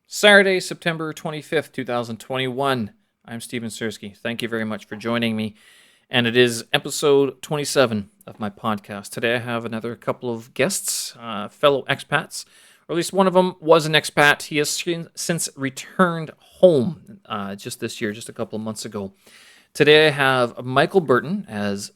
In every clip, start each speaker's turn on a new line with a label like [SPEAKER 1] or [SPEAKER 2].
[SPEAKER 1] Saturday, September 25th, 2021. I'm Steven Sersky. Thank you very much for joining me. And it is episode 27 of my podcast. Today I have another couple of guests, fellow expats, or at least one of them was an expat. He has since returned home just this year, just a couple of months ago. Today I have Michael Burton,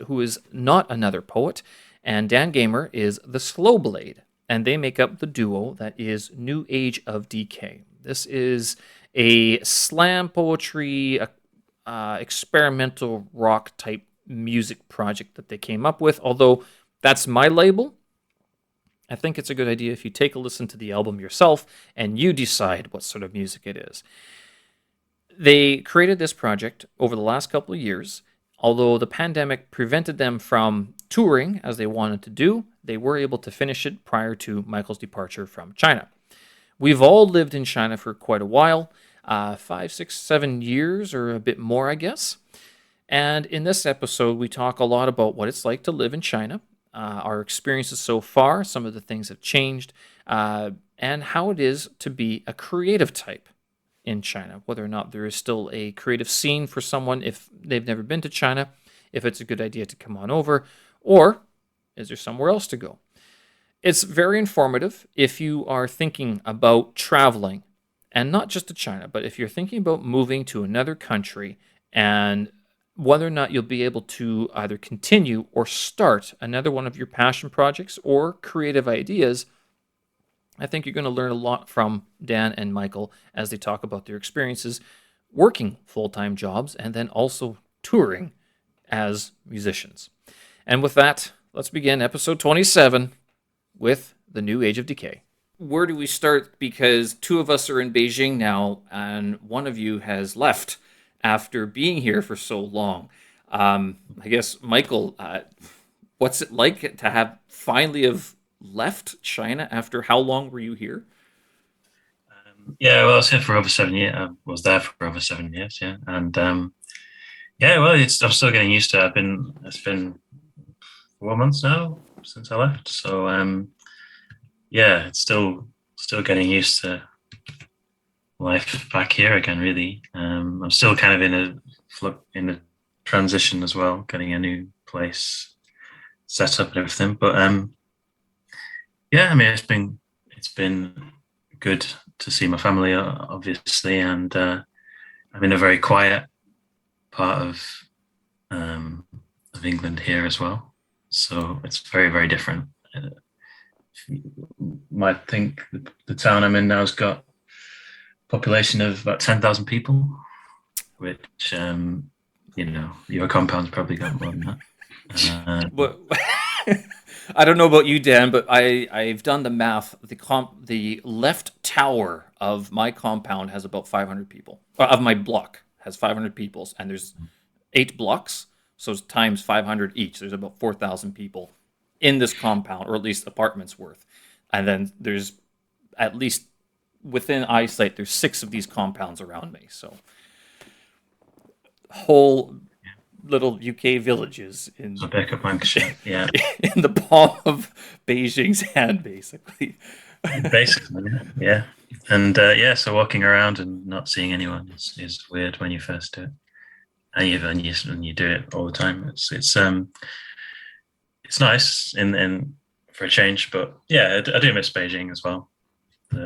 [SPEAKER 1] who is not another poet, and Dann Gaymer is the Slow Blade, and they make up the duo that is New Age of Decay. This is a slam poetry, experimental rock type music project that they came up with. Although that's my label, I think it's a good idea if you take a listen to the album yourself and you decide what sort of music it is. They created this project over the last couple of years. Although the pandemic prevented them from touring as they wanted to do, they were able to finish it prior to Michael's departure from China. We've all lived in China for quite a while, 5, 6, 7 years or a bit more, I guess. And in this episode, we talk a lot about what it's like to live in China, our experiences so far, some of the things have changed, and how it is to be a creative type in China, whether or not there is still a creative scene for someone if they've never been to China, if it's a good idea to come on over, or is there somewhere else to go? It's very informative if you are thinking about traveling, and not just to China, but if you're thinking about moving to another country and whether or not you'll be able to either continue or start another one of your passion projects or creative ideas. I think you're going to learn a lot from Dann and Michael as they talk about their experiences working full-time jobs and then also touring as musicians. And with that, let's begin episode 27 with the New Age of Decay. Where do we start? Because two of us are in Beijing now, and one of you has left after being here for so long. I guess, Michael, what's it like to have finally have left China after how long were you here?
[SPEAKER 2] Yeah, well, I was here for over 7 years. I was there for over 7 years, yeah, and yeah, well, I'm still getting used to it. It's been 4 months now since I left, so yeah, it's still getting used to life back here again. Really, I'm still kind of in a transition as well, getting a new place set up and everything. But yeah, I mean, it's been good to see my family, obviously, and I'm in a very quiet part of England here as well, so it's very, very different. You might think the town I'm in now has got a population of about 10,000 people, which your compound's probably got more than that.
[SPEAKER 1] But I don't know about you, Dan, but I've done the math. The left tower of my compound has about 500 people. Of my block has 500 people, and there's 8 blocks, so it's times 500 each. There's about 4,000 people in this compound, or at least apartments worth. And then there's at least within eyesight, there's 6 of these compounds around me. So whole little UK villages in
[SPEAKER 2] So back up Lancashire, yeah,
[SPEAKER 1] in the palm of Beijing's hand, basically.
[SPEAKER 2] basically, yeah. And yeah, so walking around and not seeing anyone is weird when you first do it, and you do it all the time. It's nice in for a change, but yeah, I do miss Beijing as well.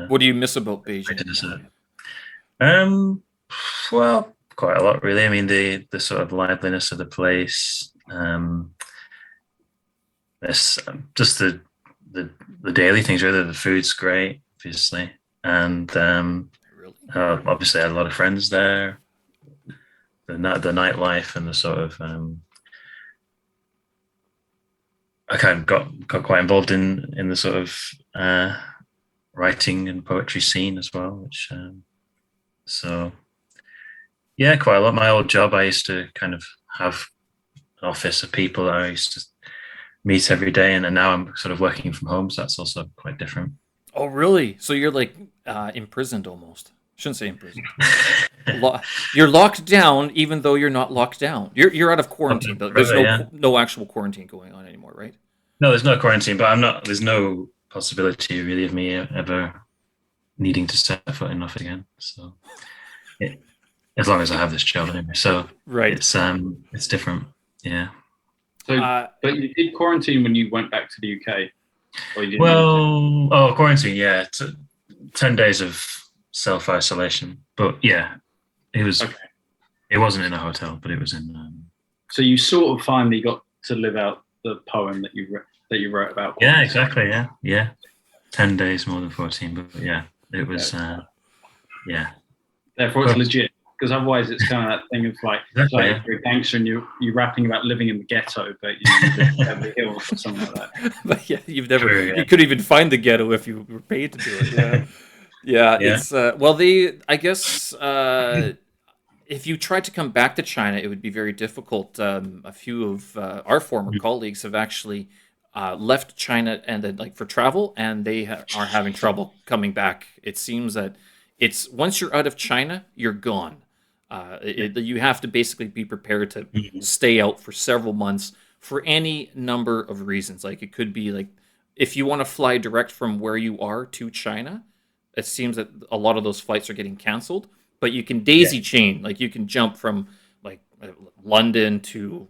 [SPEAKER 1] What do you miss about
[SPEAKER 2] I
[SPEAKER 1] Beijing?
[SPEAKER 2] did Um, well, quite a lot, really. I mean, the sort of liveliness of the place. This just the daily things. Really, the food's great, obviously, and
[SPEAKER 1] Really?
[SPEAKER 2] obviously, I had a lot of friends there. The nightlife and the sort of I kind of got quite involved in the sort of writing and poetry scene as well, which so yeah, quite a lot. My old job, I used to kind of have an office of people that I used to meet every day, and now I'm sort of working from home, so that's also quite different.
[SPEAKER 1] Oh, really? So you're like imprisoned almost. Shouldn't say imprisoned. You're locked down, even though you're not locked down. You're out of quarantine, but there's
[SPEAKER 2] Forever, yeah.
[SPEAKER 1] no actual quarantine going on anymore, right?
[SPEAKER 2] No, there's no quarantine, but I'm not. There's no possibility really of me ever needing to set foot in North again. So as long as I have this job anyway. So
[SPEAKER 1] Right.
[SPEAKER 2] it's different. Yeah.
[SPEAKER 3] So, but you did quarantine when you went back to the UK? Or you didn't
[SPEAKER 2] Well, quarantine, yeah. 10 days of self-isolation. But yeah, it was.
[SPEAKER 3] Okay.
[SPEAKER 2] It wasn't in a hotel, but it was in.
[SPEAKER 3] So you sort of finally got to live out the poem that you wrote about.
[SPEAKER 2] Yeah, exactly. Yeah. 10 days more than 14, but yeah, it was. Yeah.
[SPEAKER 3] Therefore, it's legit. Because otherwise, it's kind of that thing of like,
[SPEAKER 2] exactly,
[SPEAKER 3] like you're a gangster and you're rapping about living in the ghetto, but you live in the hills or something like that.
[SPEAKER 1] But yeah, you couldn't even find the ghetto if you were paid to do it. Yeah, yeah. It's I guess if you tried to come back to China, it would be very difficult. A few of our former colleagues have actually left China and then like for travel, and they are having trouble coming back. It seems that it's once you're out of China, you're gone. You have to basically be prepared to stay out for several months for any number of reasons. Like it could be like if you want to fly direct from where you are to China, it seems that a lot of those flights are getting canceled. But you can daisy chain, like you can jump from like London to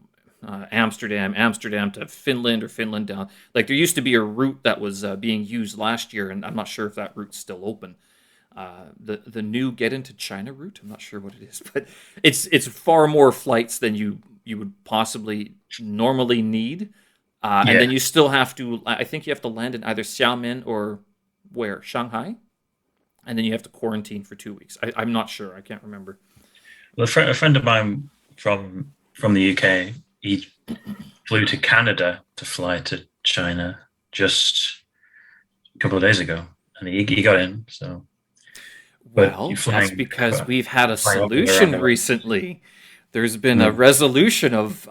[SPEAKER 1] Amsterdam to Finland or Finland down. Like there used to be a route that was being used last year, and I'm not sure if that route's still open. The new get into China route. I'm not sure what it is, but it's far more flights than you would possibly normally need, and then you still have to. I think you have to land in either Xiamen or where Shanghai, and then you have to quarantine for 2 weeks. I'm not sure. I can't remember.
[SPEAKER 2] Well, a friend of mine from the UK, he flew to Canada to fly to China just a couple of days ago, and he got in. So.
[SPEAKER 1] Well, that's because we've had a solution recently. There's been a resolution of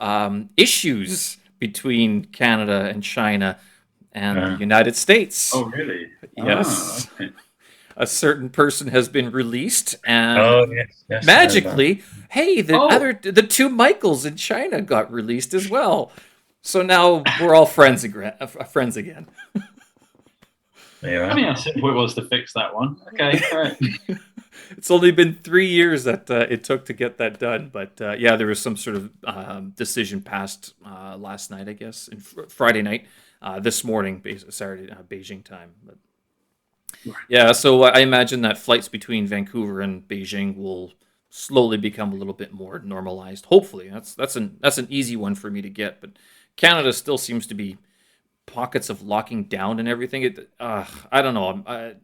[SPEAKER 1] issues between Canada and China and the United States.
[SPEAKER 3] Oh, really?
[SPEAKER 1] Yes.
[SPEAKER 3] Oh, okay.
[SPEAKER 1] A certain person has been released, and
[SPEAKER 2] yes,
[SPEAKER 1] magically, hey, the two Michaels in China got released as well. So now we're all friends again.
[SPEAKER 3] I mean, how simple it was to fix that one. Okay, all right.
[SPEAKER 1] It's only been 3 years that it took to get that done, but there was some sort of decision passed last night, I guess, Friday night, this morning, Saturday, Beijing time. But yeah, so I imagine that flights between Vancouver and Beijing will slowly become a little bit more normalized. Hopefully, that's an easy one for me to get, but Canada still seems to be pockets of locking down and everything. I don't know.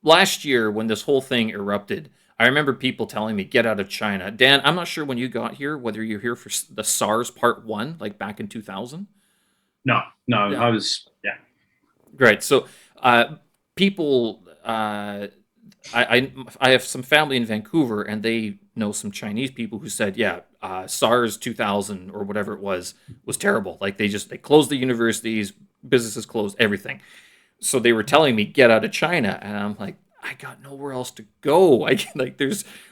[SPEAKER 1] Last year, when this whole thing erupted, I remember people telling me, get out of China. Dan, I'm not sure when you got here, whether you're here for the SARS Part 1, like back in 2000?
[SPEAKER 3] No, I was,
[SPEAKER 1] Great. So people, I have some family in Vancouver, and they know some Chinese people who said, SARS 2000 or whatever it was terrible. Like they closed the universities, businesses closed, everything. So they were telling me, get out of China, and I'm like, I got nowhere else to go.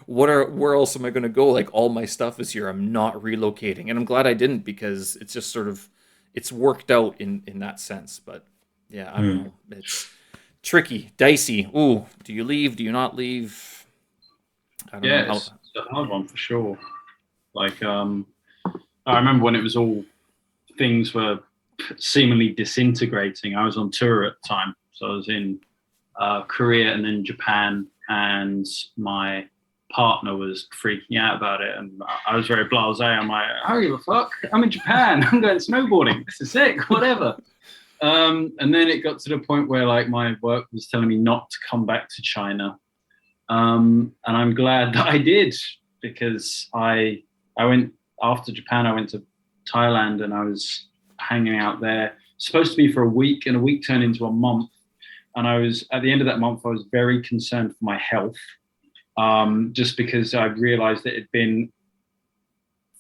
[SPEAKER 1] Where else am I going to go? Like all my stuff is here. I'm not relocating, and I'm glad I didn't, because it's just sort of, it's worked out in that sense. But yeah, I don't know. It's tricky, dicey. Ooh, do you leave? Do you not leave?
[SPEAKER 3] I don't know. It's a hard one for sure. Like, I remember when it was all, things were seemingly disintegrating. I was on tour at the time, so I was in Korea and then Japan, and my partner was freaking out about it, and I was very blasé. I'm like, I don't give a fuck. I'm in Japan. I'm going snowboarding. This is sick. Whatever. And then it got to the point where like my work was telling me not to come back to China, and I'm glad that I did, because I went after Japan. I went to Thailand, and I was hanging out there, supposed to be for a week, and a week turned into a month. And I was, at the end of that month, I was very concerned for my health, just because I realized that it had been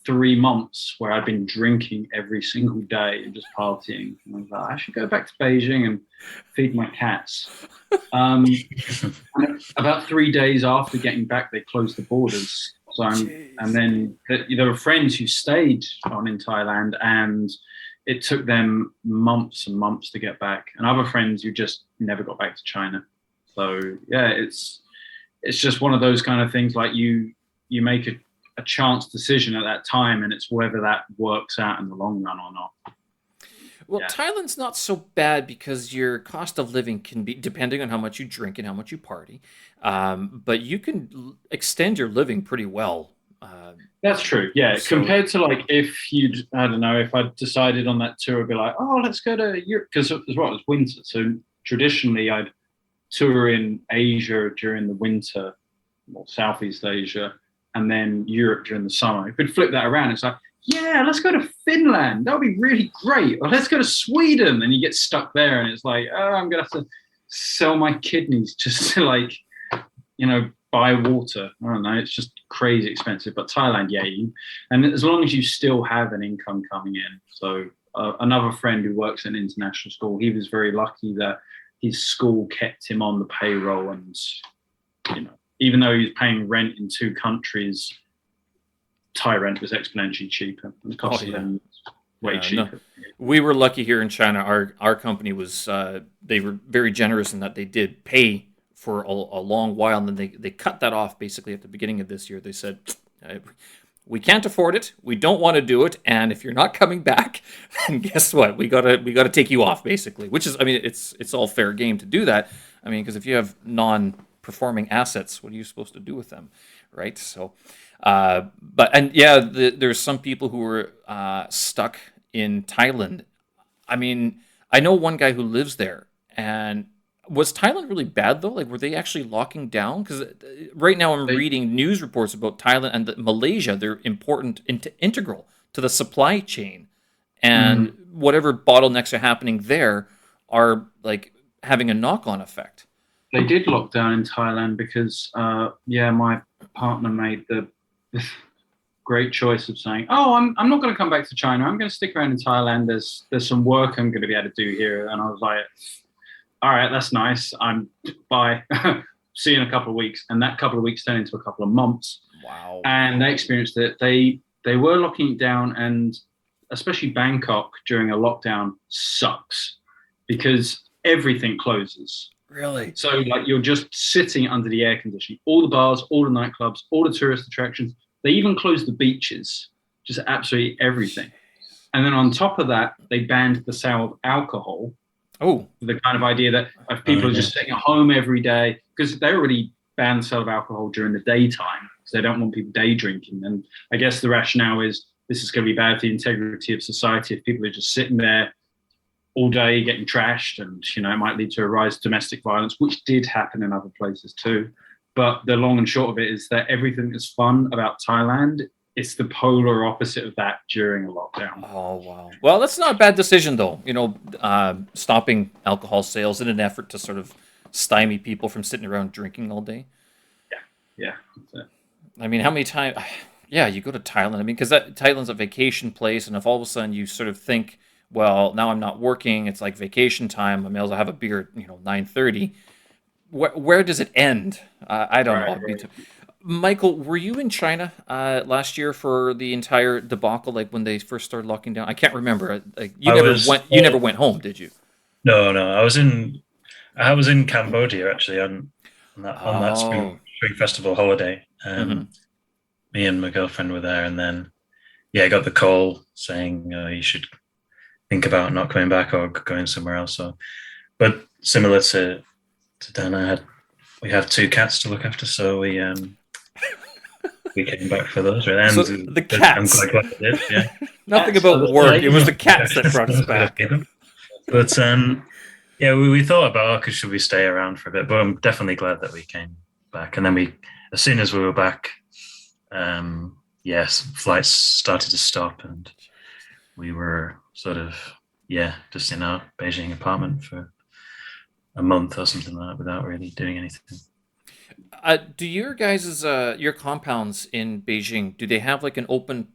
[SPEAKER 3] 3 months where I'd been drinking every single day and just partying. And I was like, I should go back to Beijing and feed my cats. And about 3 days after getting back, they closed the borders. So and then there were friends who stayed on in Thailand, and it took them months and months to get back, and other friends who just never got back to China. So yeah, it's just one of those kind of things. Like you make a chance decision at that time, and it's whether that works out in the long run or not.
[SPEAKER 1] Well, Thailand's not so bad because your cost of living can be, depending on how much you drink and how much you party, but you can extend your living pretty well.
[SPEAKER 3] That's true. Yeah, so, compared to like if I don't know, if I decided on that tour, I'd be like, oh, let's go to Europe, because as well, it's winter. So traditionally, I'd tour in Asia during the winter, or Southeast Asia, and then Europe during the summer. If we'd flip that around, it's like, yeah, let's go to Finland. That would be really great. Or let's go to Sweden. And you get stuck there, and it's like, oh, I'm going to have to sell my kidneys just to, like, buy water. I don't know. It's just crazy expensive. But Thailand, yeah. And as long as you still have an income coming in. So another friend who works in international school, he was very lucky that his school kept him on the payroll. And, even though he was paying rent in 2 countries, Thai rent was exponentially cheaper. And the cost of living was way cheaper.
[SPEAKER 1] No. We were lucky here in China. Our company was, they were very generous in that they did pay for a long while, and then they cut that off basically at the beginning of this year. They said, we can't afford it, we don't want to do it, and if you're not coming back, then guess what? We gotta take you off, basically. Which is, I mean, it's all fair game to do that. I mean, because if you have non-performing assets, what are you supposed to do with them, right? So, there's some people who were stuck in Thailand. I mean, I know one guy who lives there, and was Thailand really bad though? Like, were they actually locking down? Because right now I'm reading news reports about Thailand and Malaysia. They're integral to the supply chain, and whatever bottlenecks are happening there are like having a knock-on effect.
[SPEAKER 3] They did lock down in Thailand because, my partner made the great choice of saying, "Oh, I'm not going to come back to China. I'm going to stick around in Thailand. There's some work I'm going to be able to do here." And I was like, all right, that's nice. Bye. See you in a couple of weeks. And that couple of weeks turned into a couple of months.
[SPEAKER 1] Wow.
[SPEAKER 3] And they experienced it. They were locking it down, and especially Bangkok during a lockdown sucks because everything closes.
[SPEAKER 1] Really?
[SPEAKER 3] So like you're just sitting under the air conditioning. All the bars, all the nightclubs, all the tourist attractions. They even closed the beaches, just absolutely everything. And then on top of that, they banned the sale of alcohol.
[SPEAKER 1] Oh,
[SPEAKER 3] the kind of idea that if people are just sitting at home every day, because they already banned the sale of alcohol during the daytime, because they don't want people day drinking. And I guess the rationale is this is going to be bad for the integrity of society if people are just sitting there all day getting trashed, and it might lead to a rise of domestic violence, which did happen in other places too. But the long and short of it is that everything that's fun about Thailand, it's the polar opposite of that during a lockdown.
[SPEAKER 1] Oh, wow. Well, that's not a bad decision, though. Stopping alcohol sales in an effort to sort of stymie people from sitting around drinking all day.
[SPEAKER 3] Yeah. That's it.
[SPEAKER 1] I mean, how many times... Yeah, you go to Thailand. I mean, because Thailand's a vacation place, and if all of a sudden you sort of think, well, now I'm not working, it's like vacation time, I may as well have a beer at 9:30. Where does it end? I don't know. Right. Michael, were you in China last year for the entire debacle, like when they first started locking down? I can't remember. Like, you never went home, did you?
[SPEAKER 2] No. I was in Cambodia actually on that spring festival holiday. Me and my girlfriend were there, and then I got the call saying you should think about not coming back or going somewhere else. So, but similar to Dan, we have 2 cats to look after, so we came back for those. Right?
[SPEAKER 1] So the cats.
[SPEAKER 2] I'm quite glad I did. Yeah.
[SPEAKER 1] Nothing about work. It was the cats that brought us back.
[SPEAKER 2] But we thought about should we stay around for a bit? But I'm definitely glad that we came back. And then as soon as we were back, flights started to stop, and we were sort of just in our Beijing apartment for a month or something like that without really doing anything.
[SPEAKER 1] Do your guys' your compounds in Beijing, do they have like an open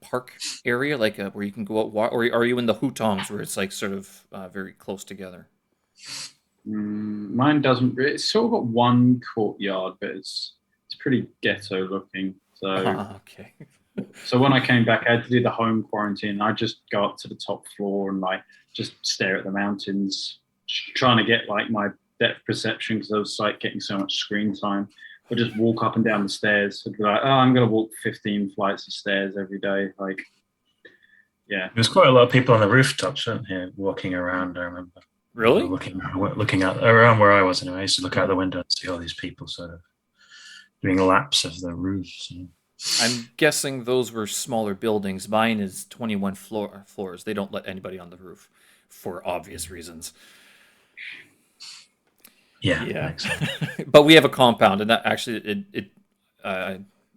[SPEAKER 1] park area, like where you can go out, or are you in the hutongs where it's like sort of very close together?
[SPEAKER 3] Mine doesn't. It's sort of got one courtyard, but it's pretty ghetto looking. So
[SPEAKER 1] okay.
[SPEAKER 3] So when I came back, I had to do the home quarantine. I just go up to the top floor and like just stare at the mountains, trying to get like my depth perception because I was like getting so much screen time. I'd just walk up and down the stairs. I'd be like, oh, I'm going to walk 15 flights of stairs every day. Like, yeah.
[SPEAKER 2] There's quite a lot of people on the rooftops, weren't there, walking around, I remember.
[SPEAKER 1] Really?
[SPEAKER 2] Looking out around where I was, anyway. I used to look out the window and see all these people sort of doing laps of the roofs.
[SPEAKER 1] I'm guessing those were smaller buildings. Mine is 21 floors. They don't let anybody on the roof for obvious reasons.
[SPEAKER 2] Yeah.
[SPEAKER 1] But we have a compound, and that actually,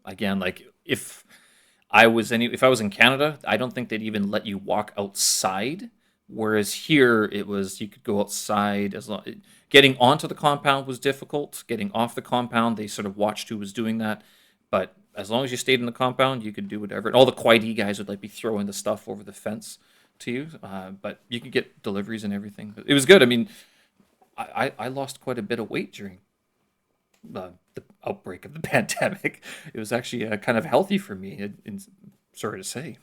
[SPEAKER 1] again, like if I was in Canada, I don't think they'd even let you walk outside. Whereas here, it was you could go outside as long. Getting onto the compound was difficult. Getting off the compound, they sort of watched who was doing that. But as long as you stayed in the compound, you could do whatever. And all the quiety guys would like be throwing the stuff over the fence to you. But you could get deliveries and everything. It was good. I mean, I lost quite a bit of weight during the outbreak of the pandemic. It was actually kind of healthy for me. Sorry to say.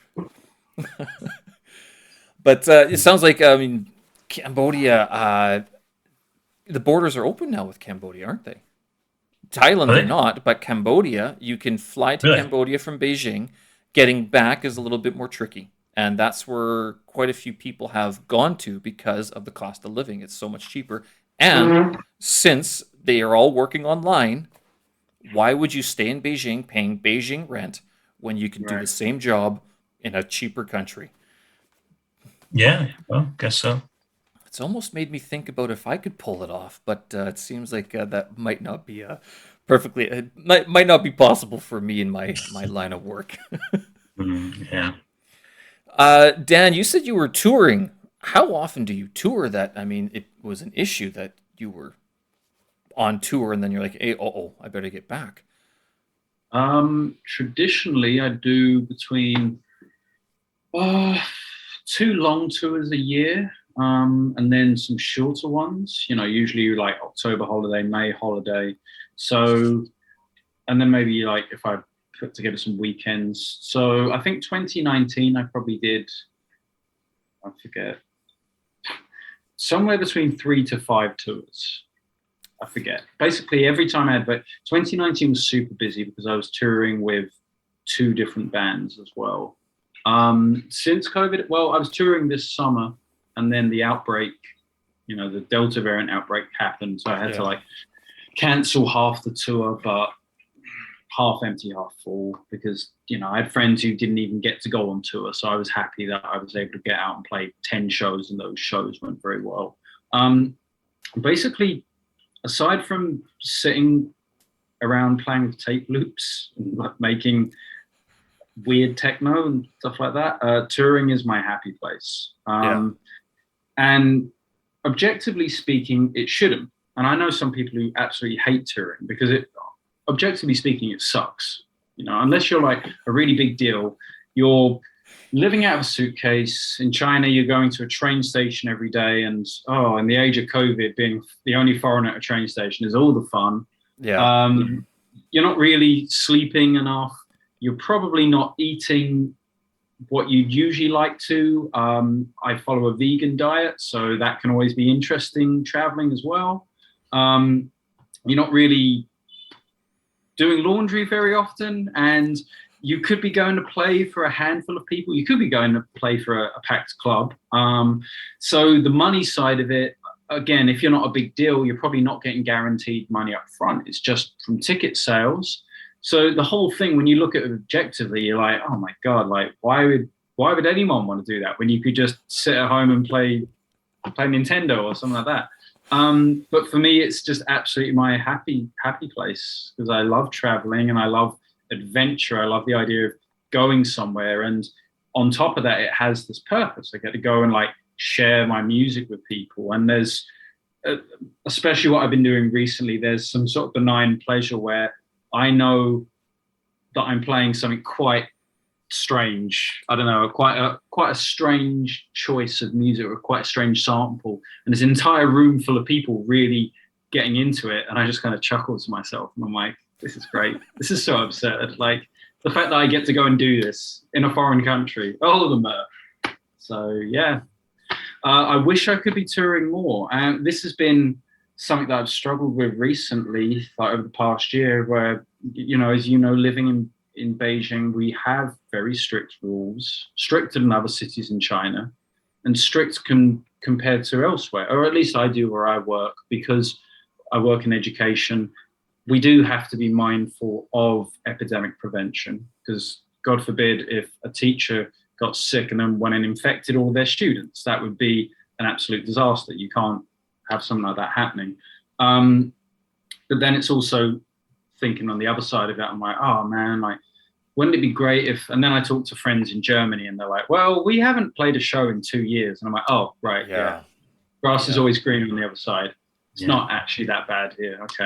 [SPEAKER 1] But it sounds like, I mean, Cambodia, the borders are open now with Cambodia, aren't they? Thailand, they're not, but Cambodia, you can fly to Cambodia from Beijing. Getting back is a little bit more tricky. And that's where quite a few people have gone to because of the cost of living. It's so much cheaper. And since they are all working online, why would you stay in Beijing paying Beijing rent when you can do the same job in a cheaper country?
[SPEAKER 2] Yeah, well, guess so.
[SPEAKER 1] It's almost made me think about if I could pull it off, but it seems like that might not be might not be possible for me in my line of work.
[SPEAKER 2] Yeah.
[SPEAKER 1] Dan, you said you were touring. How often do you tour that? I mean, it was an issue that you were on tour and then you're like, hey, I better get back.
[SPEAKER 3] Traditionally, I do between 2 long tours a year, and then some shorter ones, usually like October holiday, May holiday. So, and then maybe like if I put together some weekends. So I think 2019, I probably did, I forget, somewhere between 3 to 5 tours. I forget. Basically, every time I had, but 2019 was super busy because I was touring with 2 different bands as well. Since COVID, I was touring this summer, and then the outbreak, the Delta variant outbreak happened. So I had to cancel half the tour, but half empty, half full, because, I had friends who didn't even get to go on tour. So I was happy that I was able to get out and play 10 shows, and those shows went very well. Basically, aside from sitting around playing with tape loops and making weird techno and stuff like that, touring is my happy place. And objectively speaking, it shouldn't. And I know some people who absolutely hate touring because objectively speaking, it sucks. Unless you're like a really big deal, you're living out of a suitcase. In China, you're going to a train station every day, and in the age of COVID, being the only foreigner at a train station is all the fun. You're not really sleeping enough. You're probably not eating what you'd usually like to. I follow a vegan diet, so that can always be interesting traveling as well. You're not really doing laundry very often, and you could be going to play for a handful of people. You could be going to play for a packed club. So the money side of it, again, if you're not a big deal, you're probably not getting guaranteed money up front. It's just from ticket sales. So the whole thing, when you look at it objectively, you're like, oh my God, like why would anyone want to do that when you could just sit at home and play Nintendo or something like that? But for me, it's just absolutely my happy place because I love traveling and I love adventure. I love the idea of going somewhere, and on top of that, it has this purpose. I get to go and like share my music with people, and there's especially what I've been doing recently, there's some sort of benign pleasure where I know that I'm playing something quite strange. I don't know, quite a strange choice of music or quite a strange sample, and there's an entire room full of people really getting into it, and I just kind of chuckle to myself, and I'm like, this is great. This is so absurd. Like the fact that I get to go and do this in a foreign country, all the mirth. So yeah, I wish I could be touring more. And this has been something that I've struggled with recently, like over the past year, where, as you know, living in Beijing, we have very strict rules, stricter than other cities in China, and strict compared to elsewhere, or at least I do where I work, because I work in education. We do have to be mindful of epidemic prevention, because God forbid if a teacher got sick and then went and infected all their students, that would be an absolute disaster. You can't have something like that happening. But then it's also thinking on the other side of it, I'm like, oh man, like, wouldn't it be great if, and then I talk to friends in Germany and they're like, well, we haven't played a show in 2 years. And I'm like, oh, right, yeah. Grass is always greener on the other side. It's not actually that bad here. Okay.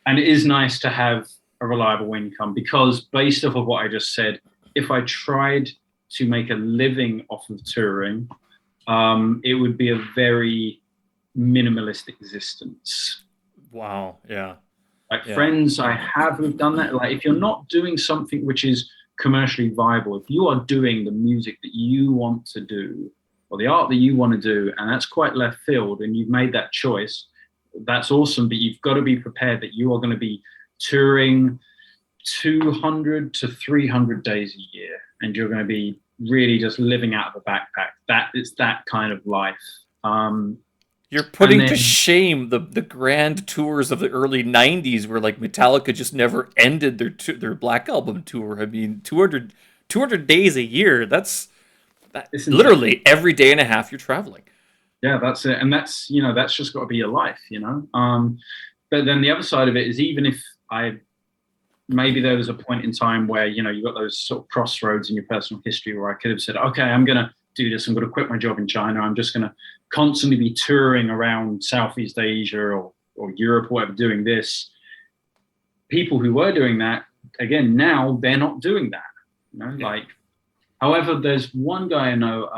[SPEAKER 3] And it is nice to have a reliable income, because based off of what I just said, if I tried to make a living off of touring, it would be a very minimalist existence.
[SPEAKER 1] Wow. Yeah.
[SPEAKER 3] Like friends I have who've done that. Like, if you're not doing something which is commercially viable, if you are doing the music that you want to do or the art that you want to do, and that's quite left field, and you've made that choice, that's awesome. But you've got to be prepared that you are going to be touring 200 to 300 days a year, and you're going to be really just living out of a backpack. That is that kind of life.
[SPEAKER 1] You're putting to shame the grand tours of the early 90s, where like Metallica just never ended their Black Album tour. I mean, 200 days a year, that's literally every day and a half you're traveling.
[SPEAKER 3] Yeah, that's it. And that's, that's just got to be your life, But then the other side of it is, even if maybe there was a point in time where, you got those sort of crossroads in your personal history where I could have said, okay, I'm going to do this. I'm going to quit my job in China. I'm just going to constantly be touring around Southeast Asia or Europe or whatever, doing this. People who were doing that, again, now they're not doing that. However, there's one guy I know,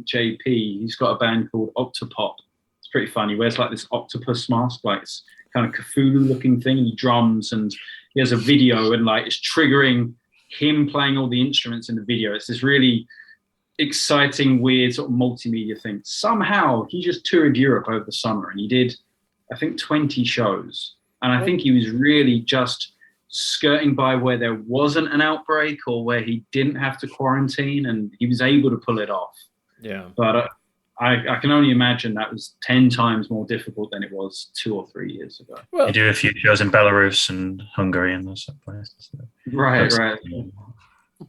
[SPEAKER 3] JP, he's got a band called Octopop. It's pretty fun. He wears like this octopus mask, like it's kind of Cthulhu looking thing. He drums, and he has a video, and like it's triggering him playing all the instruments in the video. It's this really exciting, weird sort of multimedia thing. Somehow he just toured Europe over the summer, and he did, I think, 20 shows. And I think he was really just skirting by where there wasn't an outbreak or where he didn't have to quarantine, and he was able to pull it off. Yeah. But I can only imagine that was 10 times more difficult than it was 2 or 3 years ago.
[SPEAKER 2] Well, you do a few shows in Belarus and Hungary and those places.
[SPEAKER 3] Right.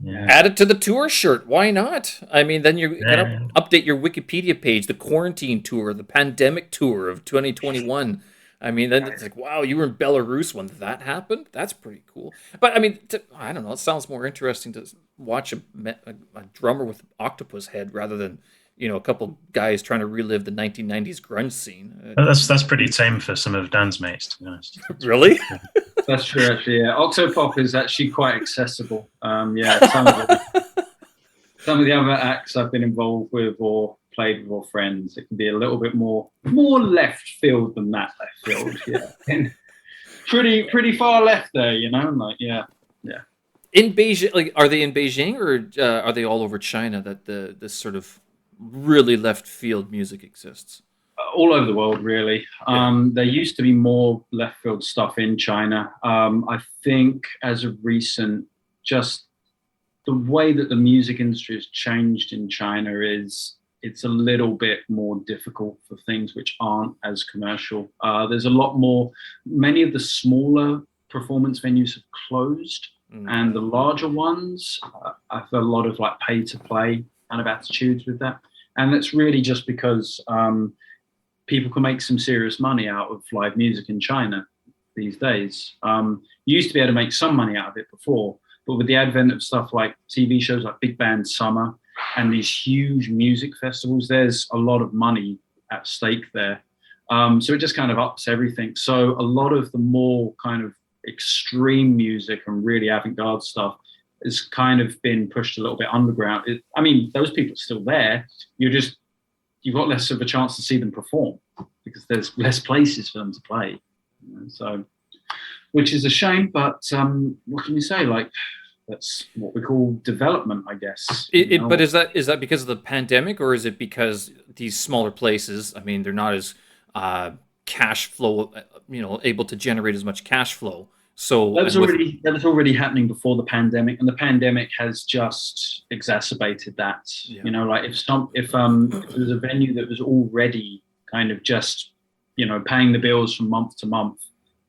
[SPEAKER 1] Yeah. Add it to the tour shirt. Why not? I mean, then you're going to update your Wikipedia page, the quarantine tour, the pandemic tour of 2021. I mean, then it's like, wow, you were in Belarus when that happened? That's pretty cool. But I mean, I don't know. It sounds more interesting to watch a drummer with an octopus head rather than, a couple guys trying to relive the 1990s grunge scene.
[SPEAKER 2] That's pretty tame for some of Dan's mates, to be honest.
[SPEAKER 1] Really?
[SPEAKER 3] That's true, actually. Yeah, Octopop is actually quite accessible. Some of the other acts I've been involved with or played with or friends, it can be a little bit more left field than that left field. Yeah, and pretty far left there. Yeah.
[SPEAKER 1] In Beijing, like, are they in Beijing or are they all over China that this sort of really left field music exists?
[SPEAKER 3] All over the world, really. There used to be more left field stuff in China. I think as of recent, just the way that the music industry has changed in China is it's a little bit more difficult for things which aren't as commercial. There's a lot more, many of the smaller performance venues have closed, and the larger ones have a lot of like pay to play kind of attitudes with that. And that's really just because people can make some serious money out of live music in China these days. You used to be able to make some money out of it before, but with the advent of stuff like TV shows like Big Band Summer and these huge music festivals, there's a lot of money at stake there. So it just kind of ups everything. So a lot of the more kind of extreme music and really avant-garde stuff has kind of been pushed a little bit underground. Those people are still there. You've got less of a chance to see them perform because there's less places for them to play. So, which is a shame, but what can you say? Like, that's what we call development, I guess.
[SPEAKER 1] But is that because of the pandemic, or is it because these smaller places, they're not as cash flow, able to generate as much cash flow. So
[SPEAKER 3] that was already happening before the pandemic, and the pandemic has just exacerbated that.
[SPEAKER 1] Yeah.
[SPEAKER 3] Like if there was a venue that was already kind of just paying the bills from month to month,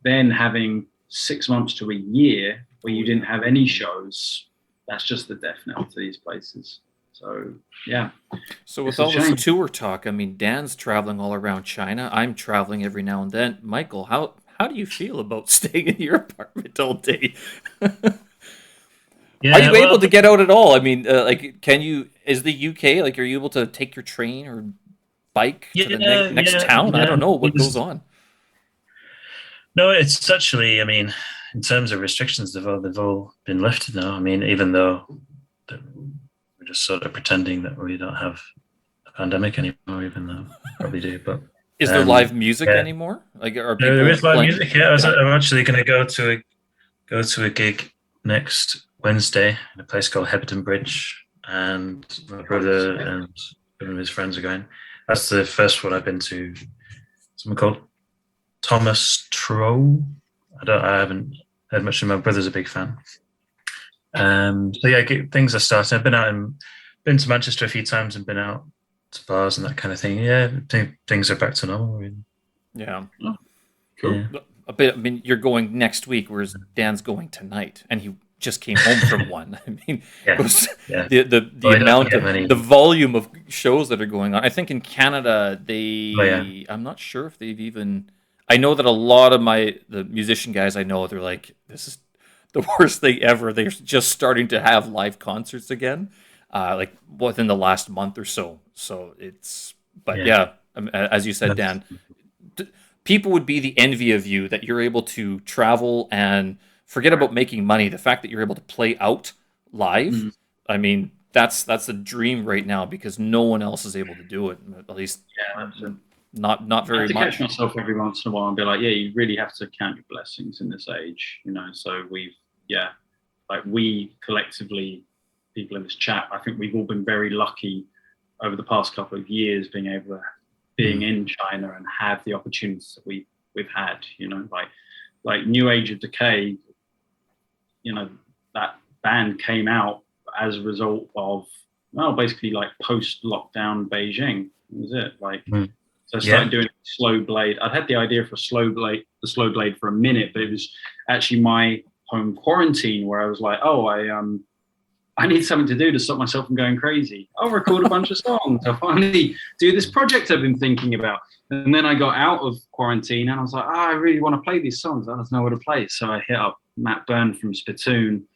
[SPEAKER 3] then having 6 months to a year where you didn't have any shows, that's just the death knell to these places. So yeah.
[SPEAKER 1] So with all this tour talk, I mean, Dan's traveling all around China. I'm traveling every now and then. Michael, how do you feel about staying in your apartment all day?
[SPEAKER 2] Yeah,
[SPEAKER 1] are you able to get out at all? I mean, is the UK, like, are you able to take your train or bike to the next town? I don't know what goes on.
[SPEAKER 2] No, it's actually, I mean, in terms of restrictions, they've all been lifted now. I mean, even though we're just sort of pretending that we don't have a pandemic anymore, even though we probably do. But
[SPEAKER 1] is there live music anymore? Like, are people
[SPEAKER 2] there is live music? Yeah,
[SPEAKER 1] Yeah.
[SPEAKER 2] I'm actually going to go to a gig next Wednesday in a place called Hebden Bridge, and my brother and one of his friends are going. That's the first one I've been to. Someone called Thomas Trow. I haven't heard much of him. My brother's a big fan. So yeah, things are starting. I've been to Manchester a few times and been out to bars and that kind of thing. Yeah, things are back to normal. Really.
[SPEAKER 1] Yeah.
[SPEAKER 3] Oh, cool.
[SPEAKER 2] Yeah.
[SPEAKER 1] A bit. I mean, you're going next week, whereas Dan's going tonight, and he just came home from one. I mean, the amount of the volume of shows that are going on. I think in Canada, I'm not sure if they've even. I know that a lot of the musician guys I know, they're like, this is the worst thing ever. They're just starting to have live concerts again, like within the last month or so. So as you said, Dan, people would be the envy of you that you're able to travel and forget about making money. The fact that you're able to play out live, I mean, that's a dream right now because no one else is able to do it. At least, not very much.
[SPEAKER 3] I have to catch myself every once in a while and be like, yeah, you really have to count your blessings in this age, So we collectively, people in this chat, I think we've all been very lucky over the past couple of years being in China and have the opportunities that we've had, like New Age of Decay. That band came out as a result of basically like post-lockdown Beijing. That was it. So I started doing slow blade. I'd had the idea for the slow blade for a minute, but it was actually my home quarantine where I was like, I need something to do to stop myself from going crazy. I'll record a bunch of songs. I'll finally do this project I've been thinking about. And then I got out of quarantine and I was like, I really want to play these songs. I don't know where to play. So I hit up Matt Byrne from Spittoon.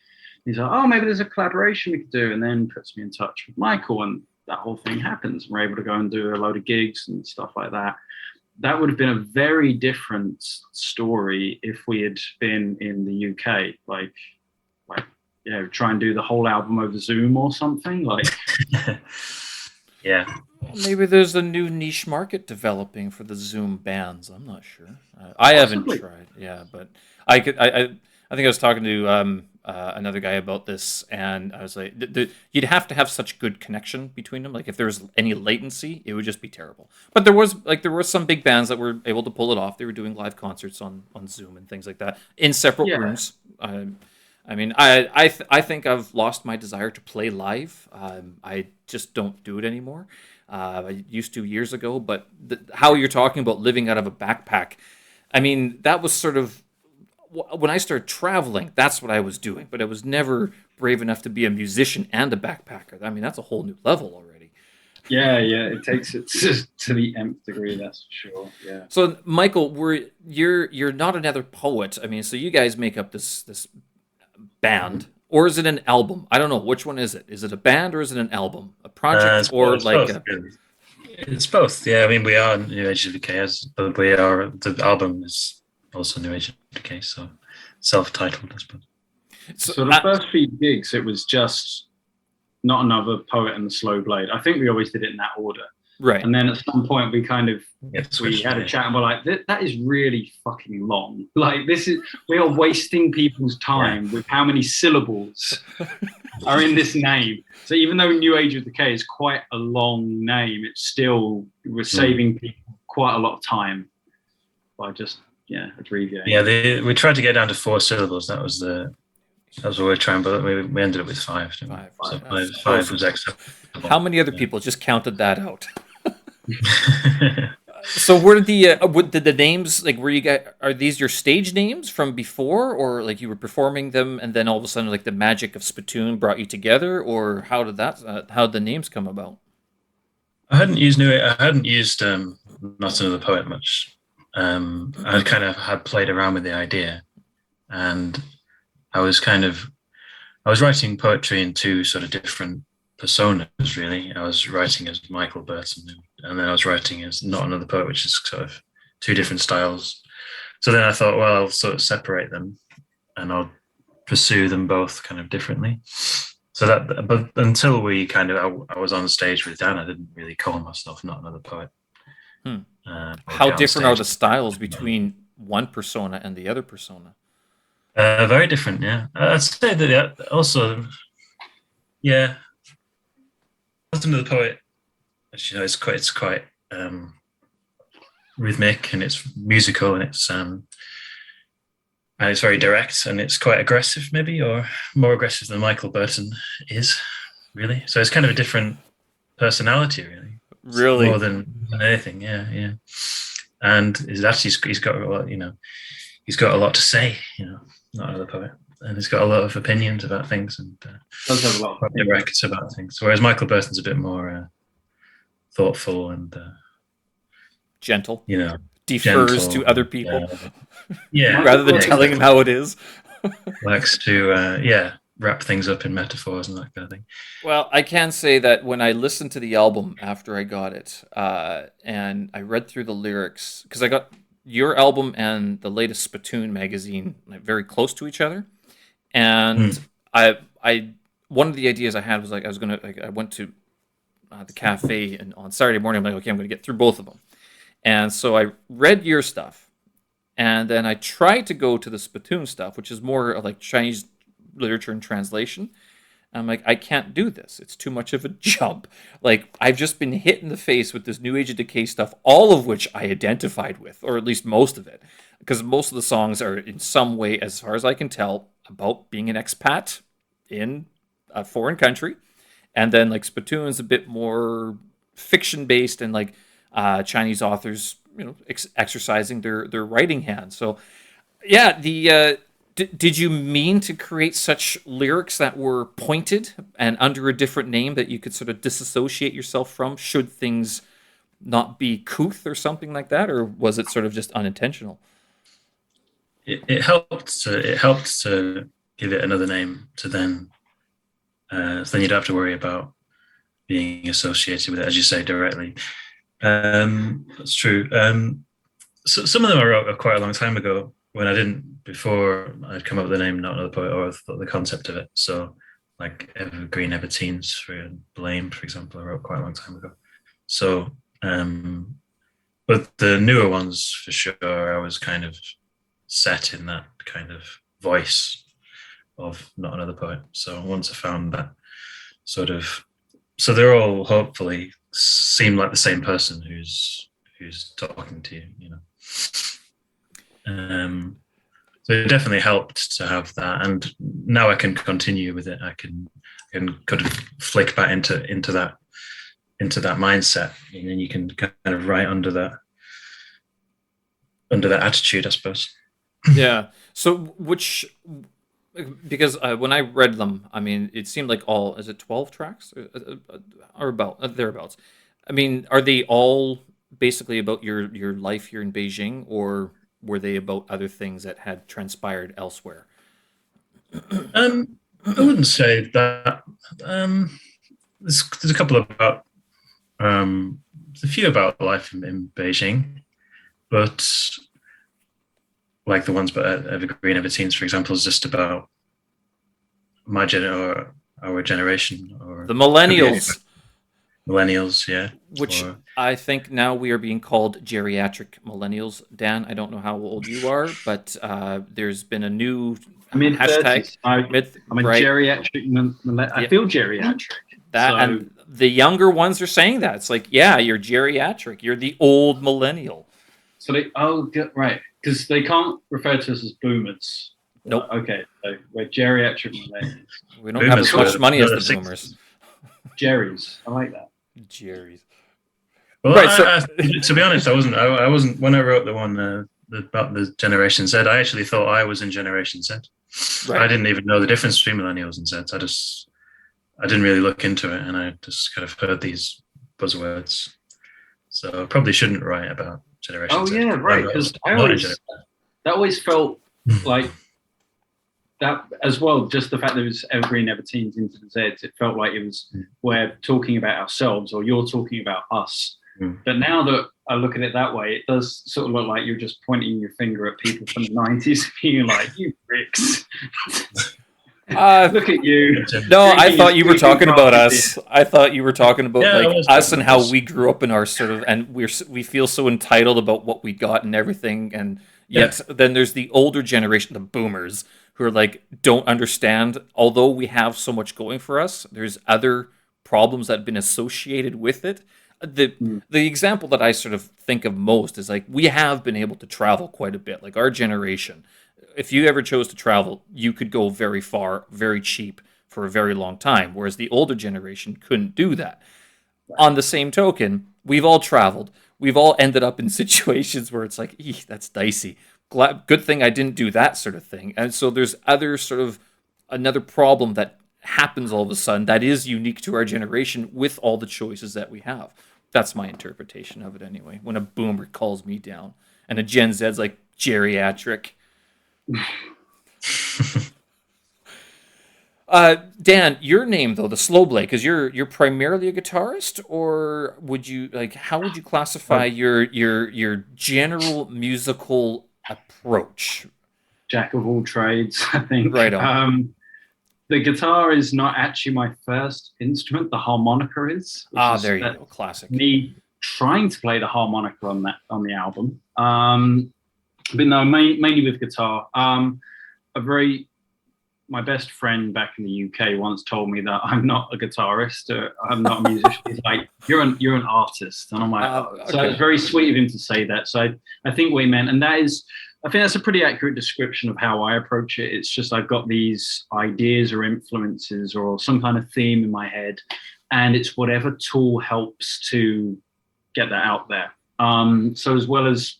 [SPEAKER 3] He's like, maybe there's a collaboration we could do, and then puts me in touch with Michael, and that whole thing happens. We're able to go and do a load of gigs and stuff like that. That would have been a very different story if we had been in the UK, try and do the whole album over Zoom or something.
[SPEAKER 2] Yeah.
[SPEAKER 1] Maybe there's a new niche market developing for the Zoom bands. I'm not sure. I haven't tried. Yeah, but I think I was talking to another guy about this, and I was like, you'd have to have such good connection between them. Like, if there was any latency, it would just be terrible. But there were some big bands that were able to pull it off. They were doing live concerts on Zoom and things like that in separate rooms. I mean, I think I've lost my desire to play live. I just don't do it anymore. I used to years ago, but how you're talking about living out of a backpack, I mean, that was sort of when I started traveling. That's what I was doing, but I was never brave enough to be a musician and a backpacker. I mean, that's a whole new level already.
[SPEAKER 3] Yeah, it takes it to the nth degree. That's for sure. Yeah.
[SPEAKER 1] So, Michael, you're not another poet. I mean, so you guys make up this band, or is it an album? I don't know. Which one is it? Is it a band or is it an album? A project
[SPEAKER 2] it's both, really. It's both. Yeah, I mean, we are New Age of Decay, but the album is also New Age of Decay, so self-titled, I suppose.
[SPEAKER 3] So the first few gigs, it was just Not Another Poet and the Slow Blade. I think we always did it in that order.
[SPEAKER 1] Right.
[SPEAKER 3] And then at some point we had a chat and we're like, that is really fucking long. Like, we are wasting people's time with how many syllables are in this name. So even though New Age of Decay is quite a long name, we're saving people quite a lot of time. by just abbreviating.
[SPEAKER 2] Yeah, we tried to get down to 4 syllables. That was what we were trying, but we ended up with 5. Five was acceptable.
[SPEAKER 1] How many other people just counted that out? So where did the names, like, were you guys, are these your stage names from before, or like you were performing them and then all of a sudden like the magic of Spittoon brought you together, or how did the names come about?
[SPEAKER 2] I hadn't used Not Another Poet much. I kind of had played around with the idea, and I was writing poetry in 2 sort of different personas, really. I was writing as Michael Burton, and then I was writing as Not Another Poet, which is sort of 2 different styles. So then I thought, well, I'll sort of separate them, and I'll pursue them both kind of differently. So but until I was on stage with Dan, I didn't really call myself Not Another Poet.
[SPEAKER 1] How different are the styles between one persona and the other persona?
[SPEAKER 2] Very different, yeah. I'd say that also, yeah. Not Another Poet, as you know, it's quite rhythmic, and it's musical, and it's very direct, and it's quite aggressive, maybe, or more aggressive than Michael Burton is, really. So it's kind of a different personality, really.
[SPEAKER 1] Really,
[SPEAKER 2] more than anything, yeah. And he's got a lot, he's got a lot to say, Not Another Poet, and he's got a lot of opinions about things, and
[SPEAKER 3] does have a lot of
[SPEAKER 2] direct about things. Whereas Michael Burton's a bit more thoughtful and
[SPEAKER 1] gentle,
[SPEAKER 2] gentle,
[SPEAKER 1] defers to other people,
[SPEAKER 2] rather
[SPEAKER 1] than telling them how it is.
[SPEAKER 2] Likes to wrap things up in metaphors and that kind of thing.
[SPEAKER 1] Well, I can say that when I listened to the album after I got it, and I read through the lyrics, because I got your album and the latest Spittoon magazine very close to each other, and I one of the ideas I had was like I went to the cafe, and on Saturday morning I'm like, okay, I'm going to get through both of them, and so I read your stuff, and then I tried to go to the Spittoon stuff, which is more like Chinese literature and translation. I'm like, I can't do this. It's too much of a jump. Like, I've just been hit in the face with this new Age of Decay stuff, all of which I identified with, or at least most of it, because most of the songs are in some way, as far as I can tell, about being an expat in a foreign country. And then like Spittoon's a bit more fiction based, and like Chinese authors, exercising their writing hand. So yeah, did you mean to create such lyrics that were pointed and under a different name that you could sort of disassociate yourself from should things not be couth or something like that, or was it sort of just unintentional?
[SPEAKER 2] It helped to give it another name to then so then you don't have to worry about being associated with it, as you say, directly. That's true. So some of them I wrote quite a long time ago, when I didn't, before I'd come up with the name Not Another Poet, or I thought the concept of it. So like Evergreen Everteens for Blame, for example, I wrote quite a long time ago. So but the newer ones, for sure, I was kind of set in that kind of voice of Not Another Poet. So once I found that sort of, so they're all hopefully seem like the same person who's talking to you, So it definitely helped to have that, and now I can continue with it. I can kind of flick back into that mindset, and then you can kind of write under that attitude, I suppose.
[SPEAKER 1] Yeah. So because when I read them, I mean, it seemed like is it 12 tracks or about thereabouts? I mean, are they all basically about your life here in Beijing, or were they about other things that had transpired elsewhere?
[SPEAKER 2] I wouldn't say that. There's a couple about there's a few about life in Beijing, but like the ones about Evergreen Everteens, for example, is just about or our generation, or
[SPEAKER 1] the millennials.
[SPEAKER 2] Millennials, yeah.
[SPEAKER 1] Which I think now we are being called geriatric millennials. Dan, I don't know how old you are, but there's been a new hashtag.
[SPEAKER 3] I'm a geriatric. I feel geriatric.
[SPEAKER 1] And the younger ones are saying that. It's like, yeah, you're geriatric. You're the old millennial.
[SPEAKER 3] So right, because they can't refer to us as boomers.
[SPEAKER 1] Nope.
[SPEAKER 3] Okay, so we're geriatric millennials.
[SPEAKER 1] We don't have as much money as the boomers.
[SPEAKER 3] Jerry's, I like that.
[SPEAKER 1] Jerry's.
[SPEAKER 2] Well, right, to be honest, I wasn't when I wrote the one about the Generation Z. I actually thought I was in Generation Z. Right. I didn't even know the difference between millennials and Zs. I didn't really look into it, and I just kind of heard these buzzwords. So I probably shouldn't write about Generation Z.
[SPEAKER 3] Oh yeah, right. Because that always felt like that as well. Just the fact that it was evergreen, never teens into the Zs. It felt like it was we're talking about ourselves, or you're talking about us. But now that I look at it that way, it does sort of look like you're just pointing your finger at people from the 90s, being like, "You pricks." Look at you.
[SPEAKER 1] No, I thought you were talking about us. I thought you were talking about us and how we grew up in our sort of, and we feel so entitled about what we got and everything, and yet then there's the older generation, the boomers, who are like don't understand. Although we have so much going for us, there's other problems that have been associated with it. The example that I sort of think of most is like we have been able to travel quite a bit. Like our generation, if you ever chose to travel, you could go very far, very cheap for a very long time, whereas the older generation couldn't do that. Right. On the same token, we've all traveled. We've all ended up in situations where it's like, that's dicey. Good thing I didn't do that sort of thing. And so there's other sort of another problem that happens all of a sudden that is unique to our generation with all the choices that we have. That's my interpretation of it anyway. When a boomer calls me down and a Gen Z's like geriatric. Dan, your name though, the Slow Blade, because you're primarily a guitarist, or would you like how would you classify your general musical approach?
[SPEAKER 3] Jack of all trades, I think.
[SPEAKER 1] Right on.
[SPEAKER 3] The guitar is not actually my first instrument. The harmonica is.
[SPEAKER 1] There you go, classic.
[SPEAKER 3] Me trying to play the harmonica on the album. But no, mainly with guitar. My best friend back in the UK once told me that I'm not a guitarist. I'm not a musician. He's like, you're an artist, and I'm like, okay. So it's very sweet of him to say that. So I think what he meant, and I think that's a pretty accurate description of how I approach it. It's just I've got these ideas or influences or some kind of theme in my head, and it's whatever tool helps to get that out there. So as well as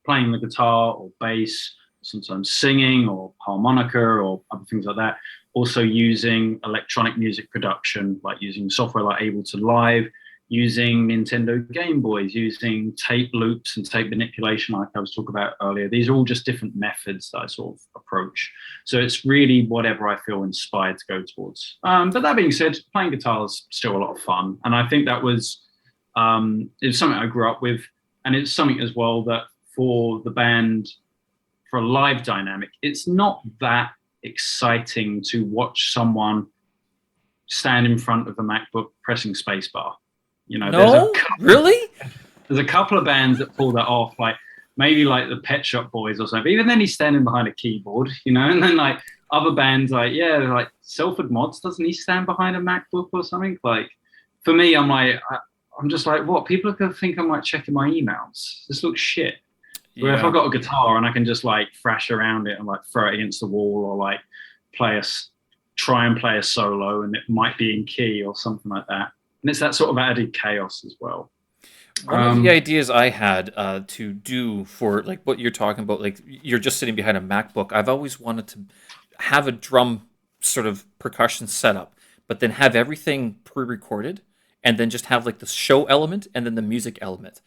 [SPEAKER 3] playing the guitar or bass, sometimes singing or harmonica or other things like that, also using electronic music production, like using software like Ableton Live, using Nintendo Game Boys, using tape loops and tape manipulation like I was talking about earlier. These are all just different methods that I sort of approach. So it's really whatever I feel inspired to go towards. But that being said, playing guitar is still a lot of fun. And I think that was it's something I grew up with. And it's something as well that for the band, for a live dynamic, it's not that exciting to watch someone stand in front of a MacBook pressing spacebar. You know, there's a couple of bands that pull that off, like maybe like the Pet Shop Boys or something. But even then, he's standing behind a keyboard, you know. And then like other bands, like like Selford Mods, doesn't he stand behind a MacBook or something? Like for me, I'm just like, what? People are gonna think I'm like checking my emails. This looks shit. Where if I've got a guitar and I can just like thrash around it and like throw it against the wall or like try and play a solo and it might be in key or something like that. And it's that sort of added chaos as well.
[SPEAKER 1] One of the ideas I had to do for like what you're talking about, like you're just sitting behind a MacBook. I've always wanted to have a drum sort of percussion setup, but then have everything pre-recorded and then just have like the show element and then the music element.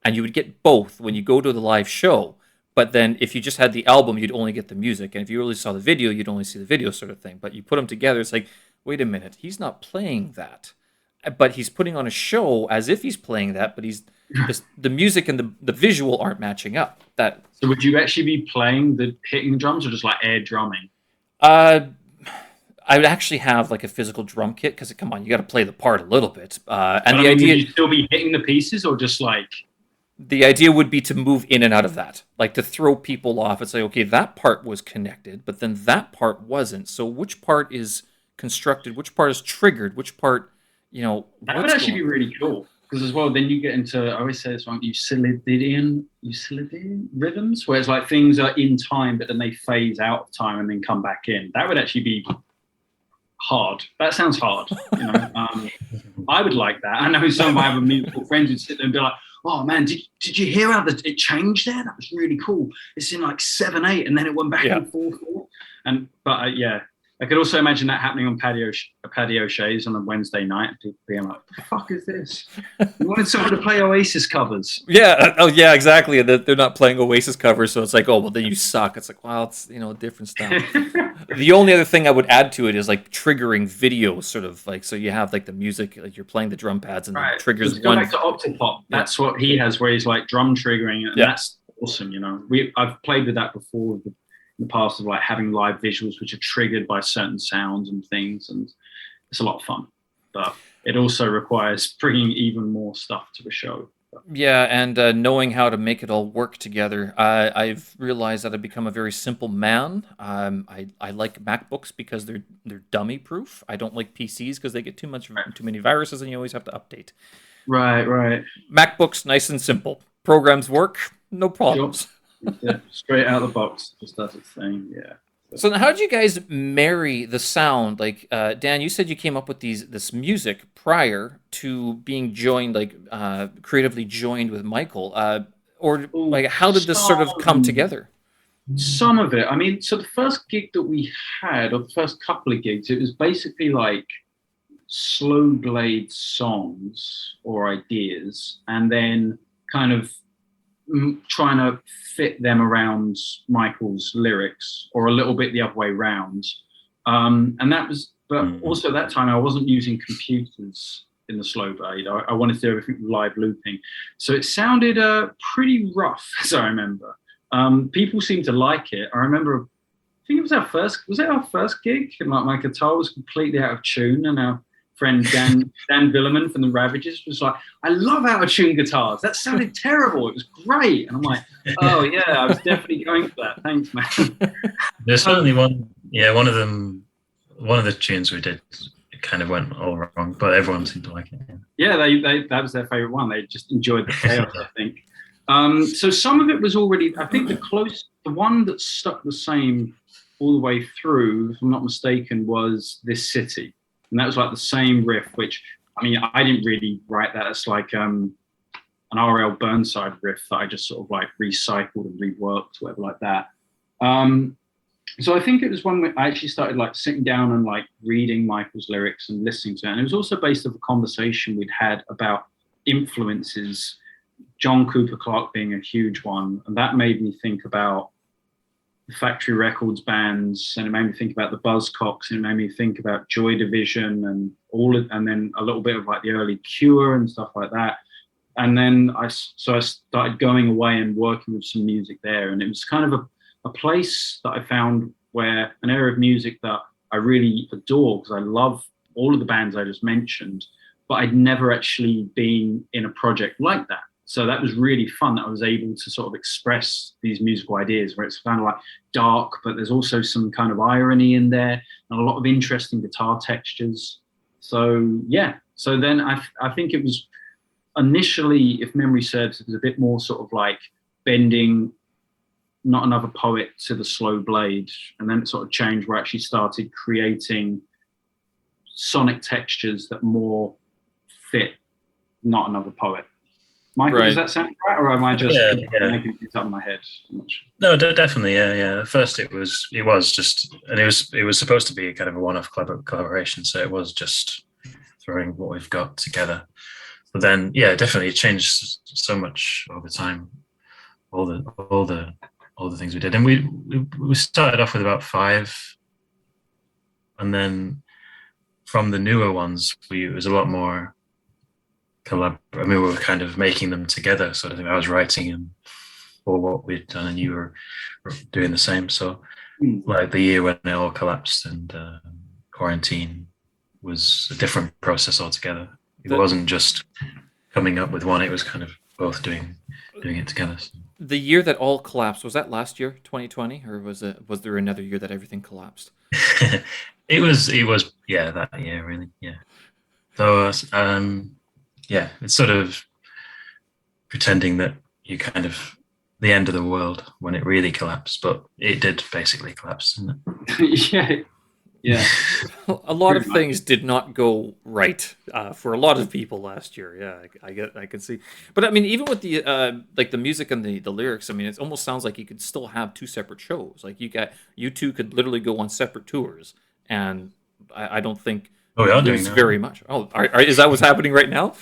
[SPEAKER 1] And you would get both when you go to the live show. But then if you just had the album, you'd only get the music. And if you really saw the video, you'd only see the video sort of thing. But you put them together, it's like, wait a minute, he's not playing that. But he's putting on a show as if he's playing that, but the music and the visual aren't matching up. So
[SPEAKER 3] would you actually be playing hitting the drums or just like air drumming?
[SPEAKER 1] I would actually have like a physical drum kit because come on, you got to play the part a little bit. And the idea
[SPEAKER 3] would you still be hitting the pieces or just like?
[SPEAKER 1] The idea would be to move in and out of that, like to throw people off and say, okay, that part was connected, but then that part wasn't. So which part is constructed? Which part is triggered? Which part,
[SPEAKER 3] that would actually be really cool. because as well, then you get into, I always say this one, Euclidean rhythms, where it's like things are in time, but then they phase out of time and then come back in. That would actually be hard. That sounds hard. You know, I would like that. I know some of my other musical friends would sit there and be like, "Oh man, did you hear how it changed there? That was really cool. It's in like 7/8, and then it went back in 4/4." But yeah. I could also imagine that happening on patio shays on a Wednesday night. People being like, "What the fuck is this? We wanted someone to play Oasis covers."
[SPEAKER 1] Yeah. Oh, yeah. Exactly. They're not playing Oasis covers, so it's like, oh, well, then you suck. It's like, well, it's a different style. The only other thing I would add to it is like triggering videos, sort of like, so you have like the music, like you're playing the drum pads, and then triggers
[SPEAKER 3] Let's go back to Octopop. That's what he has, where he's like drum triggering, and that's awesome. You know, I've played with that before. In the past of like having live visuals which are triggered by certain sounds and things, and it's a lot of fun, but it also requires bringing even more stuff to the show.
[SPEAKER 1] Yeah, and knowing how to make it all work together. I've realized that I've become a very simple man. I like MacBooks because they're dummy proof. I don't like PCs because they get too many viruses and you always have to update.
[SPEAKER 3] Right.
[SPEAKER 1] MacBooks, nice and simple. Programs work, no problems.
[SPEAKER 3] Sure. Yeah, straight out of the box, just does its thing. Yeah.
[SPEAKER 1] So how did you guys marry the sound? Like Dan, you said you came up with this music prior to being joined, like creatively joined with Michael, or like how did this sort of come together?
[SPEAKER 3] Some of it. I mean, so the first gig that we had, or the first couple of gigs, it was basically like slow blade songs or ideas, and then kind of trying to fit them around Michael's lyrics, or a little bit the other way around. And that was, but also that time I wasn't using computers in the slow blade. I wanted to do everything with live looping. So it sounded pretty rough, as I remember. People seemed to like it. I remember, I think it was our first gig? And like my guitar was completely out of tune, and our friend Dan Gaymer from the Ravages was like, "I love out-of-tune guitars. That sounded terrible. It was great." And I'm like, "Oh yeah, I was definitely going for that. Thanks, man."
[SPEAKER 2] There's certainly one of the tunes we did, it kind of went all wrong, but everyone seemed to like it.
[SPEAKER 3] Yeah, they that was their favorite one. They just enjoyed the chaos, I think. So some of it was already, I think the one that stuck the same all the way through, if I'm not mistaken, was This City. And that was like the same riff, which, I mean, I didn't really write that. It's like an R.L. Burnside riff that I just sort of like recycled and reworked, whatever like that. So I think it was when I actually started like sitting down and like reading Michael's lyrics and listening to it. And it was also based off a conversation we'd had about influences, John Cooper Clarke being a huge one. And that made me think about the Factory Records bands, and it made me think about the Buzzcocks, and it made me think about Joy Division and and then a little bit of like the early Cure and stuff like that. And then I started going away and working with some music there, and it was kind of a place that I found where an area of music that I really adore, because I love all of the bands I just mentioned, but I'd never actually been in a project like that. So that was really fun that I was able to sort of express these musical ideas where it's kind of like dark, but there's also some kind of irony in there and a lot of interesting guitar textures. So yeah, so then I think it was initially, if memory serves, it was a bit more sort of like bending Not Another Poet to the slow blade. And then it sort of changed where I actually started creating sonic textures that more fit Not Another Poet. Michael, does that sound right, or am I just making things up in my head?
[SPEAKER 2] No, definitely, yeah. At first, it was just, and it was supposed to be kind of a one-off collaboration, so it was just throwing what we've got together. But then, yeah, definitely, it changed so much over time. All the things we did, and we started off with about 5, and then from the newer ones, it was a lot more. I mean, we were kind of making them together, sort of thing. I was writing them for what we'd done, and you were doing the same. So, like the year when it all collapsed and quarantine was a different process altogether. It wasn't just coming up with one; it was kind of both doing it together. So.
[SPEAKER 1] The year that all collapsed, was that last year, 2020, or was there another year that everything collapsed?
[SPEAKER 2] It was that year, really. Yeah. So yeah, it's sort of pretending that you kind of the end of the world when it really collapsed, but it did basically collapse, didn't
[SPEAKER 3] it? Yeah.
[SPEAKER 1] A lot of things did not go right for a lot of people last year. Yeah, I can see. But I mean, even with the like the music and the lyrics, I mean, it almost sounds like you could still have two separate shows. Like you two could literally go on separate tours, and I don't think
[SPEAKER 2] we are
[SPEAKER 1] lose
[SPEAKER 2] doing
[SPEAKER 1] very much. Oh, is that what's happening right now?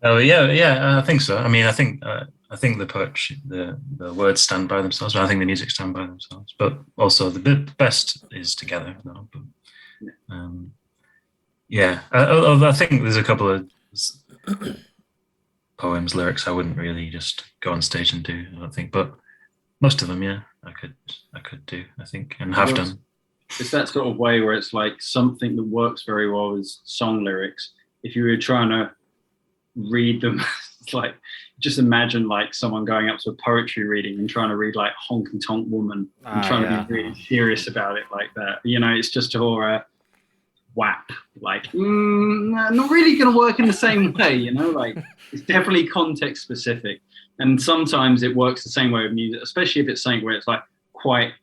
[SPEAKER 2] Oh yeah, I think so. I mean, I think the poetry, the words stand by themselves, but I think the music stand by themselves. But also, the best is together. No? But, yeah, I think there's a couple of poems, lyrics I wouldn't really just go on stage and do. I don't think, but most of them, yeah, I could do. I think, and have done.
[SPEAKER 3] It's that sort of way where it's like something that works very well is song lyrics. If you were trying to read them, it's like just imagine like someone going up to a poetry reading and trying to read like Honky Tonk Woman and trying to be really serious about it like that. You know, it's just all whap. Like, not really going to work in the same way. You know, like it's definitely context specific, and sometimes it works the same way with music, especially if it's something where it's like quite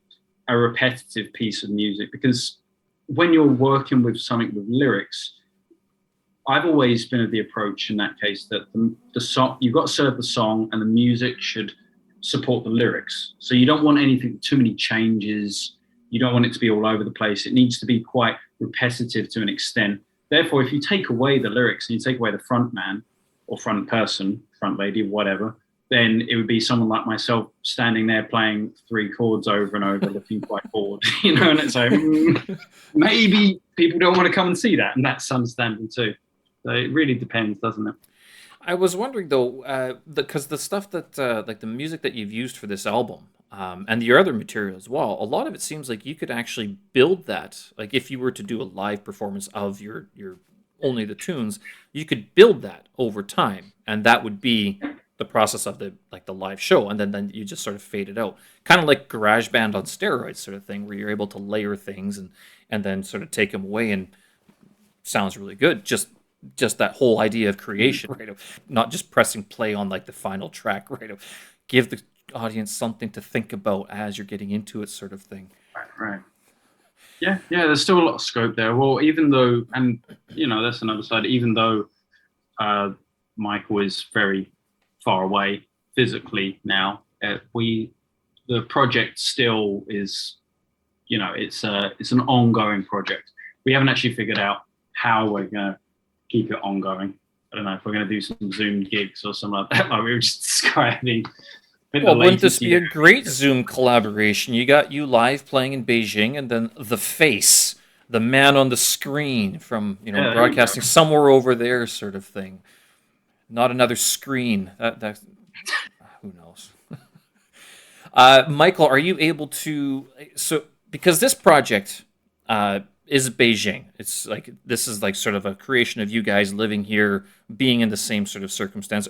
[SPEAKER 3] a repetitive piece of music. Because when you're working with something with lyrics, I've always been of the approach in that case that the song, you've got to serve the song and the music should support the lyrics. So you don't want anything, too many changes. You don't want it to be all over the place. It needs to be quite repetitive to an extent. Therefore, if you take away the lyrics and you take away the front man or front person, front lady, whatever, then it would be someone like myself standing there playing 3 chords over and over, looking quite bored, you know, and it's like, maybe people don't want to come and see that. And that's understandable too. So it really depends, doesn't it?
[SPEAKER 1] I was wondering though, because the stuff that, like the music that you've used for this album, and your other material as well, a lot of it seems like you could actually build that. Like if you were to do a live performance of your only the tunes, you could build that over time, and that would be the process of the live show, and then you just sort of fade it out, kind of like GarageBand on steroids, sort of thing, where you're able to layer things and then sort of take them away, and sounds really good. Just that whole idea of creation, right? Of not just pressing play on like the final track, right? Of give the audience something to think about as you're getting into it, sort of thing.
[SPEAKER 3] Right. Yeah. There's still a lot of scope there. Well, even though, and you know, that's another side. Even though Michael is very far away physically now, the project still is, you know, it's an ongoing project. We haven't actually figured out how we're gonna keep it ongoing. I don't know if we're going to do some Zoom gigs or something like that, like we were just describing.
[SPEAKER 1] Well, wouldn't this be a great Zoom collaboration? You got you live playing in Beijing, and then the face, the man on the screen from, you know, broadcasting somewhere over there, sort of thing. Not another screen. That who knows? Michael, are you able to? So because this project is Beijing. It's like this is like sort of a creation of you guys living here, being in the same sort of circumstance.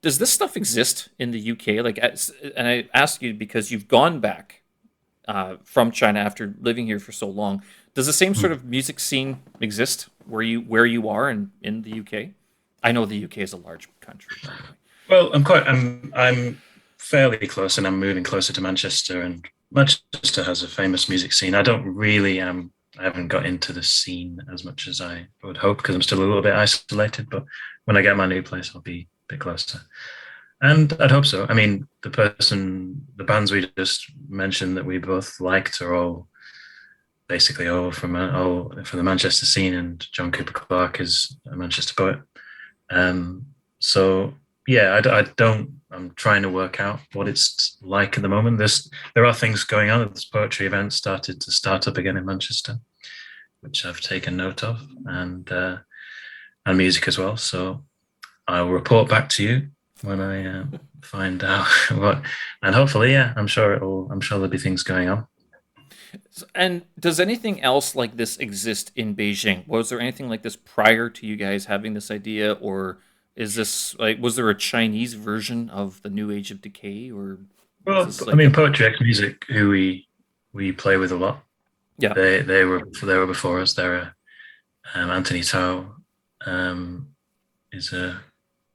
[SPEAKER 1] Does this stuff exist in the UK? Like, and I ask you because you've gone back from China after living here for so long. Does the same sort of music scene exist where you are in the UK? I know the UK is a large country.
[SPEAKER 2] Well, I'm fairly close, and I'm moving closer to Manchester, and Manchester has a famous music scene. I don't really I haven't got into the scene as much as I would hope because I'm still a little bit isolated. But when I get my new place, I'll be a bit closer. And I'd hope so. I mean, the bands we just mentioned that we both liked are all basically all from the Manchester scene, and John Cooper Clarke is a Manchester poet. So yeah, I'm trying to work out what it's like at the moment. There are things going on. This poetry event started to start up again in Manchester, which I've taken note of, and music as well. So I'll report back to you when I find out what, and hopefully, yeah, I'm sure there'll be things going on.
[SPEAKER 1] And does anything else like this exist in Beijing? Was there anything like this prior to you guys having this idea, or is this like, was there a Chinese version of the new Age of Decay, or?
[SPEAKER 2] Well, I mean, Poetry X Music, who we play with a lot. Yeah, they were before us. They're Anthony Tao, is a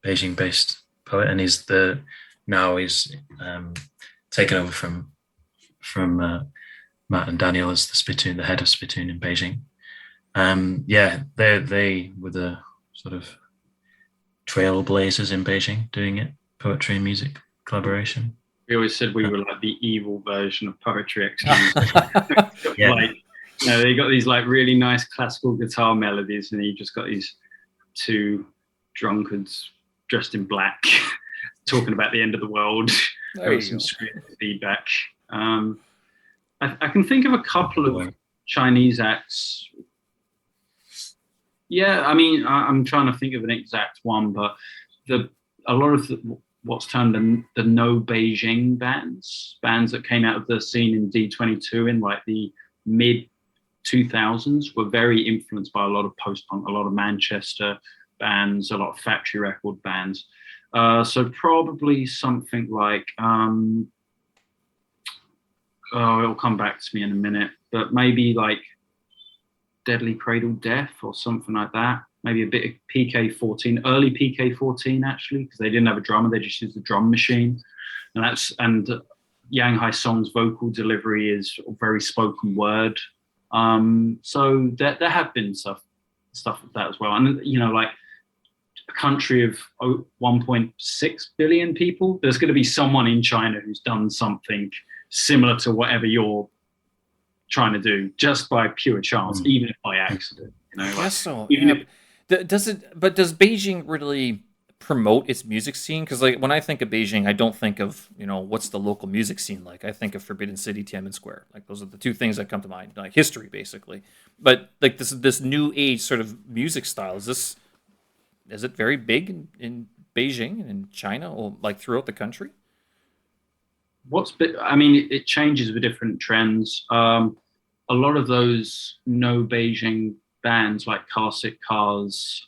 [SPEAKER 2] Beijing-based poet, and he's taken over from Matt and Daniel as the head of Spittoon in Beijing. They were the sort of trailblazers in Beijing doing it, poetry and music collaboration.
[SPEAKER 3] We always said we were like the evil version of Poetry Exchange.
[SPEAKER 2] Yeah.
[SPEAKER 3] Like, they got these like really nice classical guitar melodies, and you just got these two drunkards dressed in black talking about the end of the world. There was some screaming feedback. I can think of a couple of Chinese acts. Yeah, I mean, I'm trying to think of an exact one, but a lot of what's termed the no Beijing bands that came out of the scene in D22 in like the mid 2000s were very influenced by a lot of post-punk, a lot of Manchester bands, a lot of factory record bands. So probably something like, it'll come back to me in a minute, but maybe like Deadly Cradle Death or something like that. Maybe a bit of PK14, early PK14 actually, because they didn't have a drummer, they just used the drum machine. And Yang Hai Song's vocal delivery is very spoken word. So there have been stuff like that as well. And like a country of 1.6 billion people, there's going to be someone in China who's done something similar to whatever you're trying to do, just by pure chance, even if by accident.
[SPEAKER 1] I guess so. Yeah. Does Beijing really promote its music scene? Because like when I think of Beijing, I don't think of what's the local music scene like. I think of Forbidden City, Tiananmen Square. Like those are the two things that come to mind, like history basically. But like this new age sort of music style, is it very big in Beijing and in China, or like throughout the country?
[SPEAKER 3] It changes with different trends. A lot of those no Beijing bands like Car Sick Cars,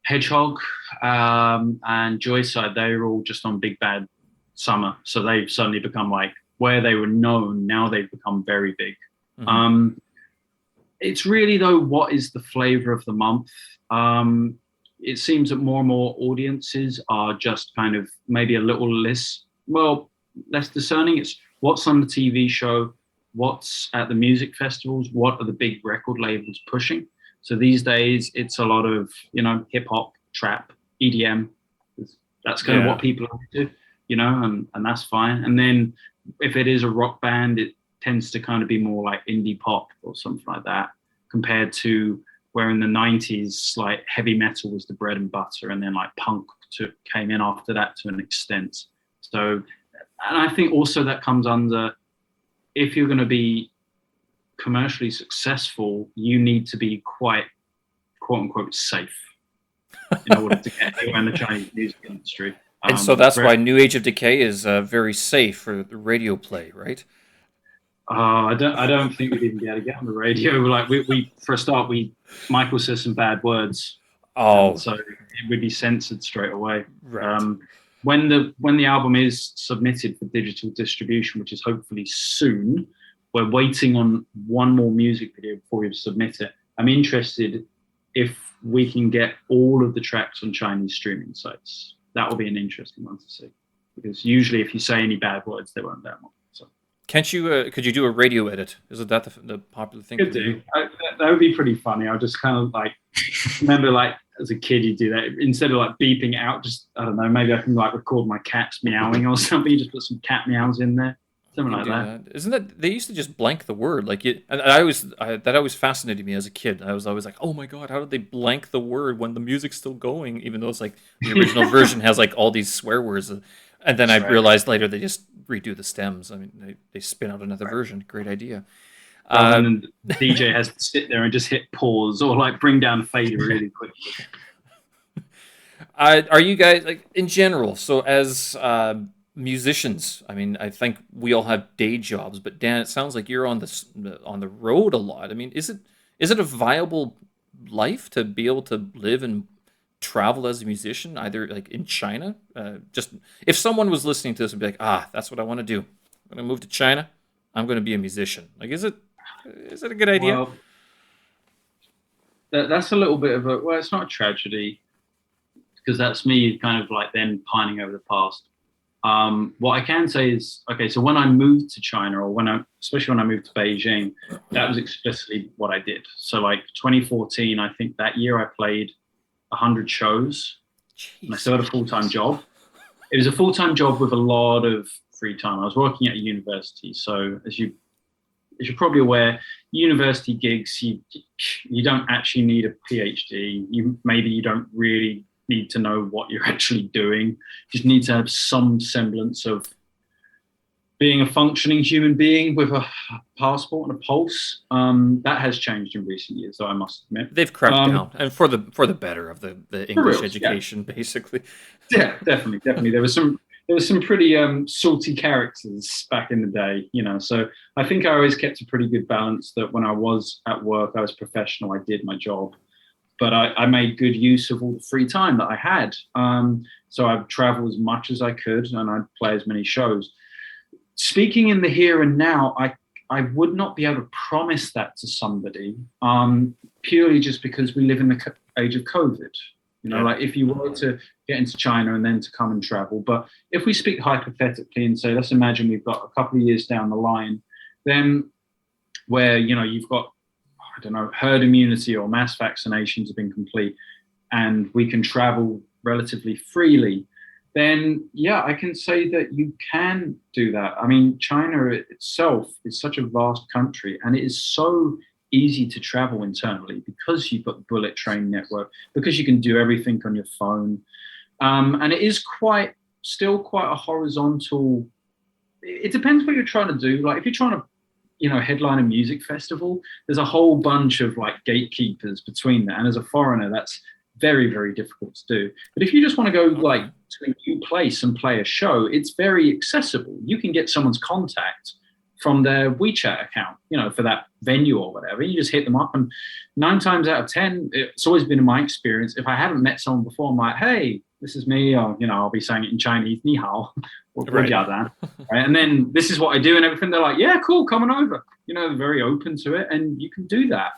[SPEAKER 3] Hedgehog, and Joyside, they were all just on Big Bad Summer. So they've suddenly become like where they were known. Now they've become very big. Mm-hmm. It's really though, what is the flavor of the month? It seems that more and more audiences are just kind of maybe a little less discerning. It's what's on the TV show, what's at the music festivals, what are the big record labels pushing. So these days it's a lot of hip hop, trap, EDM. That's kind of what people are into, and that's fine. And then if it is a rock band, it tends to kind of be more like indie pop or something like that, compared to where in the 90s like heavy metal was the bread and butter, and then like punk came in after that to an extent. So, and I think also that comes under, if you're going to be commercially successful, you need to be quite, quote unquote, safe in order to get anywhere in the Chinese music industry.
[SPEAKER 1] And so that's why New Age of Decay is very safe for the radio play, right?
[SPEAKER 3] I don't think we'd even be able to get on the radio. Like we for a start, Michael says some bad words. So it would be censored straight away.
[SPEAKER 1] Right.
[SPEAKER 3] When the album is submitted for digital distribution, which is hopefully soon, we're waiting on one more music video before we submit it. I'm interested if we can get all of the tracks on Chinese streaming sites. That will be an interesting one to see, because usually if you say any bad words, they won't that one. So.
[SPEAKER 1] Could you do a radio edit? Isn't that the popular thing?
[SPEAKER 3] Could do. That would be pretty funny. I just kind of like remember like as a kid you do that instead of like beeping it out. Just I don't know. Maybe I can like record my cats meowing or something. You just put some cat meows in there, something like that.
[SPEAKER 1] Isn't that they used to just blank the word like it? And that always fascinated me as a kid. I was always like, oh my god, how did they blank the word when the music's still going? Even though it's like the original version has like all these swear words. And then I realized later they just redo the stems. I mean, they spin out another version. Great idea.
[SPEAKER 3] And the DJ has to sit there and just hit pause or like bring down the fader really quickly.
[SPEAKER 1] Are you guys like in general? So as musicians, I mean, I think we all have day jobs. But Dan, it sounds like you're on the road a lot. I mean, is it a viable life to be able to live and travel as a musician, either like in China? Just if someone was listening to this and be like, that's what I want to do. I'm going to move to China. I'm going to be a musician. Like, is it a good idea?
[SPEAKER 3] Well, that's a little bit of a, well, it's not a tragedy, because that's me kind of like then pining over the past. What I can say is, okay, so when I moved to China, or especially when I moved to Beijing, that was explicitly what I did. So like 2014, I think that year I played 100 shows. And I still had a full-time job. It was a full-time job with a lot of free time. I was working at a university. So as you're probably aware, university gigs, you don't actually need a PhD. Maybe you don't really need to know what you're actually doing. You just need to have some semblance of being a functioning human being with a passport and a pulse. That has changed in recent years, though, I must admit.
[SPEAKER 1] They've crept down, and for the better of the English education, basically.
[SPEAKER 3] Yeah, definitely. There was some pretty salty characters back in the day, So I think I always kept a pretty good balance, that when I was at work, I was professional, I did my job. But I made good use of all the free time that I had. So I'd travel as much as I could, and I'd play as many shows. Speaking in the here and now, I would not be able to promise that to somebody, purely just because we live in the age of COVID. Like if you were to get into China and then to come and travel. But if we speak hypothetically and say, let's imagine we've got a couple of years down the line, then where, you've got, I don't know, herd immunity or mass vaccinations have been complete, and we can travel relatively freely, then yeah, I can say that you can do that. I mean, China itself is such a vast country, and it is so easy to travel internally because you've got the bullet train network, because you can do everything on your phone. And it is still quite a horizontal, it depends what you're trying to do. Like if you're trying to, headline a music festival, there's a whole bunch of like gatekeepers between that. And as a foreigner, that's very, very difficult to do. But if you just want to go like to a new place and play a show, it's very accessible. You can get someone's contact from their WeChat account, for that venue or whatever. You just hit them up, and 9 times out of 10, it's always been in my experience, if I haven't met someone before, I'm like, hey, this is me, or, I'll be saying it in Chinese, ni hao, or right. Right? And then this is what I do and everything. They're like, yeah, cool, coming over. They're very open to it, and you can do that.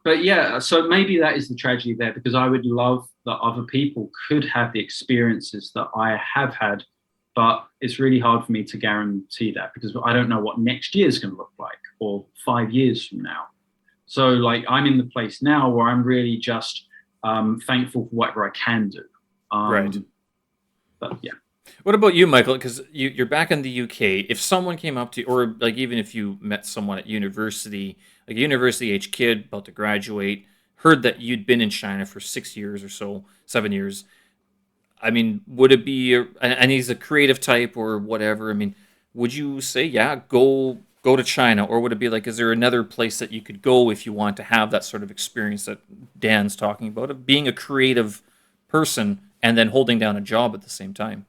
[SPEAKER 3] But yeah, so maybe that is the tragedy there, because I would love that other people could have the experiences that I have had, but it's really hard for me to guarantee that, because I don't know what next year is going to look like, or 5 years from now. So like I'm in the place now where I'm really just thankful for whatever I can do.
[SPEAKER 1] Right.
[SPEAKER 3] But yeah.
[SPEAKER 1] What about you, Michael? Because you're back in the UK. If someone came up to you, or like even if you met someone at university, like a university-age kid about to graduate, heard that you'd been in China for 6 years or so, 7 years, I mean, would it be, and he's a creative type or whatever, I mean, would you say, yeah, go to China? Or would it be like, is there another place that you could go if you want to have that sort of experience that Dan's talking about, of being a creative person and then holding down a job at the same time?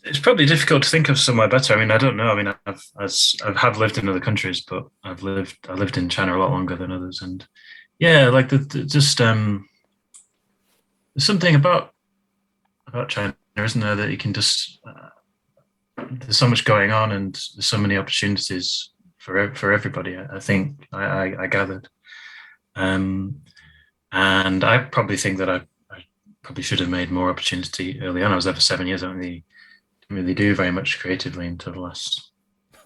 [SPEAKER 2] It's probably difficult to think of somewhere better. I mean, I don't know. I mean, I have lived in other countries, but I lived in China a lot longer than others, and yeah, like there's something about China, isn't there, that you can just there's so much going on, and there's so many opportunities for everybody. I think I gathered, and I probably think that I probably should have made more opportunity early on. I was there for 7 years. I didn't really do very much creatively until the last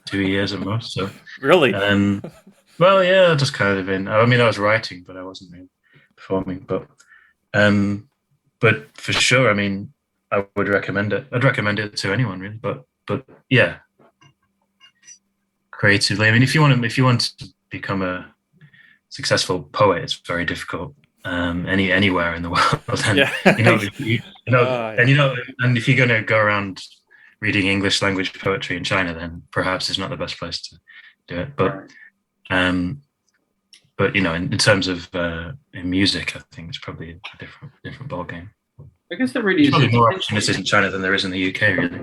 [SPEAKER 2] 2 years at most. So
[SPEAKER 1] really,
[SPEAKER 2] well, yeah, just kind of in. I mean, I was writing, but I wasn't really performing. But for sure, I mean, I would recommend it. I'd recommend it to anyone, really. But yeah, creatively. I mean, if you want to become a successful poet, it's very difficult. Anywhere in the world, and
[SPEAKER 1] yeah.
[SPEAKER 2] And if you're going to go around reading English language poetry in China, then perhaps it's not the best place to do it. But in terms of in music, I think it's probably a different ball game.
[SPEAKER 3] I guess there really is
[SPEAKER 2] probably more opportunities in China than there is in the UK, really.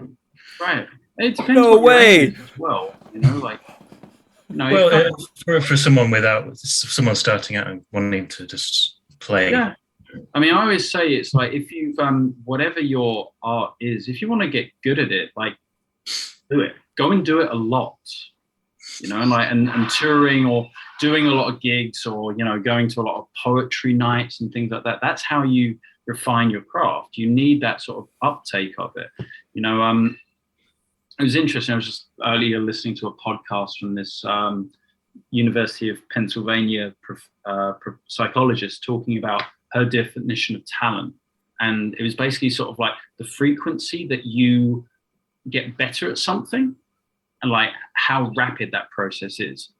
[SPEAKER 3] Right. It depends.
[SPEAKER 1] No way.
[SPEAKER 3] As well,
[SPEAKER 2] for someone starting out and wanting to just play.
[SPEAKER 3] Yeah. I mean, I always say it's like, if you've whatever your art is, if you want to get good at it, like do it. Go and do it a lot. and touring or doing a lot of gigs or, going to a lot of poetry nights and things like that. That's how you refine your craft. You need that sort of uptake of it. It was interesting. I was just earlier listening to a podcast from this University of Pennsylvania psychologist talking about her definition of talent. And it was basically sort of like the frequency that you get better at something and like how rapid that process is.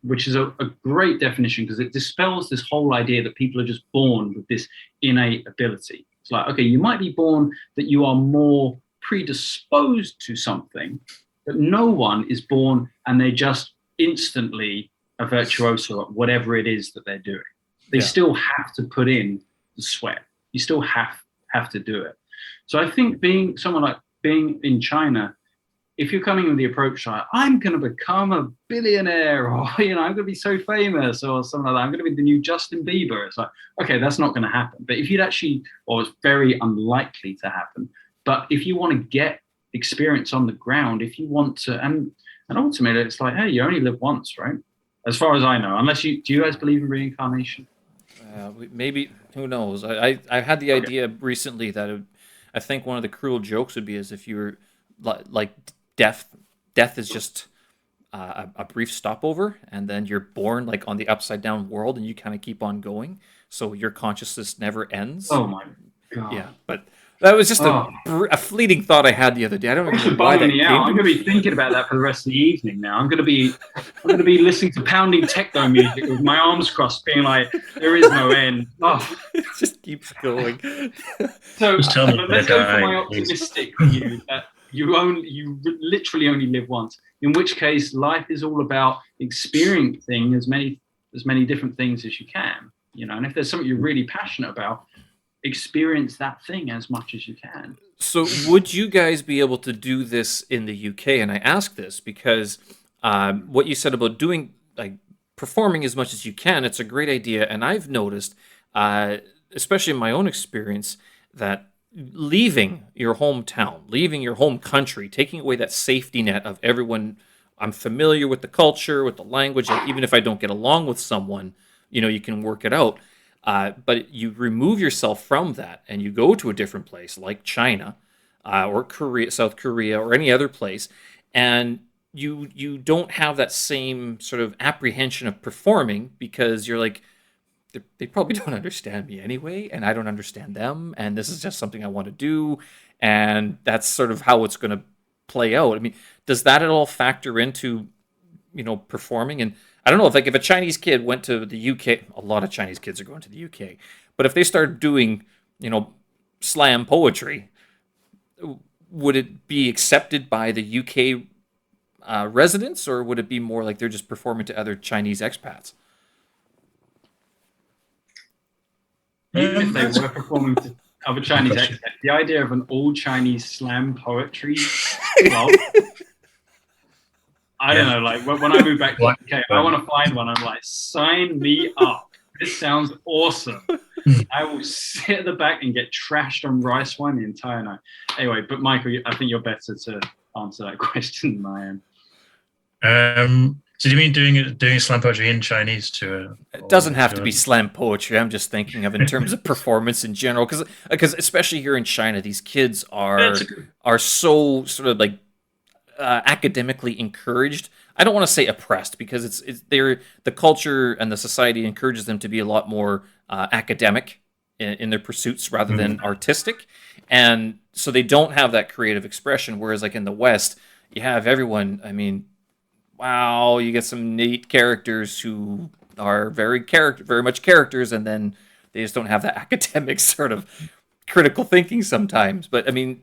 [SPEAKER 3] Which is a great definition because it dispels this whole idea that people are just born with this innate ability. It's like, okay, you might be born that you are more predisposed to something, but no one is born and they just instantly a virtuoso at whatever it is that they're doing. They still have to put in the sweat. You still have to do it. So I think being in China, if you're coming with the approach like, I'm going to become a billionaire, or, I'm going to be so famous or something like that, I'm going to be the new Justin Bieber. It's like, okay, that's not going to happen. But if you'd actually, or it's very unlikely to happen. But if you want to get experience on the ground, if you want to, and ultimately it's like, hey, you only live once, right? As far as I know, unless do you guys believe in reincarnation?
[SPEAKER 1] Maybe, who knows? I had the idea recently that I think one of the cruel jokes would be as if you were like death is just a brief stopover, and then you're born like on the upside down world, and you kind of keep on going, so your consciousness never ends.
[SPEAKER 3] Oh my god!
[SPEAKER 1] Yeah, but that was just a fleeting thought I had the other day. I don't know why that came.
[SPEAKER 3] I'm going to be thinking about that for the rest of the evening. Now I'm going to be listening to pounding techno music with my arms crossed, being like, "There is no end." Oh,
[SPEAKER 1] it just keeps going.
[SPEAKER 3] So let's go for my optimistic view that you literally only live once. In which case, life is all about experiencing as many different things as you can. And if there's something you're really passionate about, experience that thing as much as you can.
[SPEAKER 1] So would you guys be able to do this in the UK? And I ask this because what you said about doing, like, performing as much as you can, it's a great idea. And I've noticed, especially in my own experience, that leaving your hometown, leaving your home country, taking away that safety net of everyone, I'm familiar with the culture, with the language, and even if I don't get along with someone, you can work it out. But you remove yourself from that and you go to a different place like China or Korea, South Korea, or any other place, and you don't have that same sort of apprehension of performing because you're like, they probably don't understand me anyway, and I don't understand them, and this is just something I want to do, and that's sort of how it's going to play out. I mean, does that at all factor into, performing? And I don't know if a Chinese kid went to the UK, a lot of Chinese kids are going to the UK, but if they started doing, slam poetry, would it be accepted by the UK residents, or would it be more like they're just performing to other Chinese expats?
[SPEAKER 3] Even if they were performing to other Chinese expats, the idea of an all-Chinese slam poetry club, I don't know, like when I move back to the UK, I want to find one. I'm like, sign me up. This sounds awesome. I will sit at the back and get trashed on rice wine the entire night. Anyway, but Michael, I think you're better to answer that question than I am.
[SPEAKER 2] So do you mean doing slam poetry in Chinese to?
[SPEAKER 1] It doesn't have to be slam poetry. I'm just thinking of in terms of performance in general, because especially here in China, these kids are so sort of like academically encouraged. I don't want to say oppressed, because the culture and the society encourages them to be a lot more academic in their pursuits rather than artistic, and so they don't have that creative expression. Whereas like in the West, you have everyone. I mean, wow, you get some neat characters who are very much characters, and then they just don't have that academic sort of critical thinking sometimes. But I mean,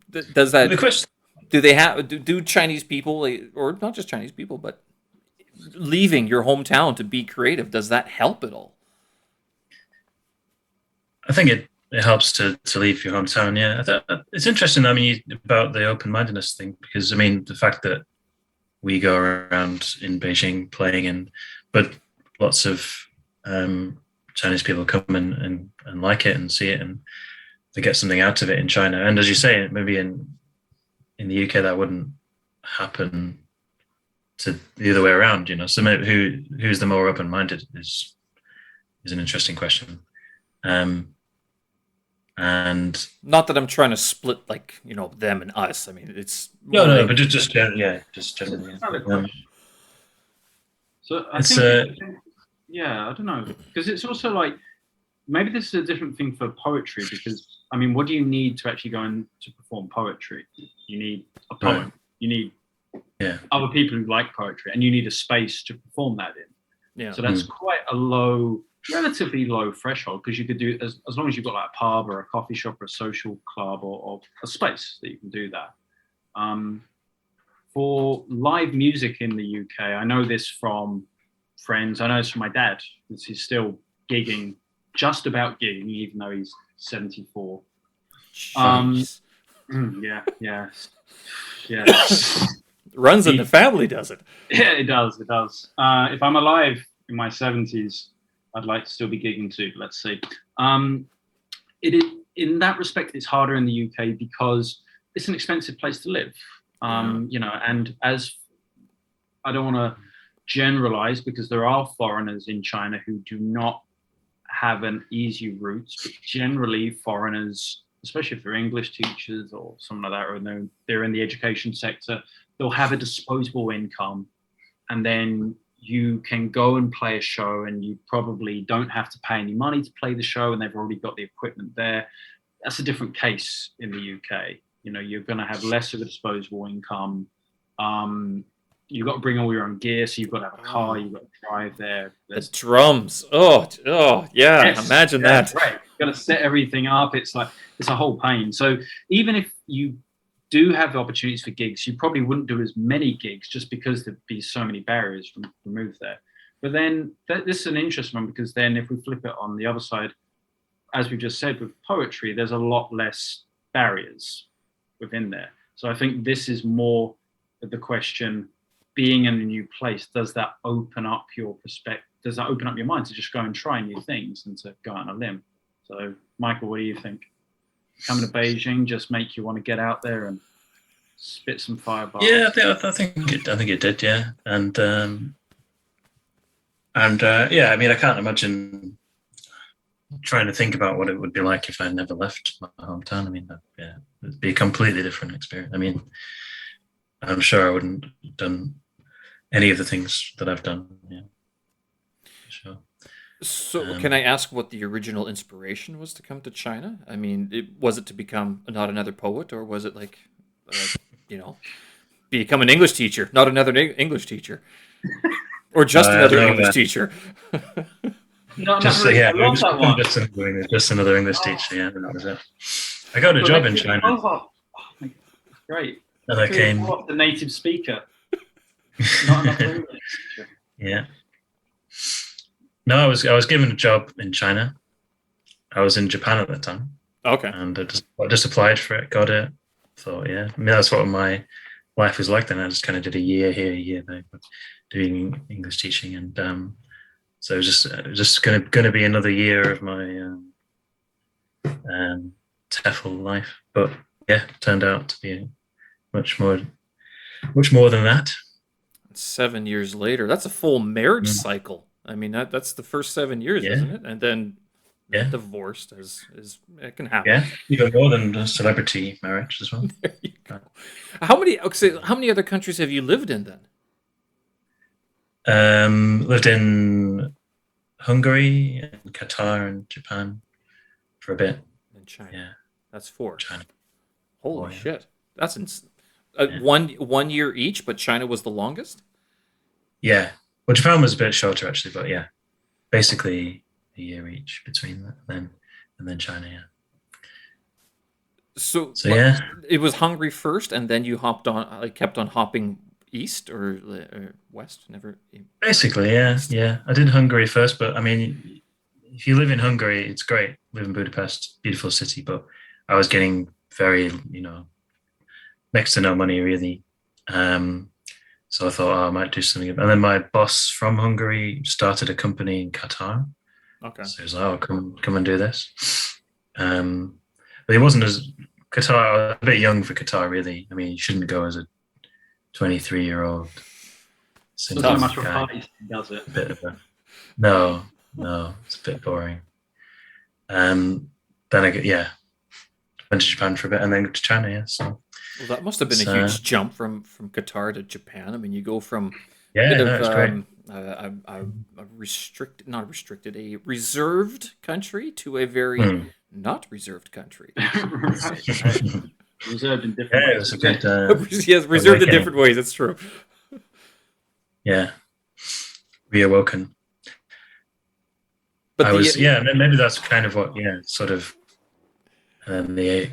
[SPEAKER 1] does that? Do Chinese people, or not just Chinese people, but leaving your hometown to be creative, does that help at all?
[SPEAKER 2] I think it helps to leave your hometown. Yeah, it's interesting. I mean, about the open-mindedness thing, because I mean, the fact that we go around in Beijing playing, but lots of Chinese people come and like it and see it, and they get something out of it in China. And as you say, maybe in the UK that wouldn't happen to the other way around, So maybe who's the more open-minded is an interesting question. And
[SPEAKER 1] not that I'm trying to split like them and us. I mean, it's
[SPEAKER 2] no, but just generally, just generally.
[SPEAKER 3] So I think, I don't know, because it's also like maybe this is a different thing for poetry, because I mean, what do you need to actually go in to perform poetry? You need a poem. Right. You need other people who like poetry, and you need a space to perform that in. Yeah. So that's quite a relatively low threshold, because you could do as long as you've got like a pub or a coffee shop or a social club or a space that you can do that. For live music in the UK, I know this from friends. I know this from my dad, because he's still gigging, just about gigging, even though he's 74. Yeah.
[SPEAKER 1] Runs in the family, does it?
[SPEAKER 3] Yeah, it does. If I'm alive in my 70s, I'd like to still be gigging too. Let's see. In that respect, it's harder in the UK because it's an expensive place to live. And as I don't want to generalize, because there are foreigners in China who do not have an easy route, but generally foreigners, especially if they're English teachers or something like that, or they're in the education sector, they'll have a disposable income, and then you can go and play a show, and you probably don't have to pay any money to play the show, and they've already got the equipment there. That's a different case in the UK. You're going to have less of a disposable income. You've got to bring all your own gear, so you've got to have a car, you've got to drive there.
[SPEAKER 1] The drums. Oh, yeah. Yes, imagine that.
[SPEAKER 3] Right. You've got to set everything up. It's a whole pain. So even if you do have the opportunities for gigs, you probably wouldn't do as many gigs, just because there'd be so many barriers removed there. But then this is an interesting one, because then if we flip it on the other side, as we just said, with poetry, there's a lot less barriers within there. So I think this is more of the question, being in a new place, does that open up your perspective? Does that open up your mind to just go and try new things and to go out on a limb? So Michael, what do you think? Coming to Beijing just make you want to get out there and spit some fireballs?
[SPEAKER 2] Yeah, I think it did. Yeah, and I mean, I can't imagine trying to think about what it would be like if I never left my hometown. I mean, it'd be a completely different experience. I mean, I'm sure I wouldn't have done any of the things that I've done. Yeah, sure.
[SPEAKER 1] So can I ask what the original inspiration was to come to China? I mean, was it to become not another poet, or was it like, become an English teacher, not another English teacher, or just another English teacher?
[SPEAKER 2] Just another English teacher. Yeah, that was it. I got a job in China.
[SPEAKER 3] Oh, great!
[SPEAKER 2] And I came.
[SPEAKER 3] The native speaker. Not another English teacher.
[SPEAKER 2] Yeah. No, I was given a job in China. I was in Japan at that time.
[SPEAKER 1] Okay.
[SPEAKER 2] And I just applied for it, got it. Thought, yeah. I mean, that's what my life was like then. I just kind of did a year here, a year there, doing English teaching, and so it was just going to be another year of my TEFL life. But yeah, it turned out to be much more than that.
[SPEAKER 1] 7 years later, that's a full marriage cycle. I mean, that's the first 7 years, isn't it? And then divorced is it can happen.
[SPEAKER 2] Yeah, even more than a celebrity marriage as well.
[SPEAKER 1] There you go. How many other countries have you lived in then?
[SPEAKER 2] Lived in Hungary and Qatar and Japan for a bit.
[SPEAKER 1] And China.
[SPEAKER 2] Yeah,
[SPEAKER 1] that's 4.
[SPEAKER 2] China.
[SPEAKER 1] Holy shit! That's 1 year each, but China was the longest.
[SPEAKER 2] Yeah. Well, Japan was a bit shorter actually, but yeah, basically a year each between that and then China. Yeah.
[SPEAKER 1] So
[SPEAKER 2] yeah,
[SPEAKER 1] it was Hungary first, and then you kept on hopping east or west. Never.
[SPEAKER 2] Basically, yeah, yeah. I did Hungary first, but I mean, if you live in Hungary, it's great. Live in Budapest, beautiful city, but I was getting very, next to no money really. So I thought, I might do something. And then my boss from Hungary started a company in Qatar.
[SPEAKER 1] Okay.
[SPEAKER 2] So he was like, come and do this. But it wasn't Qatar, a bit young for Qatar, really. I mean, you shouldn't go as a 23-year-old
[SPEAKER 3] Doesn't so much of a party scene, does it?
[SPEAKER 2] No, it's a bit boring. Then went to Japan for a bit and then to China. Yeah, so.
[SPEAKER 1] Well, that must have been a huge jump from Qatar to Japan. I mean, you go from a reserved country to a very not reserved country.
[SPEAKER 3] Reserved in different ways.
[SPEAKER 2] It was a good,
[SPEAKER 1] yes, reserved in different ways. That's true.
[SPEAKER 2] Yeah, reawoken. But maybe that's kind of what, sort of the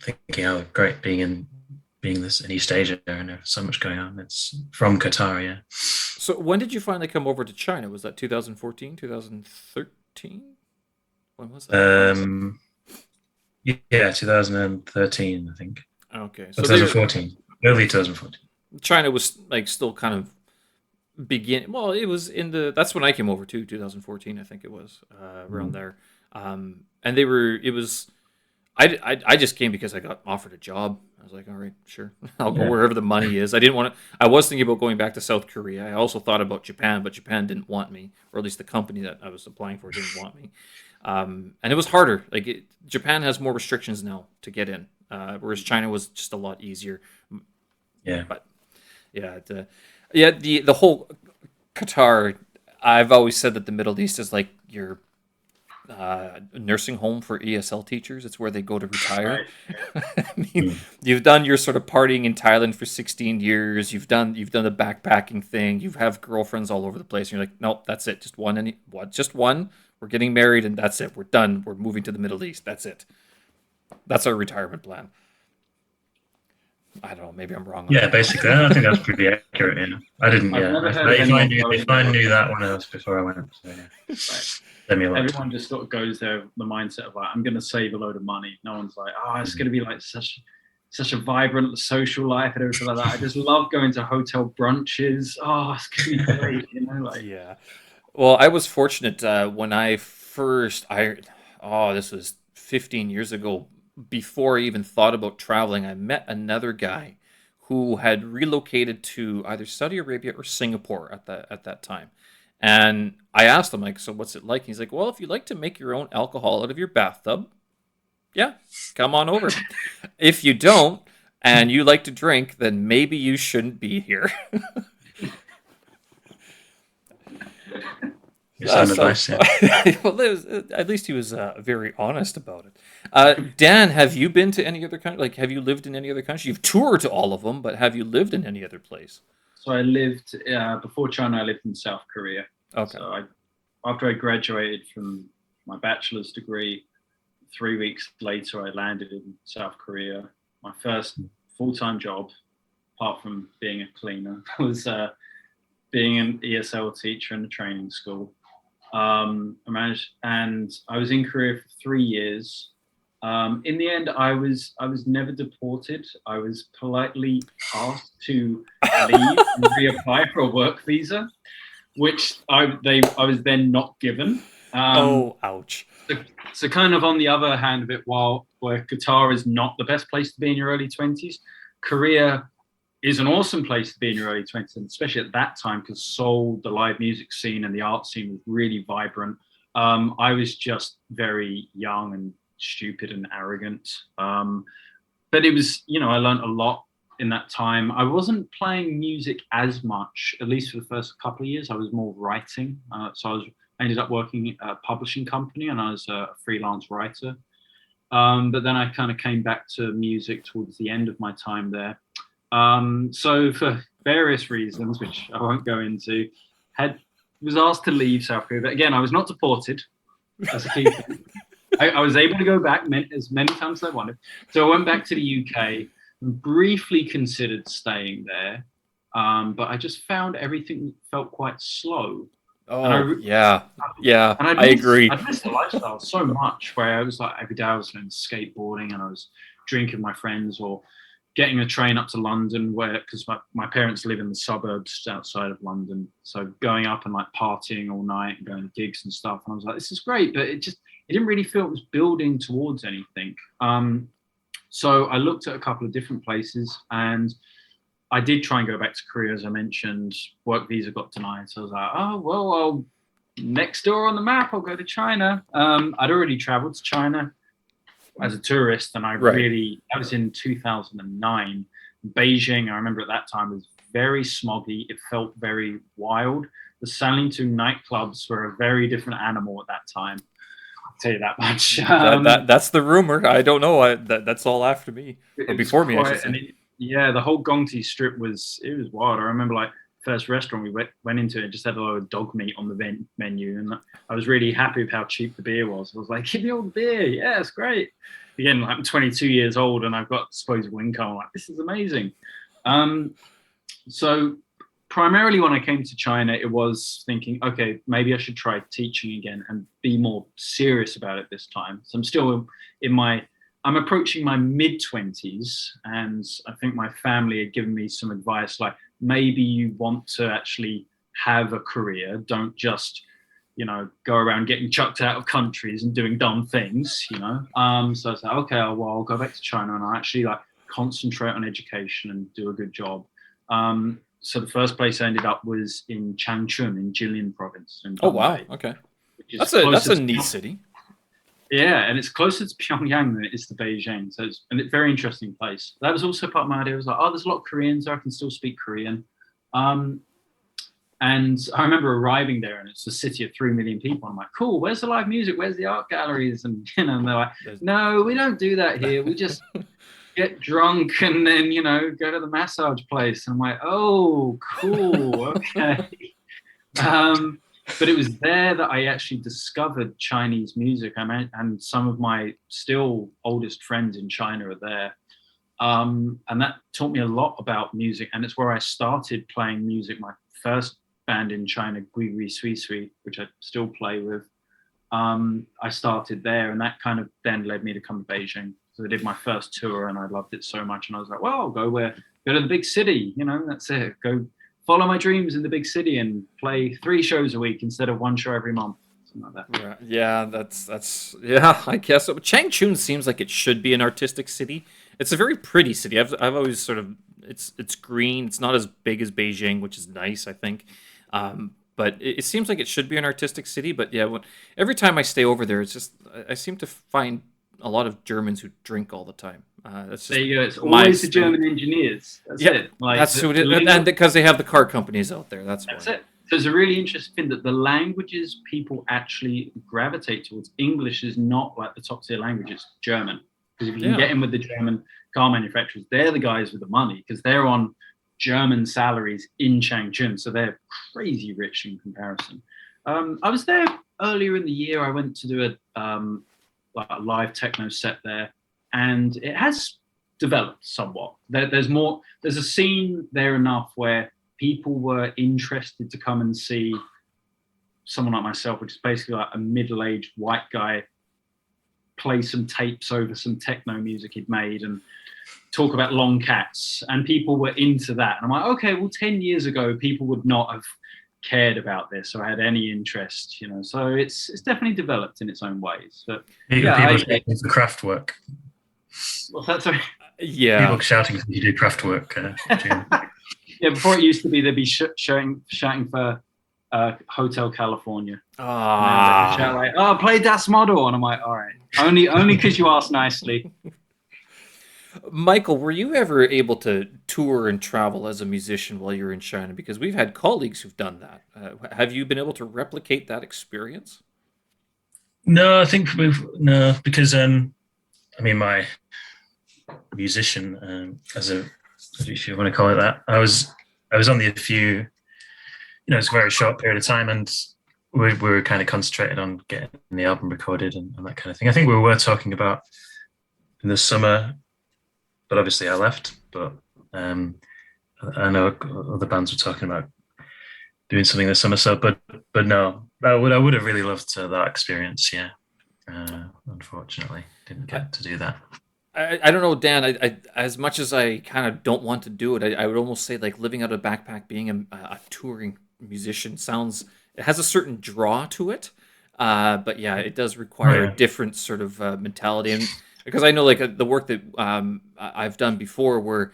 [SPEAKER 2] thinking how great being this in East Asia and there's so much going on. It's from Qatar, yeah.
[SPEAKER 1] So when did you finally come over to China? Was that 2014, 2013? When was that?
[SPEAKER 2] Yeah, 2013, I think.
[SPEAKER 1] Okay.
[SPEAKER 2] So 2014. Early 2014.
[SPEAKER 1] China was like still kind of beginning. Well, it was that's when I came over too, 2014, I think it was, around there. And I just came because I got offered a job. I was like, all right, sure. I'll go wherever the money is. I was thinking about going back to South Korea. I also thought about Japan, but Japan didn't want me, or at least the company that I was applying for didn't want me. And it was harder. Japan has more restrictions now to get in, whereas China was just a lot easier.
[SPEAKER 2] Yeah.
[SPEAKER 1] But the whole Qatar, I've always said that the Middle East is like your nursing home for ESL teachers. It's where they go to retire. I mean, you've done your sort of partying in Thailand for 16 years. You've done the backpacking thing. You have girlfriends all over the place. And you're like, nope, that's it. Just one. We're getting married and that's it. We're done. We're moving to the Middle East. That's it. That's our retirement plan. I don't know. Maybe I'm wrong.
[SPEAKER 2] Yeah, basically, I think that's pretty accurate. Yeah, I didn't. If I knew that one else before I went. So, yeah.
[SPEAKER 3] Everyone just sort of goes there with the mindset of like, I'm going to save a load of money. No one's like, it's going to be like such a vibrant social life and everything like that. I just love going to hotel brunches. It's going to be great,
[SPEAKER 1] Yeah. Well, I was fortunate when I first this was 15 years ago. Before I even thought about traveling, I met another guy who had relocated to either Saudi Arabia or Singapore at that time. And I asked him, like, so what's it like? And he's like, well, if you like to make your own alcohol out of your bathtub, yeah, come on over. If you don't, and you like to drink, then maybe you shouldn't be here. Well, at least he was very honest about it. Dan, have you been to any other country? Like, have you lived in any other country? You've toured to all of them, but have you lived in any other place?
[SPEAKER 3] So I lived before China. I lived in South Korea.
[SPEAKER 1] Okay.
[SPEAKER 3] So after I graduated from my bachelor's degree, 3 weeks later I landed in South Korea. My first full-time job, apart from being a cleaner, was being an ESL teacher in a training school. And I was in Korea for 3 years. In the end, I was never deported. I was politely asked to leave and reapply for a work visa, which I was then not given.
[SPEAKER 1] Ouch.
[SPEAKER 3] So kind of on the other hand of it, where Qatar is not the best place to be in your early 20s, Korea is an awesome place to be in your early 20s, and especially at that time, because Seoul, the live music scene and the art scene was really vibrant. I was just very young and stupid and arrogant. But it was, I learned a lot in that time. I wasn't playing music as much, at least for the first couple of years. I was more writing. So I ended up working at a publishing company and I was a freelance writer. But then I kind of came back to music towards the end of my time there. So for various reasons, which I won't go into, was asked to leave South Korea. But again, I was not deported. That's a key thing. I was able to go back as many times as I wanted. So I went back to the UK and briefly considered staying there. But I just found everything felt quite slow.
[SPEAKER 1] Yeah. And I agree.
[SPEAKER 3] I missed the lifestyle so much, where I was like, every day I was going skateboarding and I was drinking with my friends or getting a train up to London, because my parents live in the suburbs outside of London. So going up and like partying all night and going to gigs and stuff. And I was like, this is great, but it didn't really feel it was building towards anything. So I looked at a couple of different places and I did try and go back to Korea, as I mentioned. Work visa got denied, so I was like, oh well, next door on the map, I'll go to China. I'd already traveled to China as a tourist, and I was in 2009. Beijing, I remember at that time, was very smoggy. It felt very wild. The Sanlitun nightclubs were a very different animal at that time. I'll tell you that much.
[SPEAKER 1] That's the rumor. I don't know. That's all after me, or before me, I should say.
[SPEAKER 3] The whole Gongti strip was wild. I remember like first restaurant we went into, it just had a lot of dog meat on the menu, and I was really happy with how cheap the beer was. I was like, give me all the beer. Yeah, it's great. Again, like I'm 22 years old and I've got disposable income. I'm like, this is amazing. So primarily when I came to China, it was thinking, okay, maybe I should try teaching again and be more serious about it this time. So I'm still I'm approaching my mid-20s, and I think my family had given me some advice, like maybe you want to actually have a career. Don't just, go around getting chucked out of countries and doing dumb things, So I was like, okay, I'll go back to China and I'll actually like concentrate on education and do a good job. So the first place I ended up was in Changchun in Jilin province.
[SPEAKER 1] Oh, wow. Okay. That's a neat city.
[SPEAKER 3] Yeah, and it's closer to Pyongyang than it is to Beijing. So it's a very interesting place. That was also part of my idea. I was like, there's a lot of Koreans there. I can still speak Korean. And I remember arriving there, and it's a city of 3 million people. I'm like, cool, where's the live music? Where's the art galleries? And, and they're like, no, we don't do that here. We just get drunk and then, go to the massage place. And I'm like, oh, cool, okay. But it was there that I actually discovered Chinese music. And some of my still oldest friends in China are there. And that taught me a lot about music. And it's where I started playing music. My first band in China, Gui Gui Sui Sui, which I still play with. I started there, and that kind of then led me to come to Beijing. So I did my first tour, and I loved it so much. And I was like, well, I'll go to the big city. That's it. Go follow my dreams in the big city and play 3 shows a week instead of 1 show every month. Something like that.
[SPEAKER 1] Right. Yeah, that's I guess so. Changchun seems like it should be an artistic city. It's a very pretty city. I've always sort of it's green. It's not as big as Beijing, which is nice, I think. But it seems like it should be an artistic city. But yeah, every time I stay over there, it's just I seem to find a lot of Germans who drink all the time. That's just
[SPEAKER 3] there you go. It's always the German engineers. That's it.
[SPEAKER 1] Like that's who it is. And because they have the car companies out there. That's why.
[SPEAKER 3] It. So it's a really interesting thing that the languages people actually gravitate towards. English is not like the top tier language. It's German. Because if you can get in with the German car manufacturers, they're the guys with the money because they're on German salaries in Changchun. So they're crazy rich in comparison. I was there earlier in the year. I went to do a live techno set there, and it has developed somewhat. There's a scene there enough where people were interested to come and see someone like myself, which is basically like a middle-aged white guy, play some tapes over some techno music he'd made and talk about long cats. And people were into that. And I'm like, okay, well, 10 years ago, people would not have cared about this or had any interest, so it's definitely developed in its own ways. But
[SPEAKER 2] people shouting for craft work.
[SPEAKER 3] Well, that's right.
[SPEAKER 1] Yeah,
[SPEAKER 2] people shouting for you do craft work.
[SPEAKER 3] Yeah, before it used to be they'd be shouting for Hotel California. Shout like, play Das Model, and I'm like, all right, only because you asked nicely.
[SPEAKER 1] Michael, were you ever able to tour and travel as a musician while you were in China? Because we've had colleagues who've done that. Have you been able to replicate that experience?
[SPEAKER 2] No, I think because my musician, if you want to call it that, I was only a few, it's a very short period of time, and we were kind of concentrated on getting the album recorded and that kind of thing. I think we were talking about in the summer. But obviously I left, but I know other bands were talking about doing something this summer. So, but no, I would have really loved that experience. Yeah, unfortunately, didn't get to do that.
[SPEAKER 1] I don't know, Dan. I as much as I kind of don't want to do it, I would almost say like living out of a backpack, being a touring musician it has a certain draw to it. But yeah, it does require a different sort of mentality and. Because I know, like the work that I've done before, where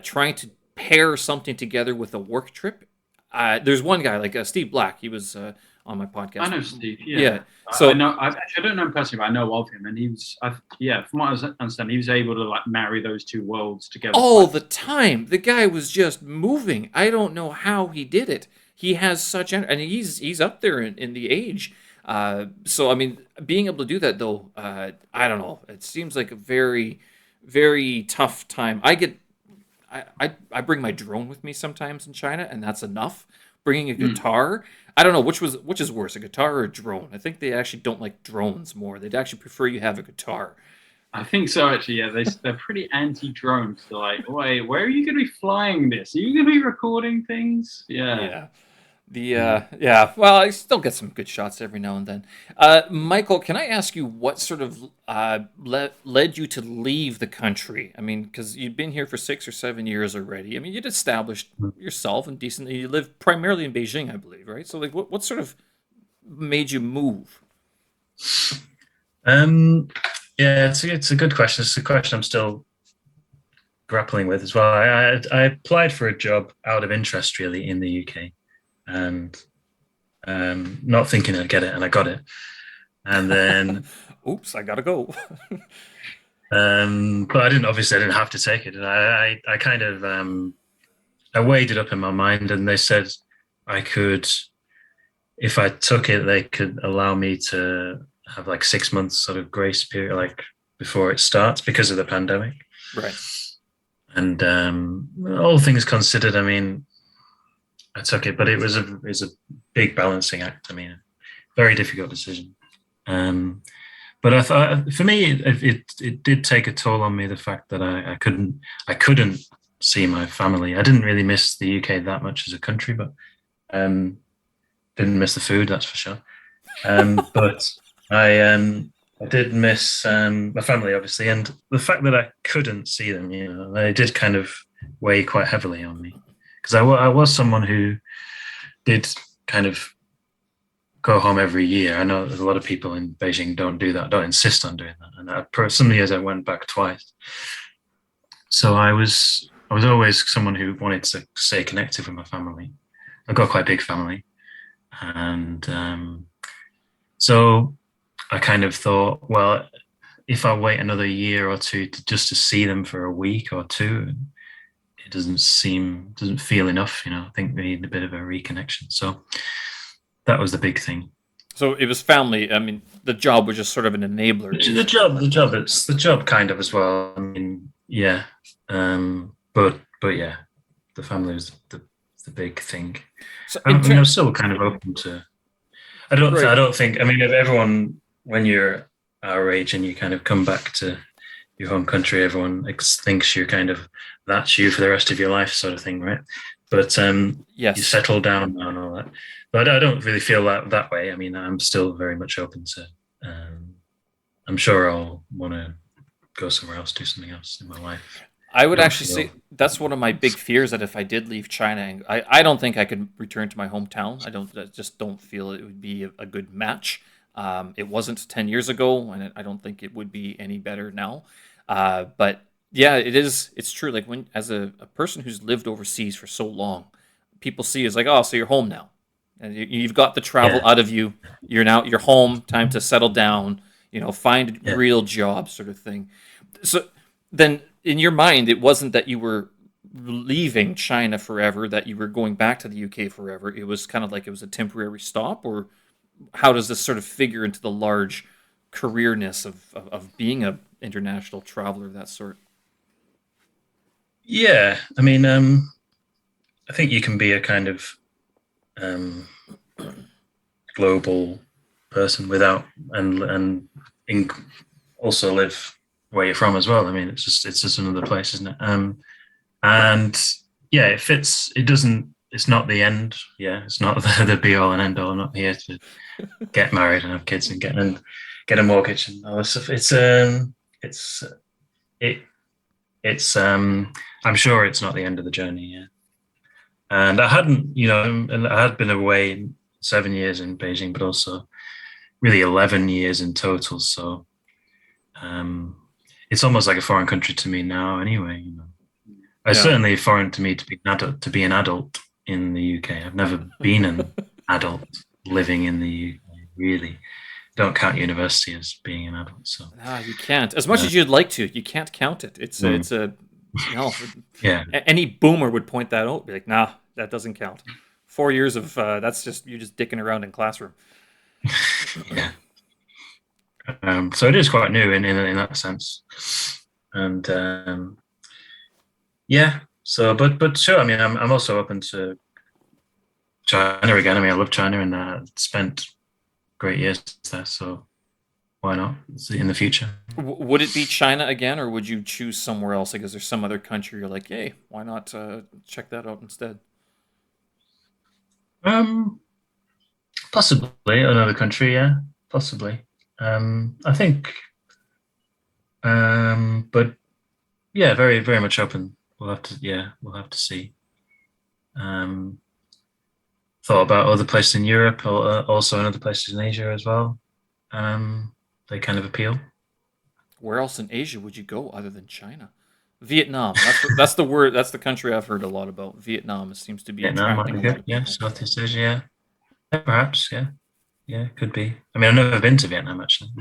[SPEAKER 1] trying to pair something together with a work trip. There's one guy like Steve Black. He was on my podcast.
[SPEAKER 3] I know Steve. Yeah. So I know. I don't know him personally, but I know of him, and he was. From what I understand, he was able to like marry those two worlds together.
[SPEAKER 1] All the time, the guy was just moving. I don't know how he did it. He has such, and he's up there in the age. So I mean, being able to do that though, I don't know. It seems like a very, very tough time. I bring my drone with me sometimes in China, and that's enough. Bringing a guitar, I don't know which is worse, a guitar or a drone. I think they actually don't like drones more. They'd actually prefer you have a guitar.
[SPEAKER 3] I think so, actually. Yeah, they're pretty anti-drones. They're like, wait, where are you going to be flying this? Are you going to be recording things? Yeah.
[SPEAKER 1] Well, I still get some good shots every now and then. Michael, can I ask you what sort of led you to leave the country? I mean, because you've been here for 6 or 7 years already. I mean, you'd established yourself and decently. You live primarily in Beijing, I believe, right? So, like, what sort of made you move?
[SPEAKER 2] Yeah, it's a good question. It's a question I'm still grappling with as well. I applied for a job out of interest, really, in the UK. And not thinking I'd get it, and I got it. And then,
[SPEAKER 1] oops, I gotta go.
[SPEAKER 2] but I didn't have to take it. And I kind of I weighed it up in my mind, and they said I could, if I took it, they could allow me to have like 6 months sort of grace period, like before it starts, because of the pandemic.
[SPEAKER 1] Right.
[SPEAKER 2] And all things considered, I mean, I took it, but it was a big balancing act. I mean, very difficult decision. But I thought, for me, it did take a toll on me, the fact that I couldn't see my family. I didn't really miss the UK that much as a country, but didn't miss the food, that's for sure. But I did miss my family, obviously, and the fact that I couldn't see them, they did kind of weigh quite heavily on me. Because I was someone who did kind of go home every year. I know a lot of people in Beijing don't insist on doing that. And some years I went back twice. So I was always someone who wanted to stay connected with my family. I've got quite a big family. And so I kind of thought, well, if I wait another year or two just to see them for a week or two, it doesn't feel enough, I think we need a bit of a reconnection. So that was the big thing.
[SPEAKER 1] So it was family. I mean, the job was just sort of an enabler.
[SPEAKER 2] It's the job kind of as well. I mean, yeah. But yeah, the family was the big thing. So I'm still kind of open to. I don't think. I mean, if everyone, when you're our age and you kind of come back to your home country, everyone thinks you're kind of, that's you for the rest of your life, sort of thing, right? But
[SPEAKER 1] yes,
[SPEAKER 2] you settle down and all that. But I don't really feel that way. I mean, I'm still very much open to. I'm sure I'll want to go somewhere else, do something else in my life.
[SPEAKER 1] I would actually say that's one of my big fears, that if I did leave China, I don't think I could return to my hometown. I just don't feel it would be a good match. It wasn't 10 years ago, and I don't think it would be any better now. But yeah, it's true. Like, when, as a person who's lived overseas for so long, people see you as like, oh, so you're home now. And you've got the travel out of you. You're home, time to settle down, find a real job, sort of thing. So then in your mind, it wasn't that you were leaving China forever, that you were going back to the UK forever. It was kind of like it was a temporary stop, or how does this sort of figure into the large careerness of being an international traveler of that sort?
[SPEAKER 2] Yeah, I mean, I think you can be a kind of global person without and also live where you're from as well. I mean, it's just another place, isn't it? And yeah, it fits. It's not the end. Yeah, it's not the be all and end all. I'm not here to get married and have kids and get a mortgage and all this stuff. I'm sure it's not the end of the journey. Yeah. And I had been away 7 years in Beijing, but also really 11 years in total. So it's almost like a foreign country to me now anyway. It's certainly foreign to me to be an adult in the UK. I've never been an adult living in the UK. Really, don't count university as being an adult. So
[SPEAKER 1] you can't. As much as you'd like to, you can't count it. It's a no.
[SPEAKER 2] yeah.
[SPEAKER 1] Any boomer would point that out. Be like, nah, that doesn't count. 4 years of that's just you're just dicking around in classroom.
[SPEAKER 2] Yeah. So it is quite new in that sense, and yeah. So, but sure. I mean, I'm also open to China again. I mean, I love China and spent great years there. So why not in the future?
[SPEAKER 1] Would it be China again, or would you choose somewhere else? Like, is there some other country you're like, hey, why not check that out instead?
[SPEAKER 2] Possibly another country. Yeah, possibly. I think, but yeah, very, very much open. We'll have to see. Thought about other places in Europe, or also in other places in Asia as well. They kind of appeal.
[SPEAKER 1] Where else in Asia would you go other than China? Vietnam. That's the word. That's the country I've heard a lot about. Vietnam seems to be
[SPEAKER 2] Vietnam might be good. Yeah, Southeast Asia. Yeah, perhaps. Yeah. Yeah, could be. I mean, I've never been to Vietnam actually.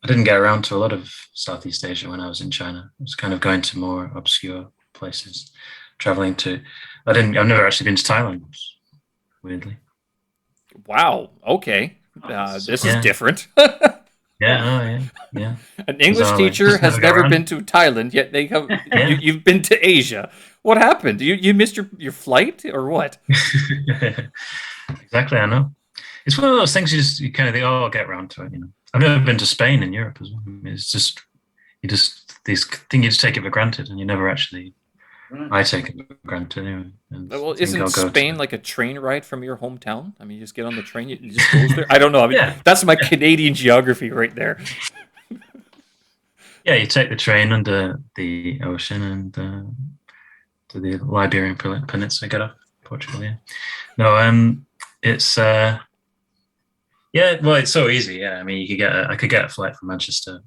[SPEAKER 2] I didn't get around to a lot of Southeast Asia when I was in China. I was kind of going to more obscure places, traveling to. I've never actually been to Thailand, weirdly.
[SPEAKER 1] Wow. Okay. This is different.
[SPEAKER 2] Yeah.
[SPEAKER 1] An English teacher has never been to Thailand, yet they have. You've been to Asia. What happened? You missed your flight or what?
[SPEAKER 2] Exactly. I know. It's one of those things you kind of think, oh, I'll get around to it. I've never been to Spain in Europe as well. I mean, it's just these things you just take it for granted, and you never actually. I take it for granted anyway.
[SPEAKER 1] Well, isn't Spain like a train ride from your hometown? I mean, you just get on the train, you just go there. I don't know. I mean, that's my Canadian geography right there.
[SPEAKER 2] Yeah, you take the train under the ocean and to the Iberian Peninsula, get off Portugal. Yeah, no, it's. Yeah, well, it's so easy. Yeah, I mean, I could get a flight from Manchester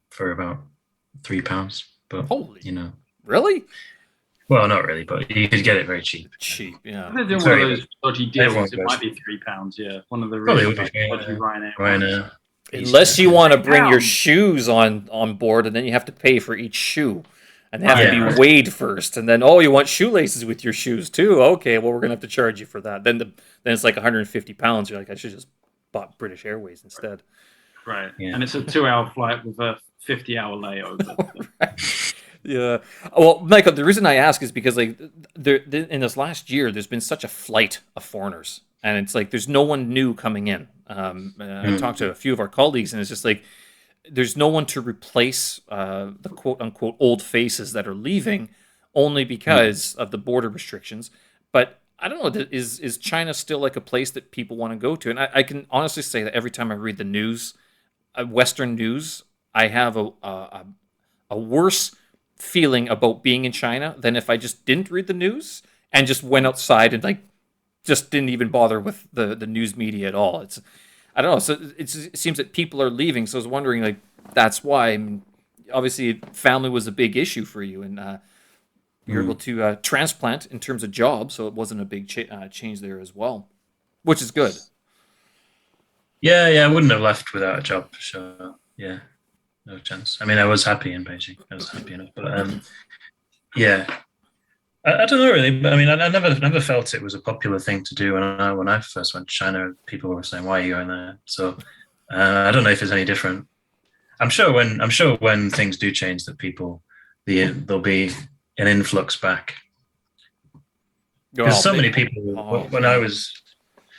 [SPEAKER 2] for about £3, but
[SPEAKER 1] holy, really?
[SPEAKER 2] Well, not really, but you could get it very cheap.
[SPEAKER 1] Cheap, yeah.
[SPEAKER 3] If they're doing one of those dodgy deals, it might be £3. Yeah, one of the really dodgy Ryanair.
[SPEAKER 1] Unless you want to bring your shoes on board, and then you have to pay for each shoe, and they have to be weighed first, and then you want shoelaces with your shoes too. Okay, well, we're gonna have to charge you for that. Then it's like £150. You're like, I should just bought British Airways instead.
[SPEAKER 3] Right, and it's a 2-hour flight with a 50-hour layover.
[SPEAKER 1] Right. Yeah. Well, Michael, the reason I ask is because like in this last year, there's been such a flight of foreigners, and it's like there's no one new coming in. I talked to a few of our colleagues, and it's just like there's no one to replace the quote unquote old faces that are leaving, only because of the border restrictions. But I don't know. Is China still like a place that people want to go to? And I can honestly say that every time I read the news, Western news, I have a worse feeling about being in China than if I just didn't read the news and just went outside and like just didn't even bother with the news media at all. I don't know. So it seems that people are leaving. So I was wondering, like, that's why. I mean, obviously, family was a big issue for you, and you're able to transplant in terms of jobs, so it wasn't a big change there as well, which is good.
[SPEAKER 2] Yeah, I wouldn't have left without a job for sure. Yeah, no chance. I mean, I was happy in Beijing. I was happy enough, but yeah, I don't know really. But I mean, I never felt it was a popular thing to do when I first went to China. People were saying, "Why are you going there?" So I don't know if it's any different. I'm sure when things do change, that there'll be an influx back. Because so many people, when I was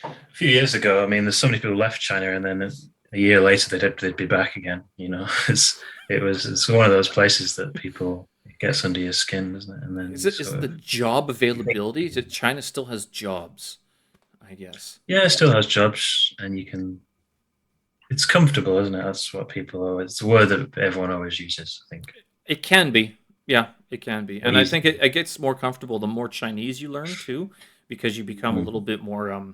[SPEAKER 2] a few years ago, I mean, there's so many people left China, and then a year later they'd be back again. It's one of those places that people, it gets under your skin, doesn't it? And then
[SPEAKER 1] is it the job availability? China still has jobs, I guess.
[SPEAKER 2] Yeah, it still has jobs, and it's comfortable, isn't it? That's what it's the word that everyone always uses, I think.
[SPEAKER 1] It can be. Yeah, it can be. And I think it gets more comfortable the more Chinese you learn, too, because you become a little bit more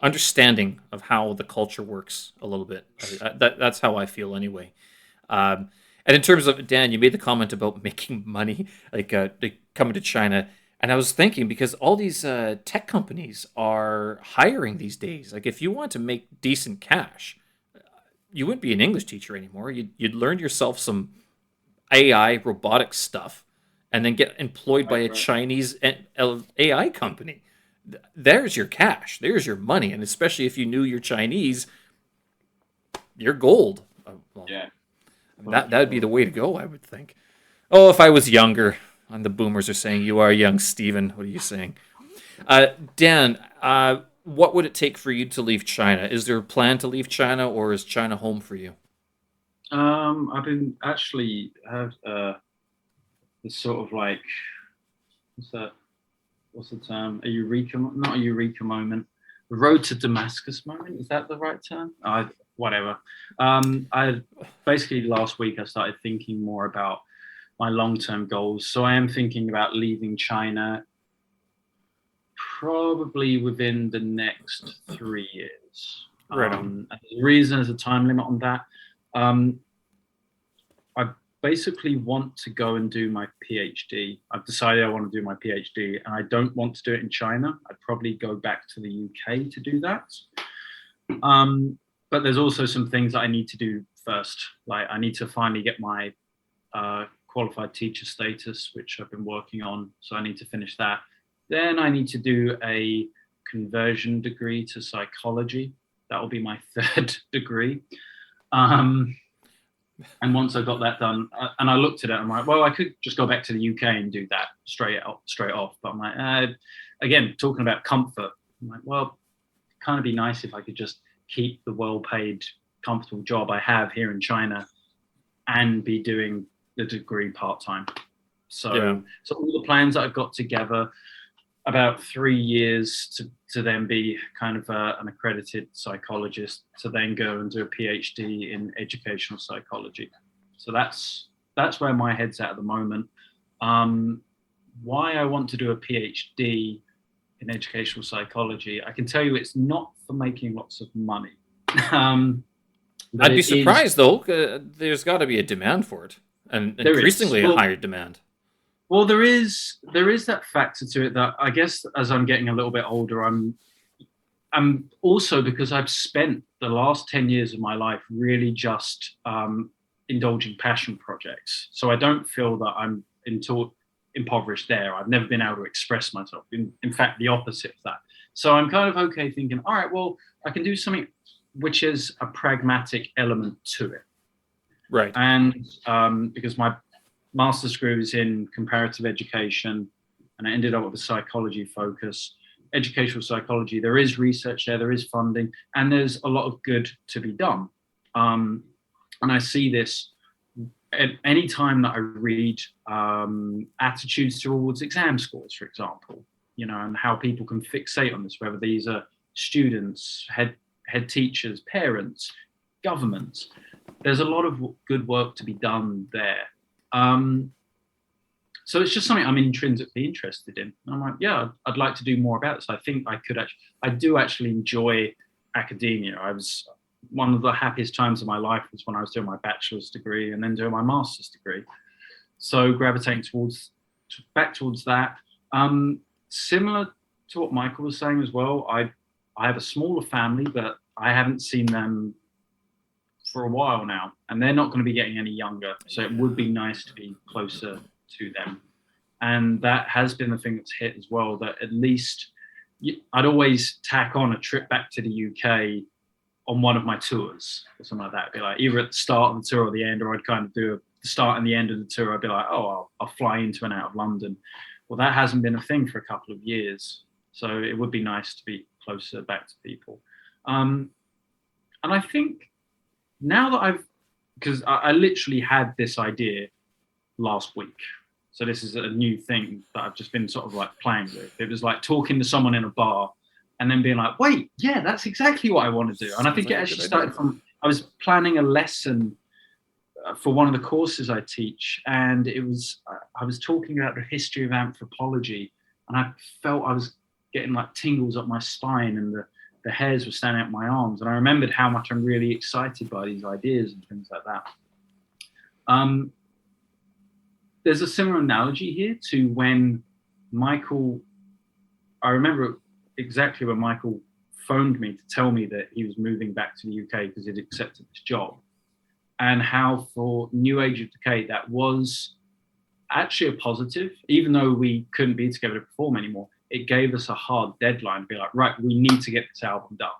[SPEAKER 1] understanding of how the culture works a little bit. That's how I feel anyway. And in terms of, Dan, you made the comment about making money. Like coming to China, and I was thinking, because all these tech companies are hiring these days. Like, if you want to make decent cash, you wouldn't be an English teacher anymore. You'd learn yourself some AI robotic stuff, and then get employed by a Chinese AI company. There's your cash. There's your money, and especially if you knew your Chinese, you're gold. Well,
[SPEAKER 3] Yeah.
[SPEAKER 1] That'd be the way to go, I would think. Oh, if I was younger. And the boomers are saying, you are young, Stephen. What are you saying? Dan, what would it take for you to leave China? Is there a plan to leave China, or is China home for you?
[SPEAKER 3] I've been actually have this sort of like, what's the term? A eureka, not a eureka moment. The road to Damascus moment. Is that the right term? Whatever. I basically last week I started thinking more about my long-term goals. So I am thinking about leaving China probably within the next 3 years.
[SPEAKER 1] Right
[SPEAKER 3] The reason there's a time limit on that. I basically want to go and do my PhD. I've decided I want to do my PhD, and I don't want to do it in China. I'd probably go back to the UK to do that. But there's also some things that I need to do first. Like, I need to finally get my qualified teacher status, which I've been working on. So I need to finish that. Then I need to do a conversion degree to psychology. That will be my third degree. And once I got that done, and I looked at it, I'm like, well, I could just go back to the UK and do that straight off. But I'm like, again, talking about comfort, I'm like, well, it'd kind of be nice if I could just keep the well-paid, comfortable job I have here in China and be doing the degree part-time. So all the plans that I've got together, about 3 years to then be kind of an accredited psychologist, to then go and do a PhD in educational psychology. So that's where my head's at the moment. Why I want to do a PhD in educational psychology, I can tell you it's not for making lots of money.
[SPEAKER 1] I'd be surprised, though. There's got to be a demand for it, and increasingly a higher demand.
[SPEAKER 3] Well, there is that factor to it that I guess as I'm getting a little bit older, I'm also, because I've spent the last 10 years of my life really just indulging passion projects. So I don't feel that I'm impoverished there. I've never been able to express myself. In fact, the opposite of that. So I'm kind of okay thinking, all right, well, I can do something which is a pragmatic element to it.
[SPEAKER 1] Right.
[SPEAKER 3] And because my master's degree was in comparative education, and I ended up with a psychology focus. Educational psychology, there is research there is funding, and there's a lot of good to be done. And I see this at any time that I read attitudes towards exam scores, for example, and how people can fixate on this, whether these are students, head teachers, parents, governments. There's a lot of good work to be done there. So it's just something I'm intrinsically interested in. And I'm like, yeah, I'd like to do more about this. I think I do actually enjoy academia. One of the happiest times of my life was when I was doing my bachelor's degree and then doing my master's degree. So gravitating back towards that. Similar to what Michael was saying as well, I have a smaller family, but I haven't seen them for a while now, and they're not going to be getting any younger. So it would be nice to be closer to them. And that has been the thing that's hit as well, that at least I'd always tack on a trip back to the UK on one of my tours or something like that. It'd be like either at the start of the tour or the end, or I'd kind of do the start and the end of the tour. I'd be like, oh, I'll fly into and out of London. Well, that hasn't been a thing for a couple of years. So it would be nice to be closer back to people. And I think now that because I literally had this idea last week. So this is a new thing that I've just been sort of like playing with. It was like talking to someone in a bar and then being like, wait, yeah, that's exactly what I want to do. And I think it actually started from, I was planning a lesson for one of the courses I teach. And I was talking about the history of anthropology, and I felt I was getting like tingles up my spine, and the hairs were standing up my arms. And I remembered how much I'm really excited by these ideas and things like that. there's a similar analogy here to when Michael. I remember exactly when Michael phoned me to tell me that he was moving back to the UK because he'd accepted this job, and how for New Age of Decay that was actually a positive, even though we couldn't be together to perform anymore. It gave us a hard deadline to be like, right, we need to get this album done,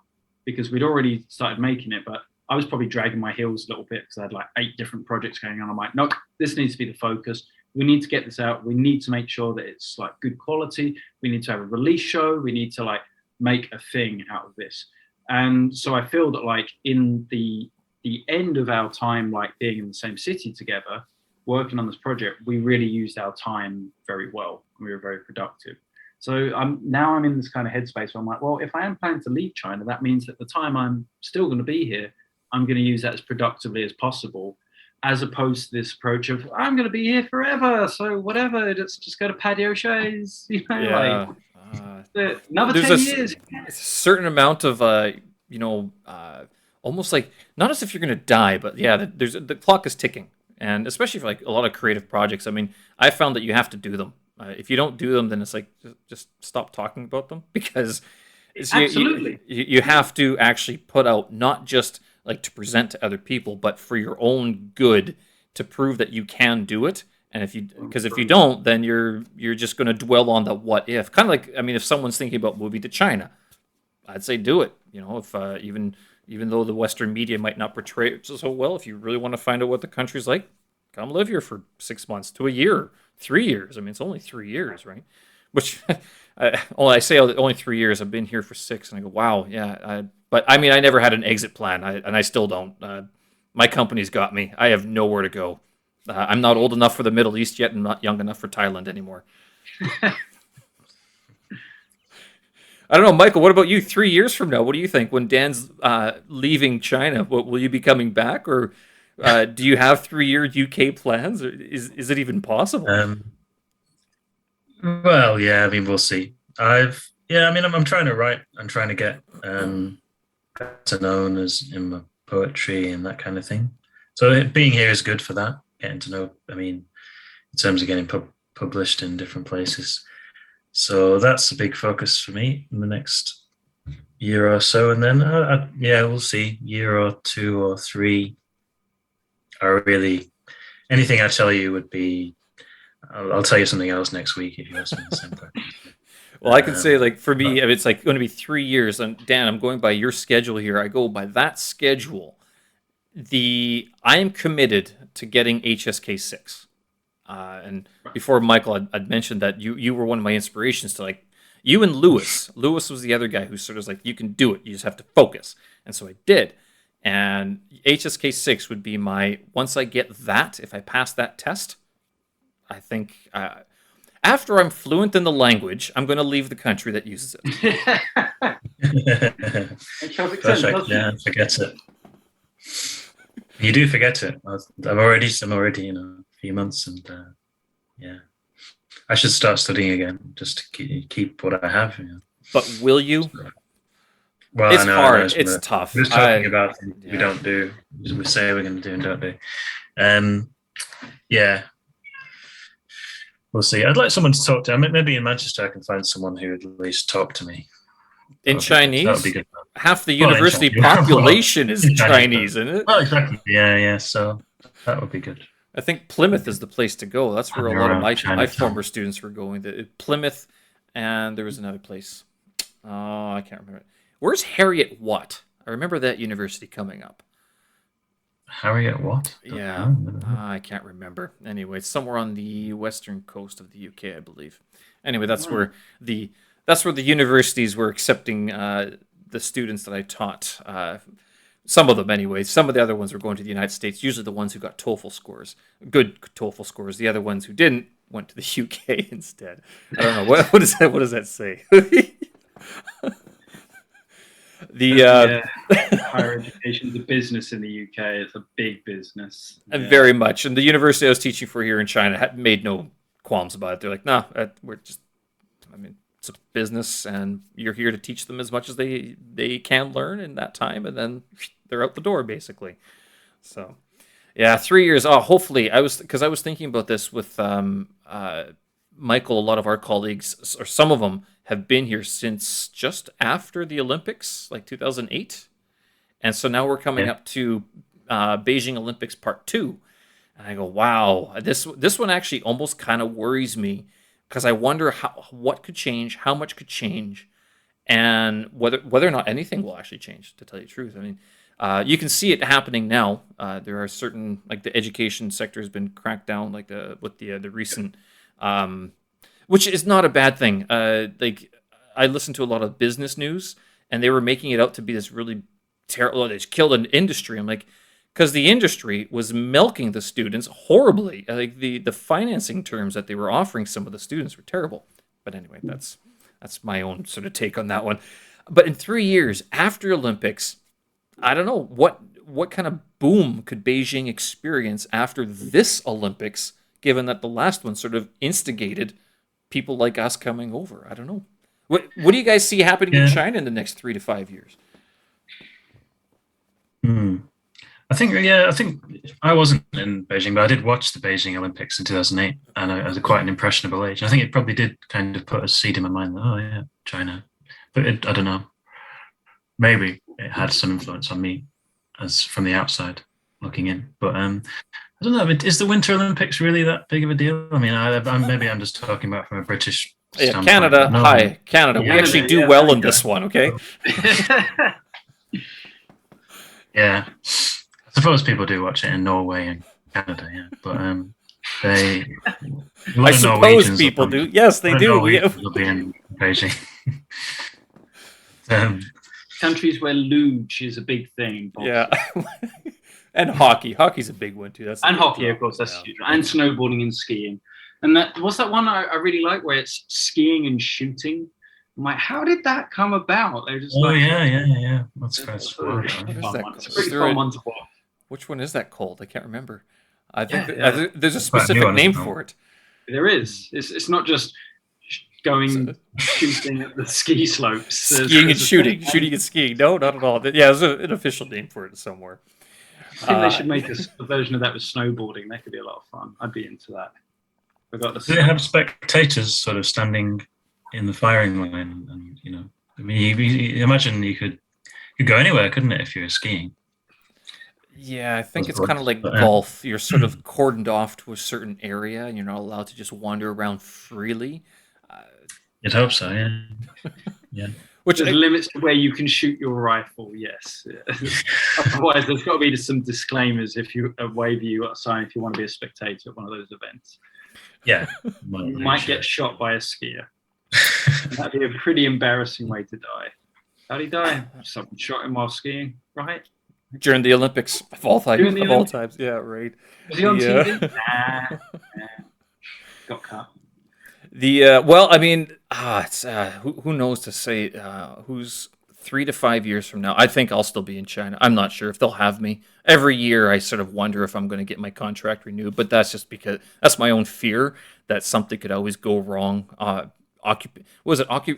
[SPEAKER 3] because we'd already started making it, but I was probably dragging my heels a little bit because I had like 8 different projects going on. I'm like, nope, this needs to be the focus. We need to get this out. We need to make sure that it's like good quality. We need to have a release show. We need to like make a thing out of this. And so I feel that like in the end of our time, like being in the same city together, working on this project, we really used our time very well. We were very productive. So now I'm in this kind of headspace where I'm like, well, if I am planning to leave China, that means that the time I'm still going to be here, I'm going to use that as productively as possible, as opposed to this approach of I'm going to be here forever, so whatever, let's just go to Patio Shays,
[SPEAKER 1] Yeah.
[SPEAKER 3] like another 10 years.
[SPEAKER 1] A certain amount of almost like, not as if you're going to die, but yeah, the clock is ticking, and especially for like a lot of creative projects. I mean, I found that you have to do them. If you don't do them, then it's like just stop talking about them, because
[SPEAKER 3] Absolutely.
[SPEAKER 1] you have to actually put out, not just like to present to other people, but for your own good, to prove that you can do it. And if you don't, then you're just going to dwell on the what if. Kind of like, I mean, if someone's thinking about moving to China, I'd say do it. If even though the Western media might not portray it so well, if you really want to find out what the country's like, come live here for 6 months to a year, 3 years. I mean, it's only 3 years, right? Which I say only 3 years. I've been here for 6, and I go, wow, yeah. But I mean, I never had an exit plan, and I still don't. My company's got me. I have nowhere to go. I'm not old enough for the Middle East yet, and not young enough for Thailand anymore. I don't know, Michael, what about you? 3 years from now, what do you think? When Dan's leaving China, will you be coming back? Or do you have 3-year UK plans? Or is it even possible?
[SPEAKER 2] Well, yeah, I mean, we'll see. I'm trying to write. I'm trying to get better known as in my poetry and that kind of thing. So being here is good for that, getting to know, I mean, in terms of getting published in different places. So that's a big focus for me in the next year or so. And then, we'll see, year or 2 or 3. Anything I tell you would be, I'll tell you something else next week if you ask me the same question.
[SPEAKER 1] Well, I can say, like, for me, it's like going to be 3 years. And Dan, I'm going by your schedule here. I go by that schedule. I am committed to getting HSK 6. And before, Michael, I'd mentioned that you were one of my inspirations to, like, you and Lewis. Lewis was the other guy who sort of was like, you can do it. You just have to focus. And so I did. And HSK 6 would be once I get that, if I pass that test, I think after I'm fluent in the language, I'm going to leave the country that uses it.
[SPEAKER 2] Perfect. Yeah, forget it. You do forget it. I'm already, a few months, and I should start studying again just to keep what I have.
[SPEAKER 1] But will you?
[SPEAKER 2] Well,
[SPEAKER 1] it's hard. It's tough.
[SPEAKER 2] We're just talking about things we don't do. We say we're going to do and don't do. Yeah. We'll see. I'd like someone to talk to. I mean, maybe in Manchester I can find someone who would at least talk to me.
[SPEAKER 1] In Chinese?
[SPEAKER 2] That would be good.
[SPEAKER 1] Half the university population is Chinese, isn't it?
[SPEAKER 2] Well, exactly. Yeah. So that would be good.
[SPEAKER 1] I think Plymouth is the place to go. That's where a lot of my former students were going. Plymouth, and there was another place. Oh, I can't remember. Where's Harriet Watt? I remember that university coming up.
[SPEAKER 2] Harriet Watt?
[SPEAKER 1] Yeah, I can't remember. Anyway, it's somewhere on the western coast of the UK, I believe. Anyway, that's where the universities were accepting the students that I taught. Some of them, anyway. Some of the other ones were going to the United States. Usually, the ones who got TOEFL scores, good TOEFL scores. The other ones who didn't went to the UK instead. I don't know what does that. What does that say?
[SPEAKER 3] Higher education is a business in the UK. It's a big business.
[SPEAKER 1] Very much. And the university I was teaching for here in China had made no qualms about it. They're like, no, we're just, I mean, it's a business, and you're here to teach them as much as they can learn in that time, and then they're out the door, basically. So, Yeah, 3 years. Oh, hopefully. I was thinking about this with Michael. A lot of our colleagues, or some of them, have been here since just after the Olympics, like 2008, and so now we're coming up to Beijing Olympics Part 2, and I go, wow, this one actually almost kind of worries me because I wonder what could change, how much could change, and whether or not anything will actually change. To tell you the truth, I mean. You can see it happening now. There are certain, like the education sector has been cracked down, like with the recent, which is not a bad thing. Like I listened to a lot of business news, and they were making it out to be this really terrible. They killed an industry. I'm like, because the industry was milking the students horribly. Like the financing terms that they were offering some of the students were terrible. But anyway, that's my own sort of take on that one. But in 3 years after Olympics, I don't know what kind of boom could Beijing experience after this Olympics, given that the last one sort of instigated people like us coming over. I don't know. What do you guys see happening in China in the next 3 to 5 years?
[SPEAKER 2] I think I wasn't in Beijing, but I did watch the Beijing Olympics in 2008, and I was quite an impressionable age. I think it probably did kind of put a seed in my mind that, oh yeah, China. But I don't know. Maybe it had some influence on me as from the outside looking in. But I don't know. Is the Winter Olympics really that big of a deal? I mean, maybe I'm just talking about from a British standpoint.
[SPEAKER 1] Canada. No. Hi, Canada. We actually do well in this one, okay?
[SPEAKER 2] Yeah. I suppose people do watch it in Norway and Canada, yeah. But
[SPEAKER 1] I suppose people do. Yes, they do.
[SPEAKER 2] Will be in Beijing.
[SPEAKER 3] Countries where luge is a big thing.
[SPEAKER 1] Yeah. And hockey. Hockey's a big one too.
[SPEAKER 3] And hockey, of course, that's huge. And snowboarding and skiing. And what's that one I really like where it's skiing and shooting? I'm like, how did that come about? They're just
[SPEAKER 2] yeah. That's a
[SPEAKER 3] pretty fun one to watch.
[SPEAKER 1] Which one is that called? I can't remember. I think there's a specific name for it.
[SPEAKER 3] There is. It's not just going shooting at the ski slopes.
[SPEAKER 1] Skiing and shooting and skiing. No, not at all. Yeah, there's an official name for it somewhere.
[SPEAKER 3] I think they should make a version of that with snowboarding. That could be a lot of fun. I'd be into that.
[SPEAKER 2] Do they have spectators sort of standing in the firing line? And I mean, you imagine you could go anywhere, couldn't it, if you were skiing?
[SPEAKER 1] Yeah, I think it's kind of like golf. You're sort of cordoned off to a certain area, and you're not allowed to just wander around freely.
[SPEAKER 2] You'd hope so, yeah. Yeah.
[SPEAKER 3] Which there's limits to where you can shoot your rifle, yes. Otherwise, there's got to be some disclaimers if you wave you sign if you want to be a spectator at one of those events.
[SPEAKER 2] Yeah.
[SPEAKER 3] You might get shot by a skier. That'd be a pretty embarrassing way to die. How'd he die? Someone shot him while skiing, right?
[SPEAKER 1] During the Olympics, of all times. Yeah, right.
[SPEAKER 3] Was he on TV? Nah. Got cut.
[SPEAKER 1] Well, I mean, it's who knows to say who's 3 to 5 years from now. I think I'll still be in China. I'm not sure if they'll have me. Every year I sort of wonder if I'm going to get my contract renewed, but that's just because that's my own fear that something could always go wrong.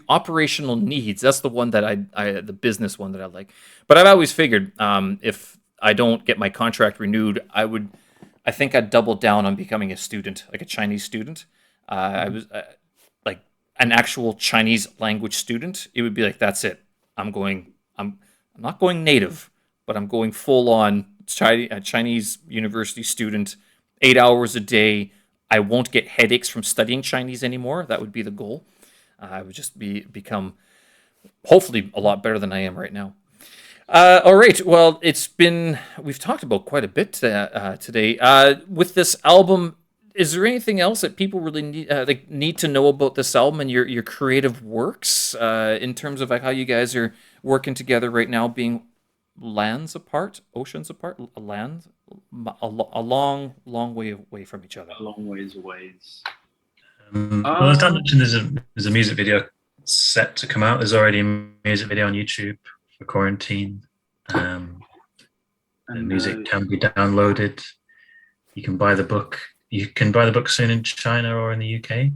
[SPEAKER 1] Operational needs. That's the one that the business one that I like. But I've always figured if I don't get my contract renewed, I think I'd double down on becoming a student, like a Chinese student. I was like an actual Chinese language student. It would be like, that's it. I'm not going native, but I'm going full on Chinese university student, 8 hours a day. I won't get headaches from studying Chinese anymore. That would be the goal. I would just become hopefully a lot better than I am right now. All right. Well, we've talked about quite a bit today. With this album, is there anything else that people really need to know about this album and your creative works in terms of how you guys are working together right now, being oceans apart, a long way away from each other?
[SPEAKER 3] A long ways away.
[SPEAKER 2] Well, as Dan mentioned, there's a music video set to come out. There's already a music video on YouTube for quarantine. The music can be downloaded. You can buy the book. You can buy the book soon in China or in the UK.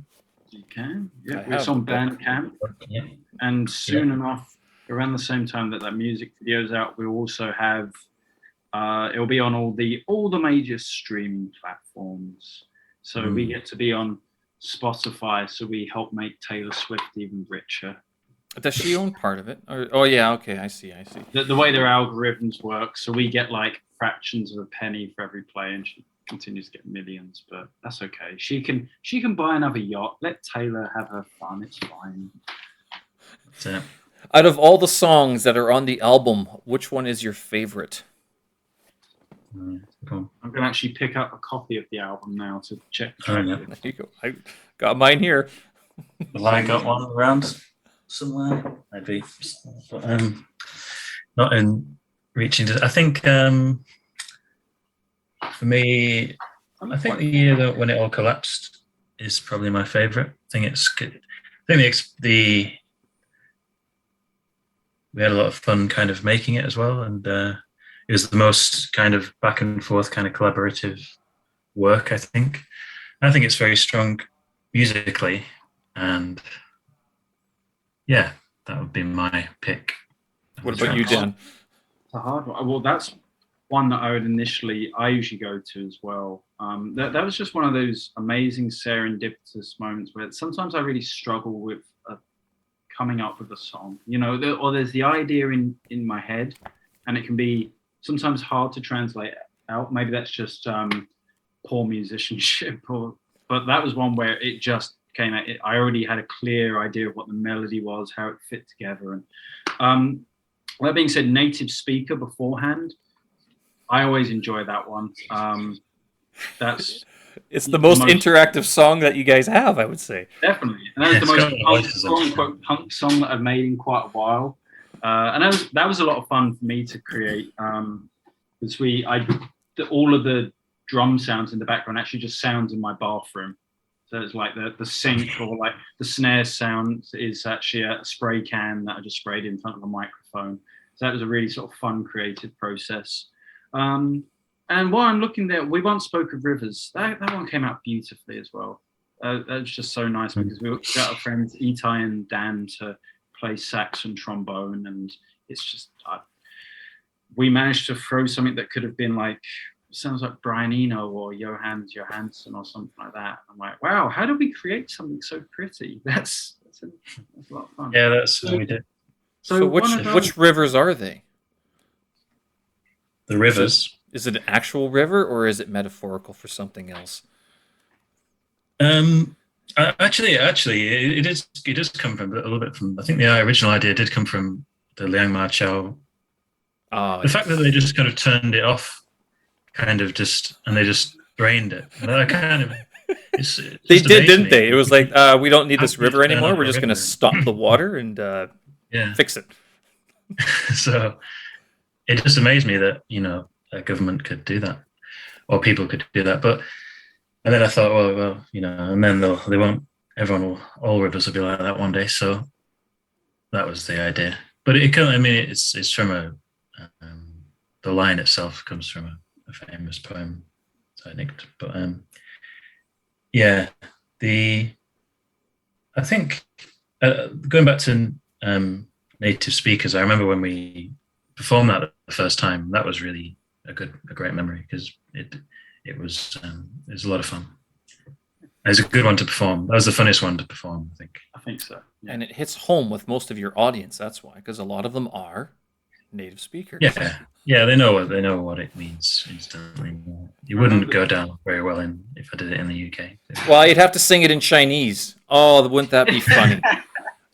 [SPEAKER 3] You can. Yeah, it's on Bandcamp. Yeah. And soon enough, around the same time that music video's out, we'll also have It'll be on all the major streaming platforms. So we get to be on Spotify, so we help make Taylor Swift even richer.
[SPEAKER 1] Does she own part of it? Oh yeah, okay, I see.
[SPEAKER 3] The way their algorithms work, so we get like fractions of a penny for every play, and she continues to get millions. But that's okay. She can buy another yacht. Let Taylor have her fun. It's fine.
[SPEAKER 2] That's it.
[SPEAKER 1] Out of all the songs that are on the album, which one is your favorite?
[SPEAKER 3] I'm going to actually pick up a copy of the album now to check.
[SPEAKER 1] There you go. I got mine here.
[SPEAKER 2] Well, I got one around somewhere, maybe, but not in reaching. I think for me, I think the year that when it all collapsed is probably my favorite. I think it's good. I think we had a lot of fun kind of making it as well, and it was the most kind of back and forth kind of collaborative work, I think. I think it's very strong musically, and yeah, that would be my pick.
[SPEAKER 1] What about you, Dan?
[SPEAKER 3] It's a hard one. Well, that's one that I usually go to as well. That was just one of those amazing serendipitous moments where sometimes I really struggle with coming up with a song, or there's the idea in my head, and it can be sometimes hard to translate out. Maybe that's just poor musicianship, but that was one where it just came out. I already had a clear idea of what the melody was, how it fit together. And that being said, native speaker beforehand, I always enjoy that one.
[SPEAKER 1] It's the most interactive song that you guys have, I would say.
[SPEAKER 3] Definitely. And that was the most quote-unquote punk song that I've made in quite a while. And that was a lot of fun for me to create. Because all of the drum sounds in the background actually just sounds in my bathroom. So it's like the sink, or like the snare sound is actually a spray can that I just sprayed in front of a microphone. So that was a really sort of fun, creative process. And while I'm looking there, we once spoke of Rivers. That one came out beautifully as well. That was just so nice because we got our friends Itai and Dan to play sax and trombone, and it's just we managed to throw something that could have been like, sounds like Brian Eno or Johannes Johansson or something like that. I'm like, wow, how did we create something so pretty? That's a lot of fun.
[SPEAKER 2] Yeah, that's what we did.
[SPEAKER 1] So which rivers are they?
[SPEAKER 2] The rivers.
[SPEAKER 1] Is it an actual river, or is it metaphorical for something else?
[SPEAKER 2] Actually, it does come from a little bit from. I think the original idea did come from the Liang Ma Chao. The fact that they just kind of turned it off, and they just drained it. And that kind of.
[SPEAKER 1] They did, didn't they? It was like, we don't need this river anymore. We're just going to stop the water and fix it.
[SPEAKER 2] So it just amazed me that a government could do that, or people could do that. And then I thought, well, and then they won't. All rivers will be like that one day. So that was the idea. But it's from the line itself comes from a famous poem that I nicked. But I think going back to native speakers, I remember when we performed that the first time. That was really a great memory because it was a lot of fun. It was a good one to perform. That was the funnest one to perform, I think.
[SPEAKER 3] I think so.
[SPEAKER 1] Yeah. And it hits home with most of your audience. That's why, because a lot of them are native speakers.
[SPEAKER 2] Yeah, they know what it means instantly. You wouldn't go down very well if I did it in the UK.
[SPEAKER 1] Well, you'd have to sing it in Chinese. Oh, wouldn't that be funny?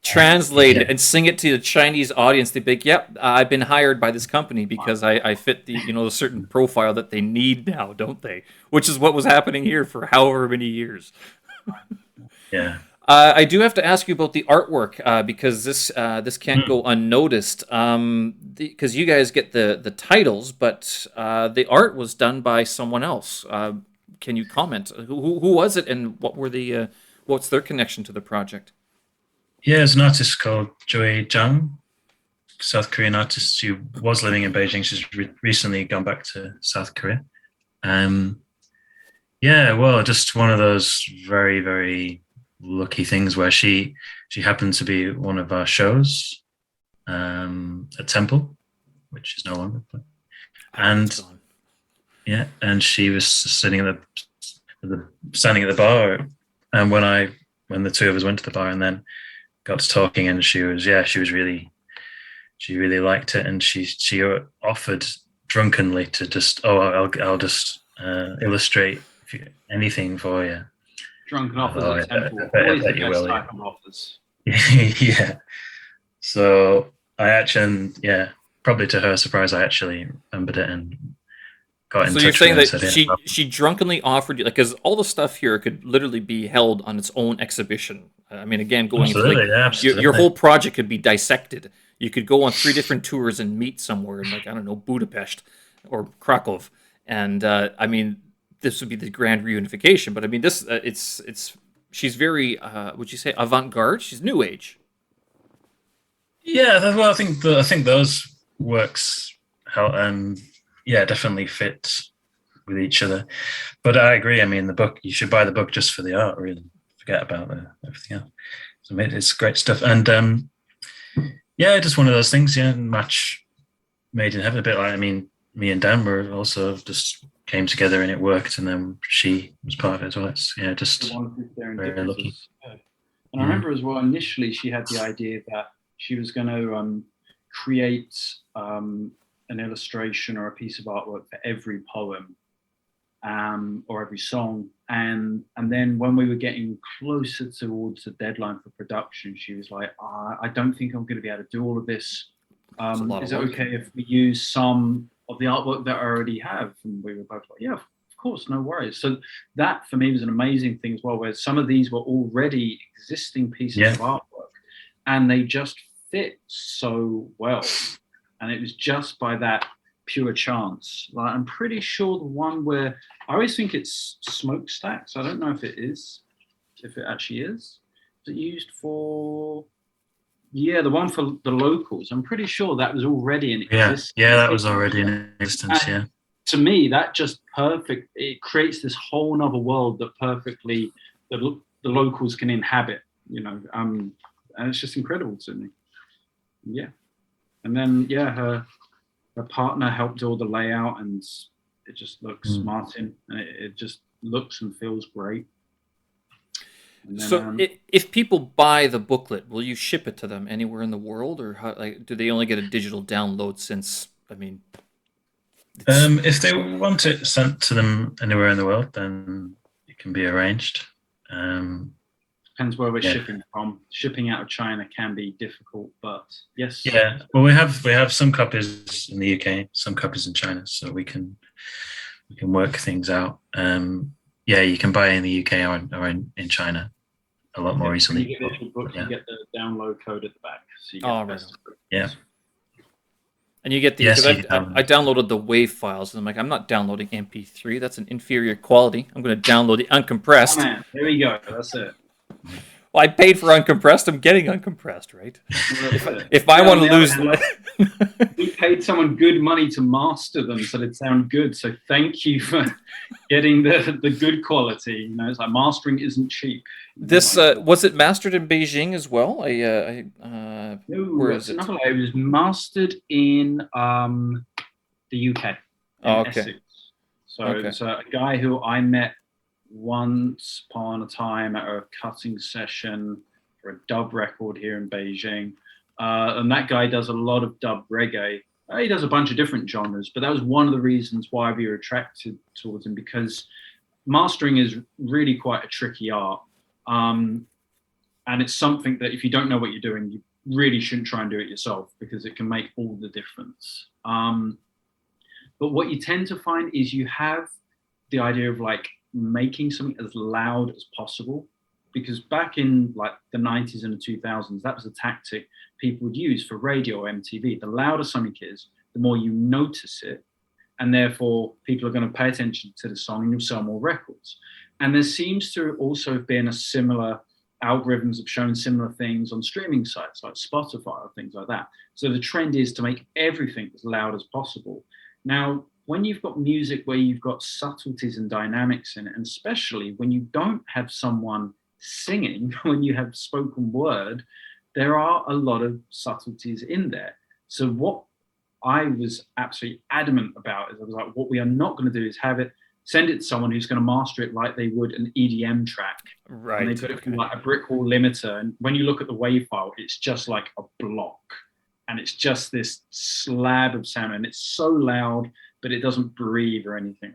[SPEAKER 1] Translate it and sing it to the Chinese audience. They'd be like, "Yep, I've been hired by this company because I fit the a certain profile that they need now, don't they?" Which is what was happening here for however many years.
[SPEAKER 2] Yeah.
[SPEAKER 1] I do have to ask you about the artwork because this can't go unnoticed. Because you guys get the titles, but the art was done by someone else. Can you comment? Who was it, and what's their connection to the project?
[SPEAKER 2] Yeah, there's an artist called Joy Jang, South Korean artist. She was living in Beijing. She's recently gone back to South Korea. Just one of those very, very lucky things where she happened to be at one of our shows at Temple, which is no longer. and yeah, and she was sitting standing at the bar, and when the two of us went to the bar and then got to talking, and she really liked it, and she offered drunkenly to just I'll just illustrate anything for you.
[SPEAKER 3] Drunken offers at Temple.
[SPEAKER 2] Always the best type of offers. Yeah. So I actually, probably to her surprise, I actually remembered it and got in touch with her.
[SPEAKER 1] So you're saying that she drunkenly offered you, like, because all the stuff here could literally be held on its own exhibition. I mean, again, going into your whole project could be dissected. You could go on 3 different tours and meet somewhere in, like, I don't know, Budapest or Krakow, and I mean, this would be the grand reunification. But I mean, this she's very would you say avant-garde? She's new age.
[SPEAKER 2] Yeah, well, I think those works definitely fit with each other. But I agree. I mean, the book, you should buy the book just for the art. Really, forget about everything else. So it's great stuff, and just one of those things. Yeah, match made in heaven. A bit like, I mean, me and Dan were also just came together and it worked, and then she was part of it as well. It's just very lucky.
[SPEAKER 3] And I remember as well, initially she had the idea that she was going to create an illustration or a piece of artwork for every poem or every song. And then when we were getting closer towards the deadline for production, she was like, I don't think I'm going to be able to do all of this. Is it okay if we use some of the artwork that I already have? And we were both like, yeah, of course, no worries. So that for me was an amazing thing as well, where some of these were already existing pieces of artwork and they just fit so well. And it was just by that pure chance. Like, I'm pretty sure the one where I always think it's smokestacks. I don't know if it actually is. Is it used for? Yeah, the one for the locals. I'm pretty sure that was already in existence.
[SPEAKER 2] Yeah, that was already in existence. Yeah.
[SPEAKER 3] To me, that just perfect. It creates this whole nother world that perfectly the locals can inhabit. And it's just incredible to me. Yeah, and then her partner helped do all the layout, and it just looks Martin, and it just looks and feels great. Then,
[SPEAKER 1] so if people buy the booklet, will you ship it to them anywhere in the world, or how, like, do they only get a digital download? Since, I mean,
[SPEAKER 2] if they want it sent to them anywhere in the world, then it can be arranged.
[SPEAKER 3] Depends where we're shipping from. Shipping out of China can be difficult, but yes.
[SPEAKER 2] Yeah, well, we have some copies in the UK, some copies in China, so we can work things out. You can buy in the UK or in China a lot more easily.
[SPEAKER 3] You get the book, you get the download code at the back. So you
[SPEAKER 2] get
[SPEAKER 1] and you get the, I downloaded the WAV files, and I'm like, I'm not downloading MP3. That's an inferior quality. I'm going to download the uncompressed.
[SPEAKER 3] Oh, man. There we go. That's it.
[SPEAKER 1] Well, I paid for uncompressed. I'm getting uncompressed, right? If I want to lose
[SPEAKER 3] we paid someone good money to master them so they'd sound good. So thank you for getting the good quality. It's like mastering isn't cheap.
[SPEAKER 1] This was it mastered in Beijing as well?
[SPEAKER 3] No, where is it? It was mastered in the UK. Essex. So it's a guy who I met once upon a time at a cutting session for a dub record here in Beijing, and that guy does a lot of dub reggae. He does a bunch of different genres, but that was one of the reasons why we were attracted towards him, because mastering is really quite a tricky art, and it's something that if you don't know what you're doing, you really shouldn't try and do it yourself, because it can make all the difference. But what you tend to find is you have the idea of like making something as loud as possible, because back in like the 90s and the 2000s, that was a tactic people would use for radio or MTV. The louder something is, the more you notice it, and therefore people are going to pay attention to the song and you'll sell more records. And there seems to also have been a similar, algorithms have shown similar things on streaming sites like Spotify or things like that. So the trend is to make everything as loud as possible. Now, when you've got music where you've got subtleties and dynamics in it, and especially when you don't have someone singing, when you have spoken word, there are a lot of subtleties in there. So what I was absolutely adamant about is I was like, what we are not going to do is send it to someone who's going to master it like they would an EDM track.
[SPEAKER 1] Right.
[SPEAKER 3] And they put it through like a brick wall limiter. And when you look at the WAV file, it's just like a block. And it's just this slab of sound. And it's so loud, but it doesn't breathe or anything.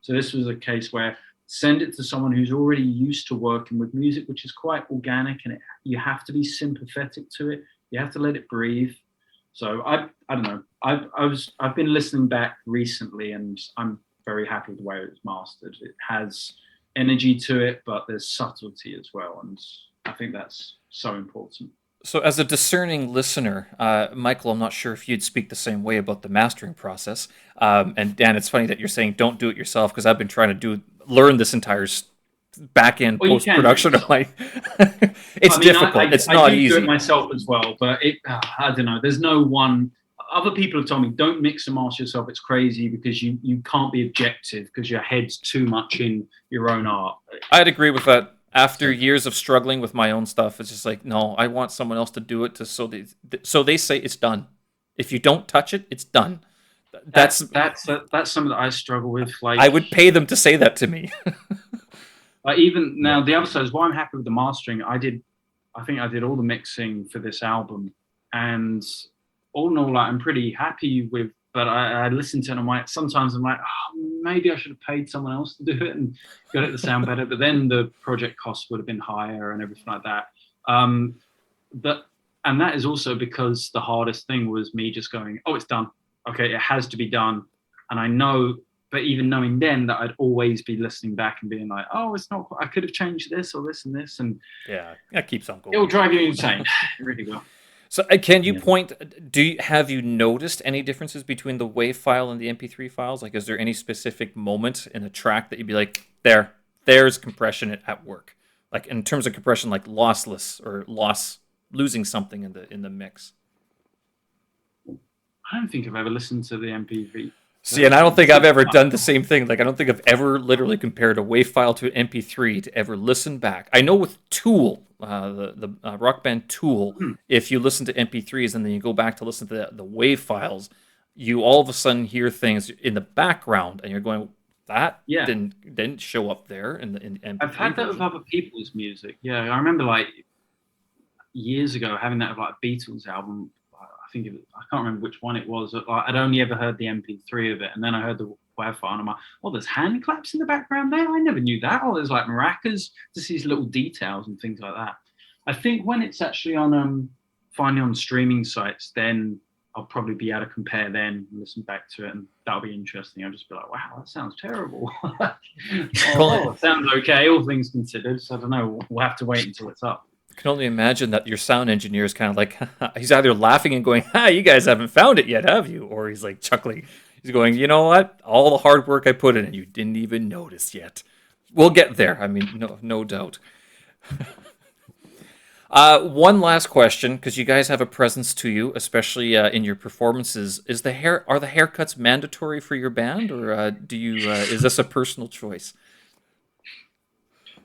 [SPEAKER 3] So this was a case where send it to someone who's already used to working with music, which is quite organic, and you have to be sympathetic to it. You have to let it breathe. So I don't know. I've been listening back recently, and I'm very happy with the way it was mastered. It has energy to it, but there's subtlety as well, and I think that's so important.
[SPEAKER 1] So as a discerning listener, Michael, I'm not sure if you'd speak the same way about the mastering process. And Dan, it's funny that you're saying don't do it yourself, because I've been trying to learn this entire back-end post-production. It's difficult. It's not easy.
[SPEAKER 3] I do it myself as well, but I don't know. There's no one. Other people have told me don't mix and master yourself. It's crazy because you can't be objective because your head's too much in your own art.
[SPEAKER 1] I'd agree with that. After years of struggling with my own stuff, it's just like, no, I want someone else to do it. So they say it's done. If you don't touch it, it's done. That's something that I struggle with. Like, I would pay them to say that to me.
[SPEAKER 3] Even now, the other side is why I'm happy with the mastering. I think I did all the mixing for this album, and all in all, like, I'm pretty happy with. But I listen to it, and sometimes I'm like, oh, maybe I should have paid someone else to do it and got it to sound better. But then the project costs would have been higher and everything like that. And that is also because the hardest thing was me just going, oh, it's done. Okay, it has to be done. And I know, but even knowing then that I'd always be listening back and being like, oh, it's not, I could have changed this or this and this. And
[SPEAKER 1] yeah, that keeps on going.
[SPEAKER 3] It'll drive you insane. It really will.
[SPEAKER 1] So can you point, have you noticed any differences between the WAV file and the MP3 files? Like, is there any specific moment in a track that you'd be like, there's compression at work? Like, in terms of compression, like lossless or losing something in the mix?
[SPEAKER 3] I don't think I've ever listened to the MP3.
[SPEAKER 1] See, and I don't think I've ever done the same thing. Like, I don't think I've ever literally compared a WAV file to an MP3 to ever listen back. I know with Tool, the rock band Tool, if you listen to MP3s and then you go back to listen to the WAV files, you all of a sudden hear things in the background, and you're going, that didn't show up there in MP3.
[SPEAKER 3] I've had that with other people's music. Yeah, I remember like years ago having that with like a Beatles album. I can't remember which one it was. I'd only ever heard the MP3 of it, and then I heard the WAV file, and I'm like, oh, there's hand claps in the background there? I never knew that. Oh, there's like maracas, just these little details and things like that. I think when it's actually on finally on streaming sites, then I'll probably be able to compare then and listen back to it, and that'll be interesting. I'll just be like, wow, that sounds terrible. It sounds okay, all things considered. So I don't know. We'll have to wait until it's up.
[SPEAKER 1] I can only imagine that your sound engineer is kind of like, he's either laughing and going, you guys haven't found it yet, have you? Or he's like chuckling. He's going, you know what? All the hard work I put in, and you didn't even notice yet. We'll get there. I mean, no doubt. One last question, because you guys have a presence to you, especially in your performances. Are the haircuts mandatory for your band, or is this a personal choice?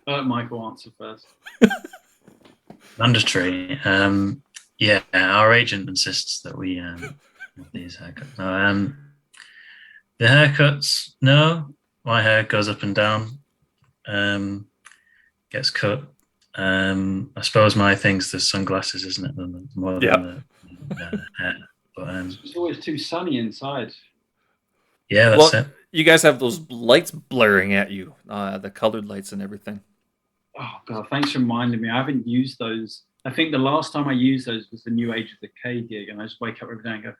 [SPEAKER 3] Michael, answer first.
[SPEAKER 2] Mandatory. Yeah, our agent insists that we have these haircuts. The haircuts, no. My hair goes up and down, gets cut. I suppose my thing's the sunglasses, isn't it? More than the hair. But,
[SPEAKER 3] it's always too sunny inside.
[SPEAKER 2] Yeah, that's it.
[SPEAKER 1] You guys have those lights blaring at you, the colored lights and everything.
[SPEAKER 3] Oh, God, thanks for reminding me. I haven't used those. I think the last time I used those was the new Age of Decay gig, and I just wake up every day and go,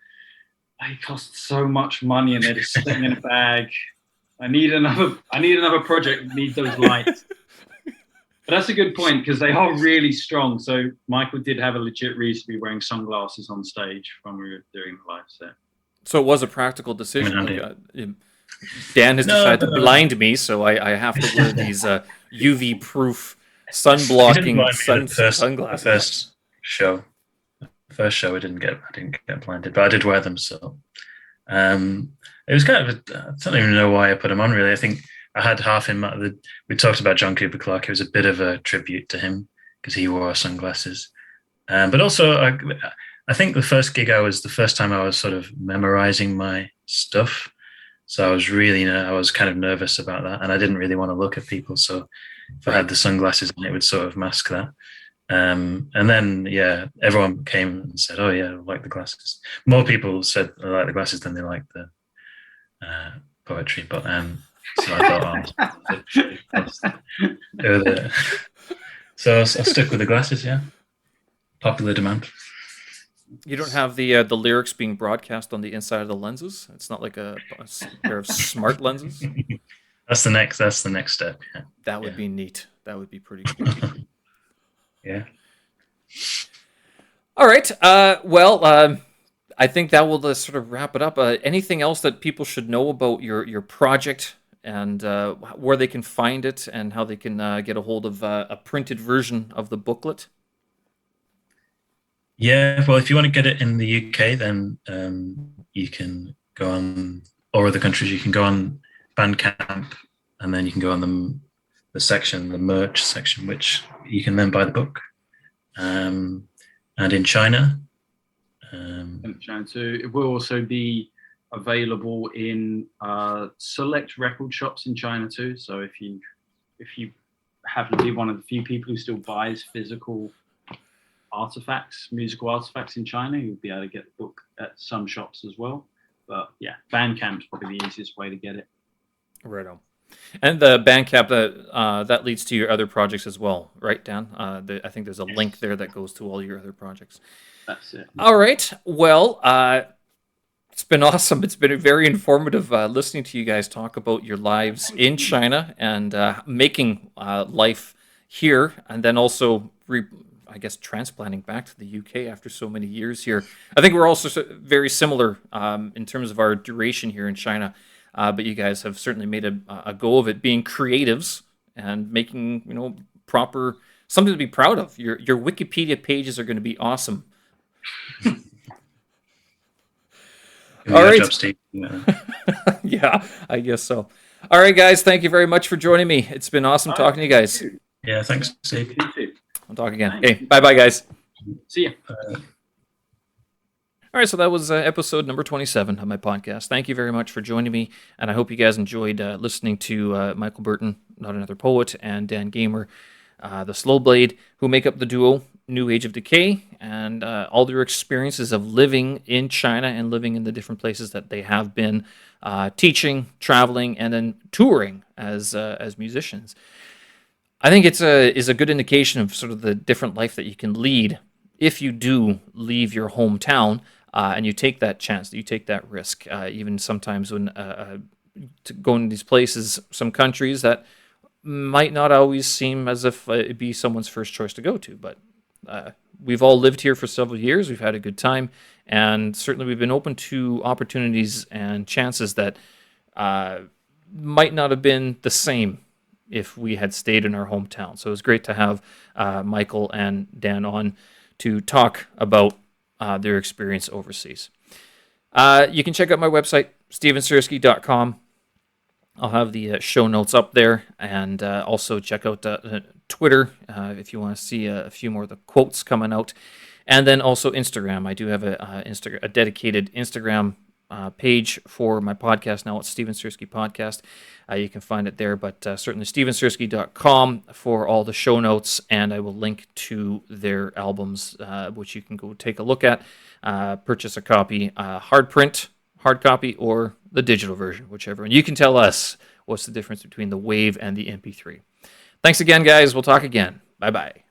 [SPEAKER 3] they cost so much money, and they're just sitting in a bag. I need another project that needs those lights. But that's a good point, because they are really strong. So Michael did have a legit reason to be wearing sunglasses on stage when we were doing the live set.
[SPEAKER 1] So it was a practical decision. Dan has decided to blind me, so I have to wear these UV-proof, sun-blocking sunglasses.
[SPEAKER 2] First show, I didn't get blinded, but I did wear them. So it was kind of I don't even know why I put them on. Really, I think I had half in mind. We talked about John Cooper Clarke. It was a bit of a tribute to him because he wore sunglasses. But also, I think the first gig the first time I was sort of memorizing my stuff. So I was kind of nervous about that, and I didn't really want to look at people. So if I had the sunglasses on, it would sort of mask that. And then, everyone came and said, "Oh yeah, I like the glasses." More people said I like the glasses than they like the poetry, but so I thought, so I stuck with the glasses. Yeah, popular demand.
[SPEAKER 1] You don't have the lyrics being broadcast on the inside of the lenses. It's not like a pair of smart lenses.
[SPEAKER 2] That's the next step. Yeah.
[SPEAKER 1] That would be neat. That would be pretty cool.
[SPEAKER 2] Yeah.
[SPEAKER 1] All right. I think that will sort of wrap it up. Anything else that people should know about your project and where they can find it and how they can get a hold of a printed version of the booklet?
[SPEAKER 2] Yeah, well, if you want to get it in the UK, then you can go on, or other countries, you can go on Bandcamp, and then you can go on the merch section, which you can then buy the book. And in China.
[SPEAKER 3] In China too. It will also be available in select record shops in China too. So if you happen to be one of the few people who still buys physical musical artifacts in China, you'll be able to get the book at some shops as well. But yeah, Bandcamp's probably the easiest way to get it.
[SPEAKER 1] Right on. And the Bandcamp that leads to your other projects as well, right, Dan? I think there's a link there that goes to all your other projects.
[SPEAKER 3] That's it.
[SPEAKER 1] All right. Well, it's been awesome. It's been very informative listening to you guys talk about your lives in China and making life here, and then also transplanting back to the UK after so many years here. I think we're also very similar in terms of our duration here in China, but you guys have certainly made a go of it, being creatives and making something to be proud of. Your Wikipedia pages are going to be awesome. All right.
[SPEAKER 2] Job, Steve.
[SPEAKER 1] Yeah, I guess so. All right, guys. Thank you very much for joining me. It's been awesome talking to you guys.
[SPEAKER 2] Yeah, thanks, Steve.
[SPEAKER 1] We'll talk again. Okay, bye-bye, guys.
[SPEAKER 3] See ya.
[SPEAKER 1] All right, so that was episode number 27 of my podcast. Thank you very much for joining me, and I hope you guys enjoyed listening to Michael Burton, Not Another Poet, and Dann Gaymer, the Slow Blade, who make up the duo New Age of Decay, and all their experiences of living in China and living in the different places that they have been teaching, traveling, and then touring as musicians. I think it's a good indication of sort of the different life that you can lead if you do leave your hometown and you take that chance, you take that risk. Even sometimes when to go into these places, some countries that might not always seem as if it'd be someone's first choice to go to, but we've all lived here for several years. We've had a good time, and certainly we've been open to opportunities and chances that might not have been the same if we had stayed in our hometown. So it was great to have Michael and Dan on to talk about their experience overseas. You can check out my website, stevensersky.com. I'll have the show notes up there, and also check out Twitter if you want to see a few more of the quotes coming out. And then also Instagram. I do have a dedicated Instagram page for my podcast now. It's Steven Sersky Podcast. You can find it there, but certainly stevensersky.com for all the show notes, and I will link to their albums, which you can go take a look at, purchase a copy, hard copy, or the digital version, whichever. And you can tell us what's the difference between the WAV and the MP3. Thanks again, guys. We'll talk again. Bye-bye.